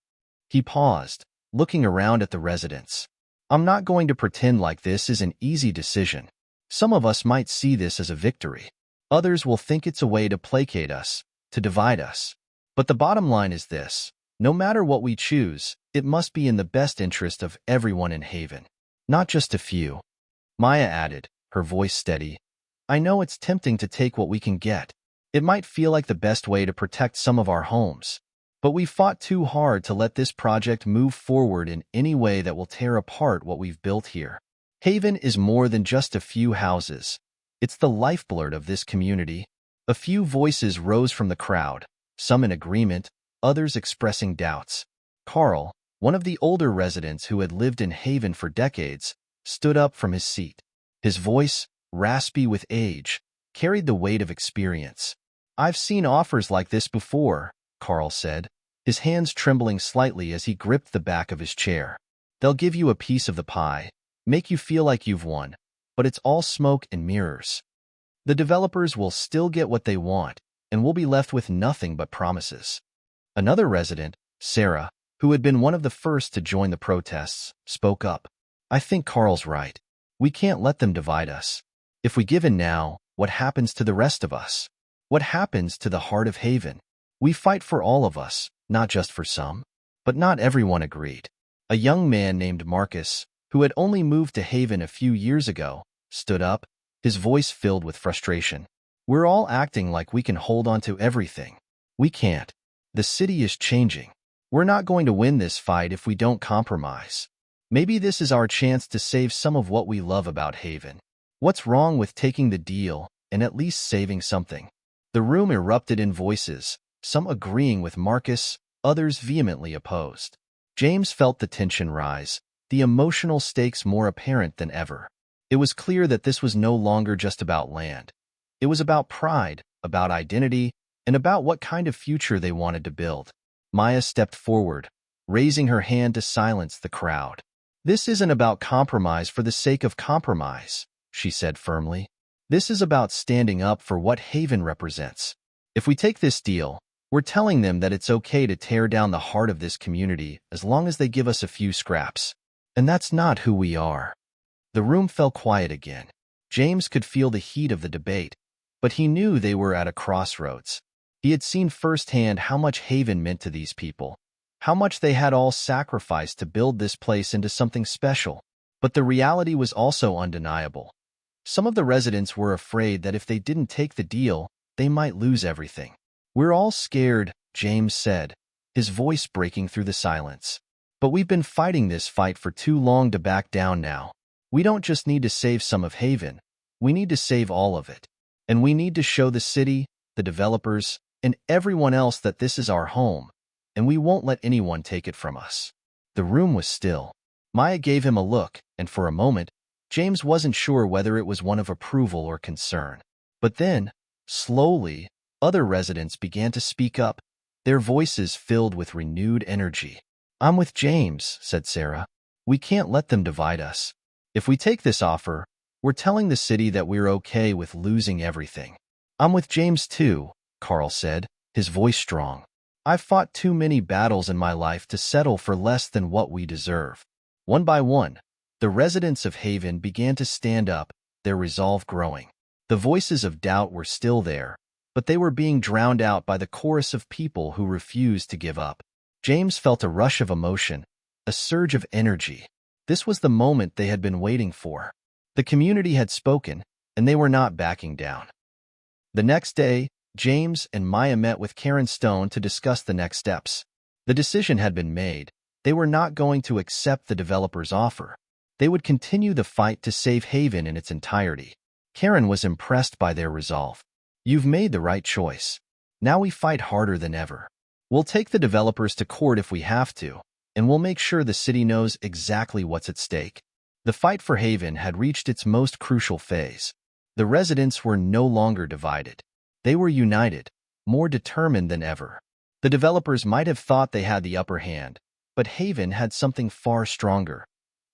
He paused, looking around at the residents. I'm not going to pretend like this is an easy decision. Some of us might see this as a victory. Others will think it's a way to placate us, to divide us. But the bottom line is this: no matter what we choose, it must be in the best interest of everyone in Haven, not just a few. Maya added, her voice steady. I know it's tempting to take what we can get. It might feel like the best way to protect some of our homes. But we fought too hard to let this project move forward in any way that will tear apart what we've built here. Haven is more than just a few houses. It's the lifeblood of this community. A few voices rose from the crowd, some in agreement, others expressing doubts. Carl, one of the older residents who had lived in Haven for decades, stood up from his seat. His voice, raspy with age, carried the weight of experience. I've seen offers like this before, Carl said, his hands trembling slightly as he gripped the back of his chair. They'll give you a piece of the pie, make you feel like you've won, but it's all smoke and mirrors. The developers will still get what they want, and we'll be left with nothing but promises. Another resident, Sarah, who had been one of the first to join the protests, spoke up. I think Carl's right. We can't let them divide us. If we give in now, what happens to the rest of us? What happens to the heart of Haven? We fight for all of us, not just for some. But not everyone agreed. A young man named Marcus, who had only moved to Haven a few years ago, stood up, his voice filled with frustration. We're all acting like we can hold on to everything. We can't. The city is changing. We're not going to win this fight if we don't compromise. Maybe this is our chance to save some of what we love about Haven. What's wrong with taking the deal and at least saving something? The room erupted in voices, some agreeing with Marcus, others vehemently opposed. James felt the tension rise, the emotional stakes more apparent than ever. It was clear that this was no longer just about land. It was about pride, about identity, and about what kind of future they wanted to build. Maya stepped forward, raising her hand to silence the crowd. This isn't about compromise for the sake of compromise, she said firmly. This is about standing up for what Haven represents. If we take this deal, we're telling them that it's okay to tear down the heart of this community as long as they give us a few scraps. And that's not who we are. The room fell quiet again. James could feel the heat of the debate, but he knew they were at a crossroads. He had seen firsthand how much Haven meant to these people, how much they had all sacrificed to build this place into something special. But the reality was also undeniable. Some of the residents were afraid that if they didn't take the deal, they might lose everything. We're all scared, James said, his voice breaking through the silence. But we've been fighting this fight for too long to back down now. We don't just need to save some of Haven, we need to save all of it. And we need to show the city, the developers, and everyone else that this is our home, and we won't let anyone take it from us. The room was still. Maya gave him a look, and for a moment, James wasn't sure whether it was one of approval or concern. But then, slowly, other residents began to speak up, their voices filled with renewed energy. I'm with James, said Sarah. We can't let them divide us. If we take this offer, we're telling the city that we're okay with losing everything. I'm with James too, Carl said, his voice strong. I've fought too many battles in my life to settle for less than what we deserve. One by one, the residents of Haven began to stand up, their resolve growing. The voices of doubt were still there, but they were being drowned out by the chorus of people who refused to give up. James felt a rush of emotion, a surge of energy. This was the moment they had been waiting for. The community had spoken, and they were not backing down. The next day, James and Maya met with Karen Stone to discuss the next steps. The decision had been made. They were not going to accept the developer's offer. They would continue the fight to save Haven in its entirety. Karen was impressed by their resolve. You've made the right choice. Now we fight harder than ever. We'll take the developers to court if we have to, and we'll make sure the city knows exactly what's at stake. The fight for Haven had reached its most crucial phase. The residents were no longer divided. They were united, more determined than ever. The developers might have thought they had the upper hand, but Haven had something far stronger: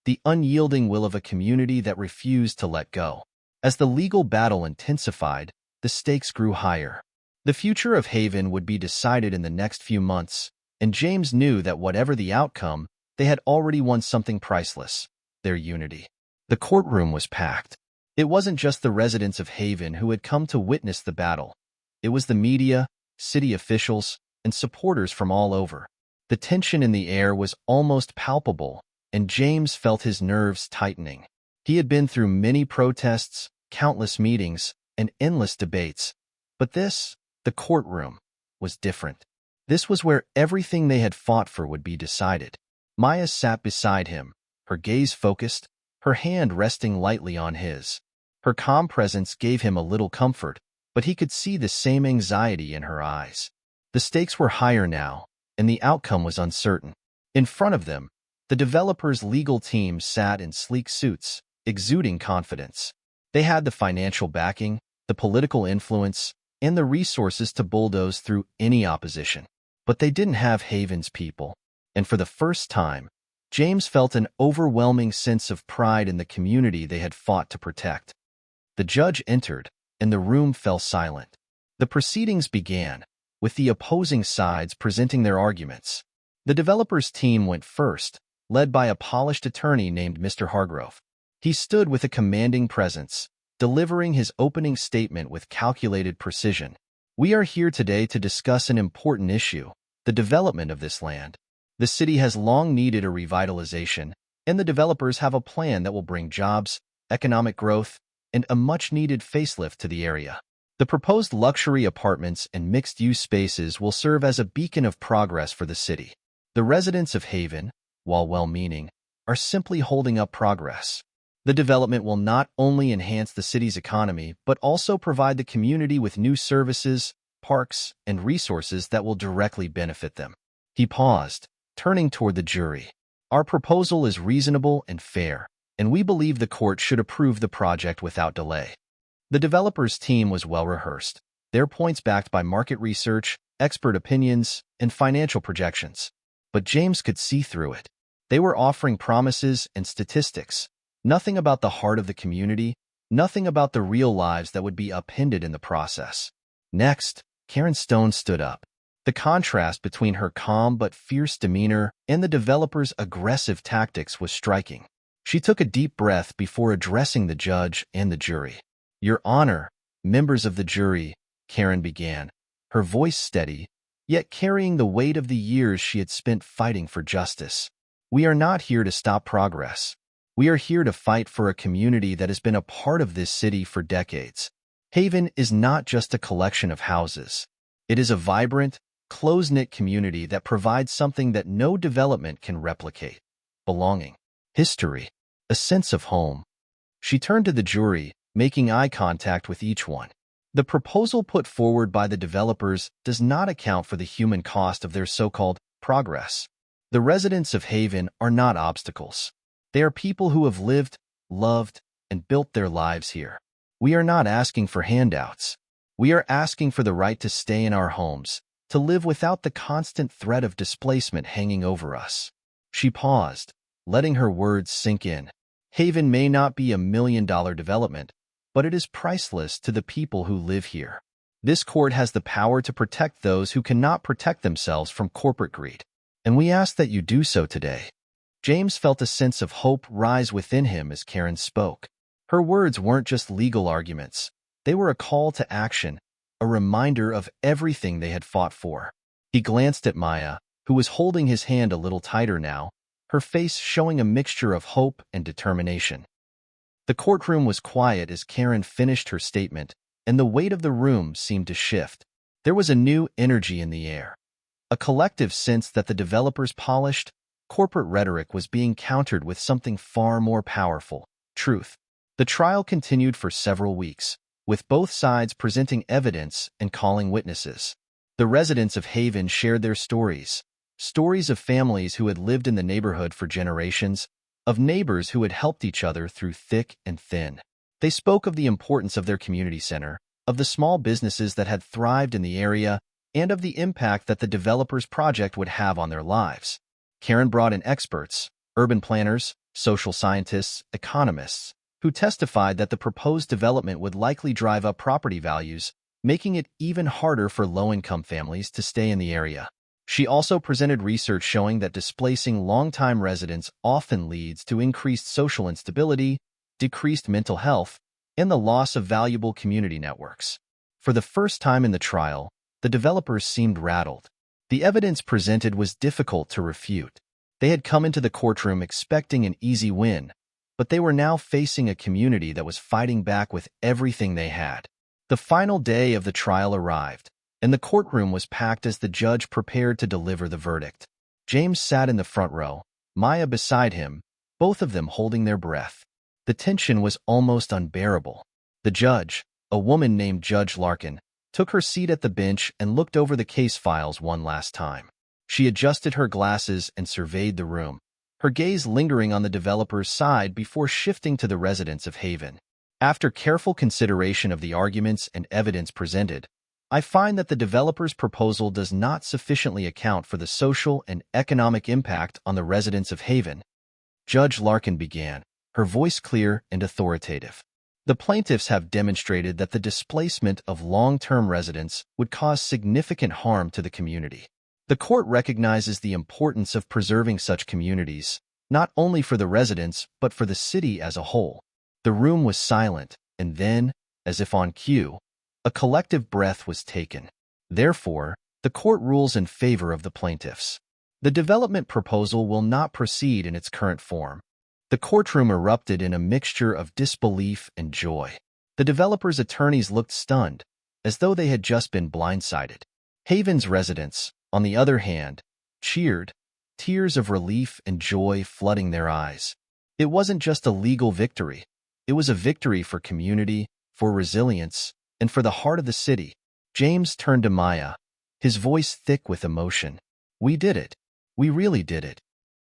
the unyielding will of a community that refused to let go. As the legal battle intensified, the stakes grew higher. The future of Haven would be decided in the next few months, and James knew that whatever the outcome, they had already won something priceless: their unity. The courtroom was packed. It wasn't just the residents of Haven who had come to witness the battle. It was the media, city officials, and supporters from all over. The tension in the air was almost palpable, and James felt his nerves tightening. He had been through many protests, countless meetings, and endless debates. But this, the courtroom, was different. This was where everything they had fought for would be decided. Maya sat beside him, her gaze focused, her hand resting lightly on his. Her calm presence gave him a little comfort, but he could see the same anxiety in her eyes. The stakes were higher now, and the outcome was uncertain. In front of them, the developer's legal team sat in sleek suits, exuding confidence. They had the financial backing, the political influence, and the resources to bulldoze through any opposition. But they didn't have Haven's people, and for the first time, James felt an overwhelming sense of pride in the community they had fought to protect. The judge entered, and the room fell silent. The proceedings began, with the opposing sides presenting their arguments. The developer's team went first, led by a polished attorney named Mr. Hargrove. He stood with a commanding presence, delivering his opening statement with calculated precision. "We are here today to discuss an important issue: the development of this land. The city has long needed a revitalization, and the developers have a plan that will bring jobs, economic growth, and a much-needed facelift to the area. The proposed luxury apartments and mixed-use spaces will serve as a beacon of progress for the city. The residents of Haven, while well-meaning, are simply holding up progress. The development will not only enhance the city's economy, but also provide the community with new services, parks, and resources that will directly benefit them." He paused, turning toward the jury. "Our proposal is reasonable and fair, and we believe the court should approve the project without delay." The developer's team was well-rehearsed, their points backed by market research, expert opinions, and financial projections. But James could see through it. They were offering promises and statistics, nothing about the heart of the community, nothing about the real lives that would be upended in the process. Next, Karen Stone stood up. The contrast between her calm but fierce demeanor and the developer's aggressive tactics was striking. She took a deep breath before addressing the judge and the jury. "Your Honor, members of the jury," Karen began, her voice steady, yet carrying the weight of the years she had spent fighting for justice. "We are not here to stop progress. We are here to fight for a community that has been a part of this city for decades. Haven is not just a collection of houses. It is a vibrant, close-knit community that provides something that no development can replicate: belonging, history, a sense of home." She turned to the jury, making eye contact with each one. "The proposal put forward by the developers does not account for the human cost of their so-called progress. The residents of Haven are not obstacles. They are people who have lived, loved, and built their lives here. We are not asking for handouts. We are asking for the right to stay in our homes, to live without the constant threat of displacement hanging over us." She paused, letting her words sink in. Haven may not be a million-dollar development, but it is priceless to the people who live here. This court has the power to protect those who cannot protect themselves from corporate greed, and we ask that you do so today. James felt a sense of hope rise within him as Karen spoke. Her words weren't just legal arguments. They were a call to action, a reminder of everything they had fought for. He glanced at Maya, who was holding his hand a little tighter now, her face showing a mixture of hope and determination. The courtroom was quiet as Karen finished her statement, and the weight of the room seemed to shift. There was a new energy in the air, a collective sense that the developer's polished, corporate rhetoric was being countered with something far more powerful: truth. The trial continued for several weeks, with both sides presenting evidence and calling witnesses. The residents of Haven shared their stories of families who had lived in the neighborhood for generations, of neighbors who had helped each other through thick and thin. They spoke of the importance of their community center, of the small businesses that had thrived in the area, and of the impact that the developer's project would have on their lives. Karen brought in experts, urban planners, social scientists, economists, who testified that the proposed development would likely drive up property values, making it even harder for low-income families to stay in the area. She also presented research showing that displacing longtime residents often leads to increased social instability, decreased mental health, and the loss of valuable community networks. For the first time in the trial, the developers seemed rattled. The evidence presented was difficult to refute. They had come into the courtroom expecting an easy win, but they were now facing a community that was fighting back with everything they had. The final day of the trial arrived, and the courtroom was packed as the judge prepared to deliver the verdict. James sat in the front row, Maya beside him, both of them holding their breath. The tension was almost unbearable. The judge, a woman named Judge Larkin, took her seat at the bench and looked over the case files one last time. She adjusted her glasses and surveyed the room, her gaze lingering on the developer's side before shifting to the residents of Haven. After careful consideration of the arguments and evidence presented, I find that the developer's proposal does not sufficiently account for the social and economic impact on the residents of Haven. Judge Larkin began, her voice clear and authoritative. The plaintiffs have demonstrated that the displacement of long-term residents would cause significant harm to the community. The court recognizes the importance of preserving such communities, not only for the residents but for the city as a whole. The room was silent, and then, as if on cue, a collective breath was taken. Therefore, the court rules in favor of the plaintiffs. The development proposal will not proceed in its current form. The courtroom erupted in a mixture of disbelief and joy. The developers' attorneys looked stunned, as though they had just been blindsided. Haven's residents, on the other hand, cheered, tears of relief and joy flooding their eyes. It wasn't just a legal victory. It was a victory for community, for resilience, and for the heart of the city. James turned to Maya, his voice thick with emotion. "We did it. We really did it."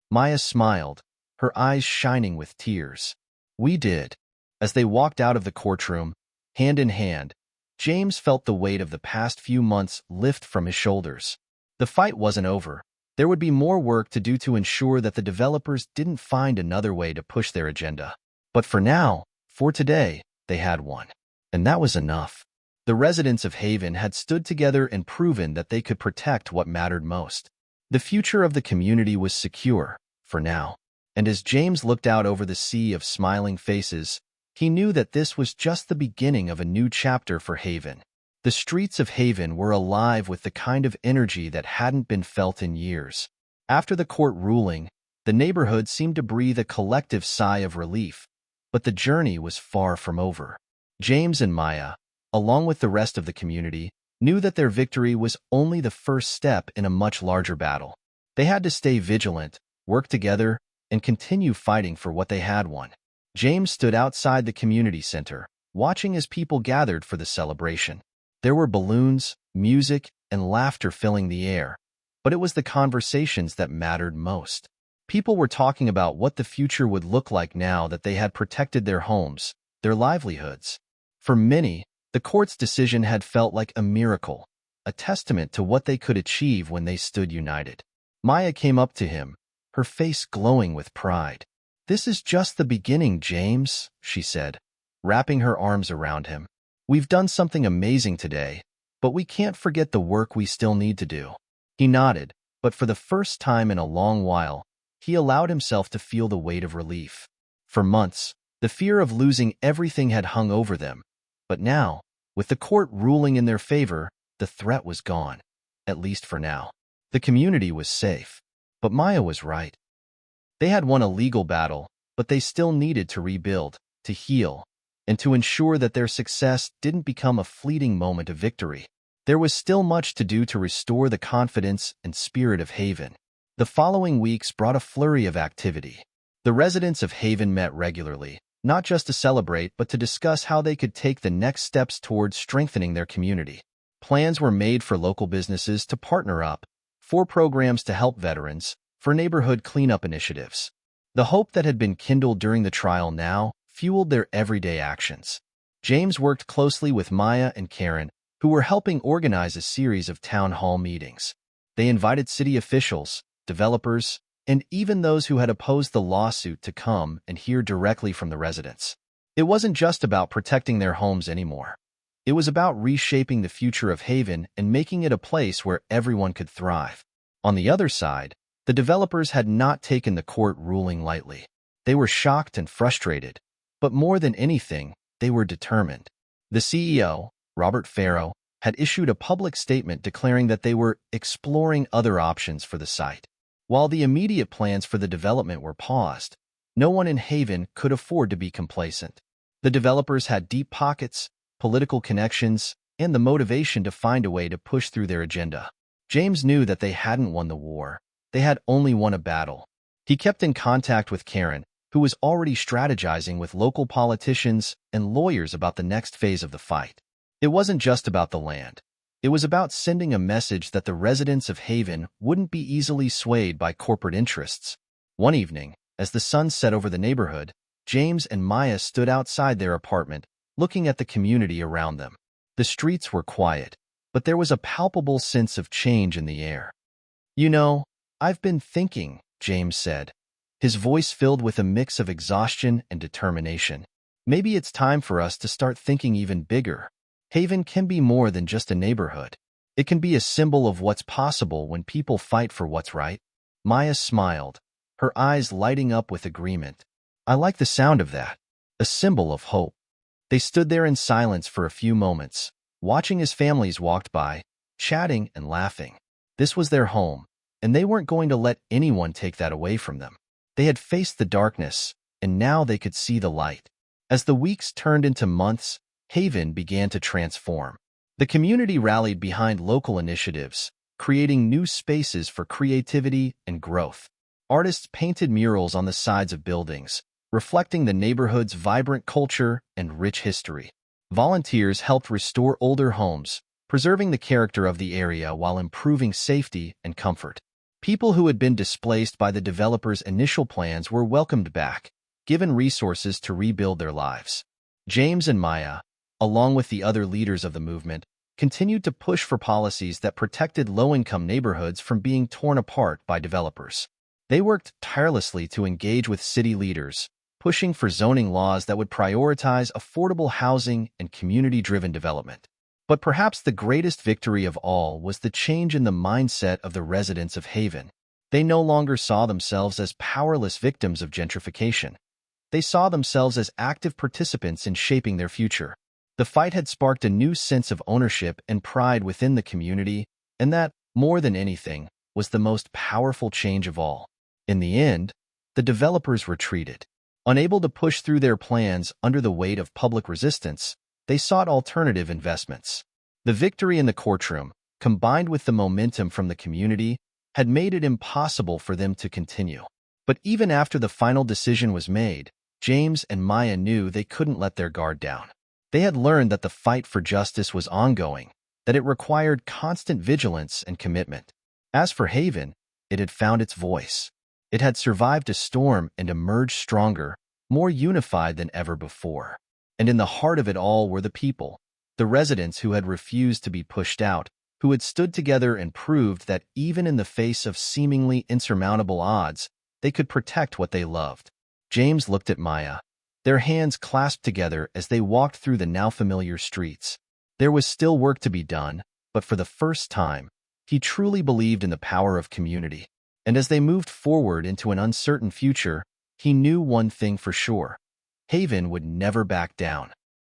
Maya smiled, her eyes shining with tears. "We did." As they walked out of the courtroom, hand in hand, James felt the weight of the past few months lift from his shoulders. The fight wasn't over. There would be more work to do to ensure that the developers didn't find another way to push their agenda. But for now, for today, they had one. And that was enough. The residents of Haven had stood together and proven that they could protect what mattered most. The future of the community was secure, for now. And as James looked out over the sea of smiling faces, he knew that this was just the beginning of a new chapter for Haven. The streets of Haven were alive with the kind of energy that hadn't been felt in years. After the court ruling, the neighborhood seemed to breathe a collective sigh of relief, but the journey was far from over. James and Maya, along with the rest of the community, knew that their victory was only the first step in a much larger battle. They had to stay vigilant, work together, and continue fighting for what they had won. James stood outside the community center, watching as people gathered for the celebration. There were balloons, music, and laughter filling the air, but it was the conversations that mattered most. People were talking about what the future would look like now that they had protected their homes, their livelihoods. For many, the court's decision had felt like a miracle, a testament to what they could achieve when they stood united. Maya came up to him, her face glowing with pride. "This is just the beginning, James," she said, wrapping her arms around him. "We've done something amazing today, but we can't forget the work we still need to do." He nodded, but for the first time in a long while, he allowed himself to feel the weight of relief. For months, the fear of losing everything had hung over them, but now, with the court ruling in their favor, the threat was gone, at least for now. The community was safe, but Maya was right. They had won a legal battle, but they still needed to rebuild, to heal, and to ensure that their success didn't become a fleeting moment of victory. There was still much to do to restore the confidence and spirit of Haven. The following weeks brought a flurry of activity. The residents of Haven met regularly, not just to celebrate but to discuss how they could take the next steps towards strengthening their community. Plans were made for local businesses to partner up, for programs to help veterans, for neighborhood cleanup initiatives. The hope that had been kindled during the trial now fueled their everyday actions. James worked closely with Maya and Karen, who were helping organize a series of town hall meetings. They invited city officials, developers, and even those who had opposed the lawsuit to come and hear directly from the residents. It wasn't just about protecting their homes anymore. It was about reshaping the future of Haven and making it a place where everyone could thrive. On the other side, the developers had not taken the court ruling lightly. They were shocked and frustrated, but more than anything, they were determined. The CEO, Robert Farrow, had issued a public statement declaring that they were exploring other options for the site. While the immediate plans for the development were paused, no one in Haven could afford to be complacent. The developers had deep pockets, political connections, and the motivation to find a way to push through their agenda. James knew that they hadn't won the war. They had only won a battle. He kept in contact with Karen, who was already strategizing with local politicians and lawyers about the next phase of the fight. It wasn't just about the land. It was about sending a message that the residents of Haven wouldn't be easily swayed by corporate interests. One evening, as the sun set over the neighborhood, James and Maya stood outside their apartment, looking at the community around them. The streets were quiet, but there was a palpable sense of change in the air. "You know, I've been thinking," James said, his voice filled with a mix of exhaustion and determination. "Maybe it's time for us to start thinking even bigger. Haven can be more than just a neighborhood. It can be a symbol of what's possible when people fight for what's right." Maya smiled, her eyes lighting up with agreement. "I like the sound of that. A symbol of hope." They stood there in silence for a few moments, watching as families walked by, chatting and laughing. This was their home, and they weren't going to let anyone take that away from them. They had faced the darkness, and now they could see the light. As the weeks turned into months, Haven began to transform. The community rallied behind local initiatives, creating new spaces for creativity and growth. Artists painted murals on the sides of buildings, reflecting the neighborhood's vibrant culture and rich history. Volunteers helped restore older homes, preserving the character of the area while improving safety and comfort. People who had been displaced by the developers' initial plans were welcomed back, given resources to rebuild their lives. James and Maya, along with the other leaders of the movement, continued to push for policies that protected low-income neighborhoods from being torn apart by developers. They worked tirelessly to engage with city leaders, pushing for zoning laws that would prioritize affordable housing and community-driven development. But perhaps the greatest victory of all was the change in the mindset of the residents of Haven. They no longer saw themselves as powerless victims of gentrification. They saw themselves as active participants in shaping their future. The fight had sparked a new sense of ownership and pride within the community, and that, more than anything, was the most powerful change of all. In the end, the developers retreated. Unable to push through their plans under the weight of public resistance, they sought alternative investments. The victory in the courtroom, combined with the momentum from the community, had made it impossible for them to continue. But even after the final decision was made, James and Maya knew they couldn't let their guard down. They had learned that the fight for justice was ongoing, that it required constant vigilance and commitment. As for Haven, it had found its voice. It had survived a storm and emerged stronger, more unified than ever before. And in the heart of it all were the people, the residents who had refused to be pushed out, who had stood together and proved that even in the face of seemingly insurmountable odds, they could protect what they loved. James looked at Maya, their hands clasped together as they walked through the now familiar streets. There was still work to be done, but for the first time, he truly believed in the power of community. And as they moved forward into an uncertain future, he knew one thing for sure: Haven would never back down.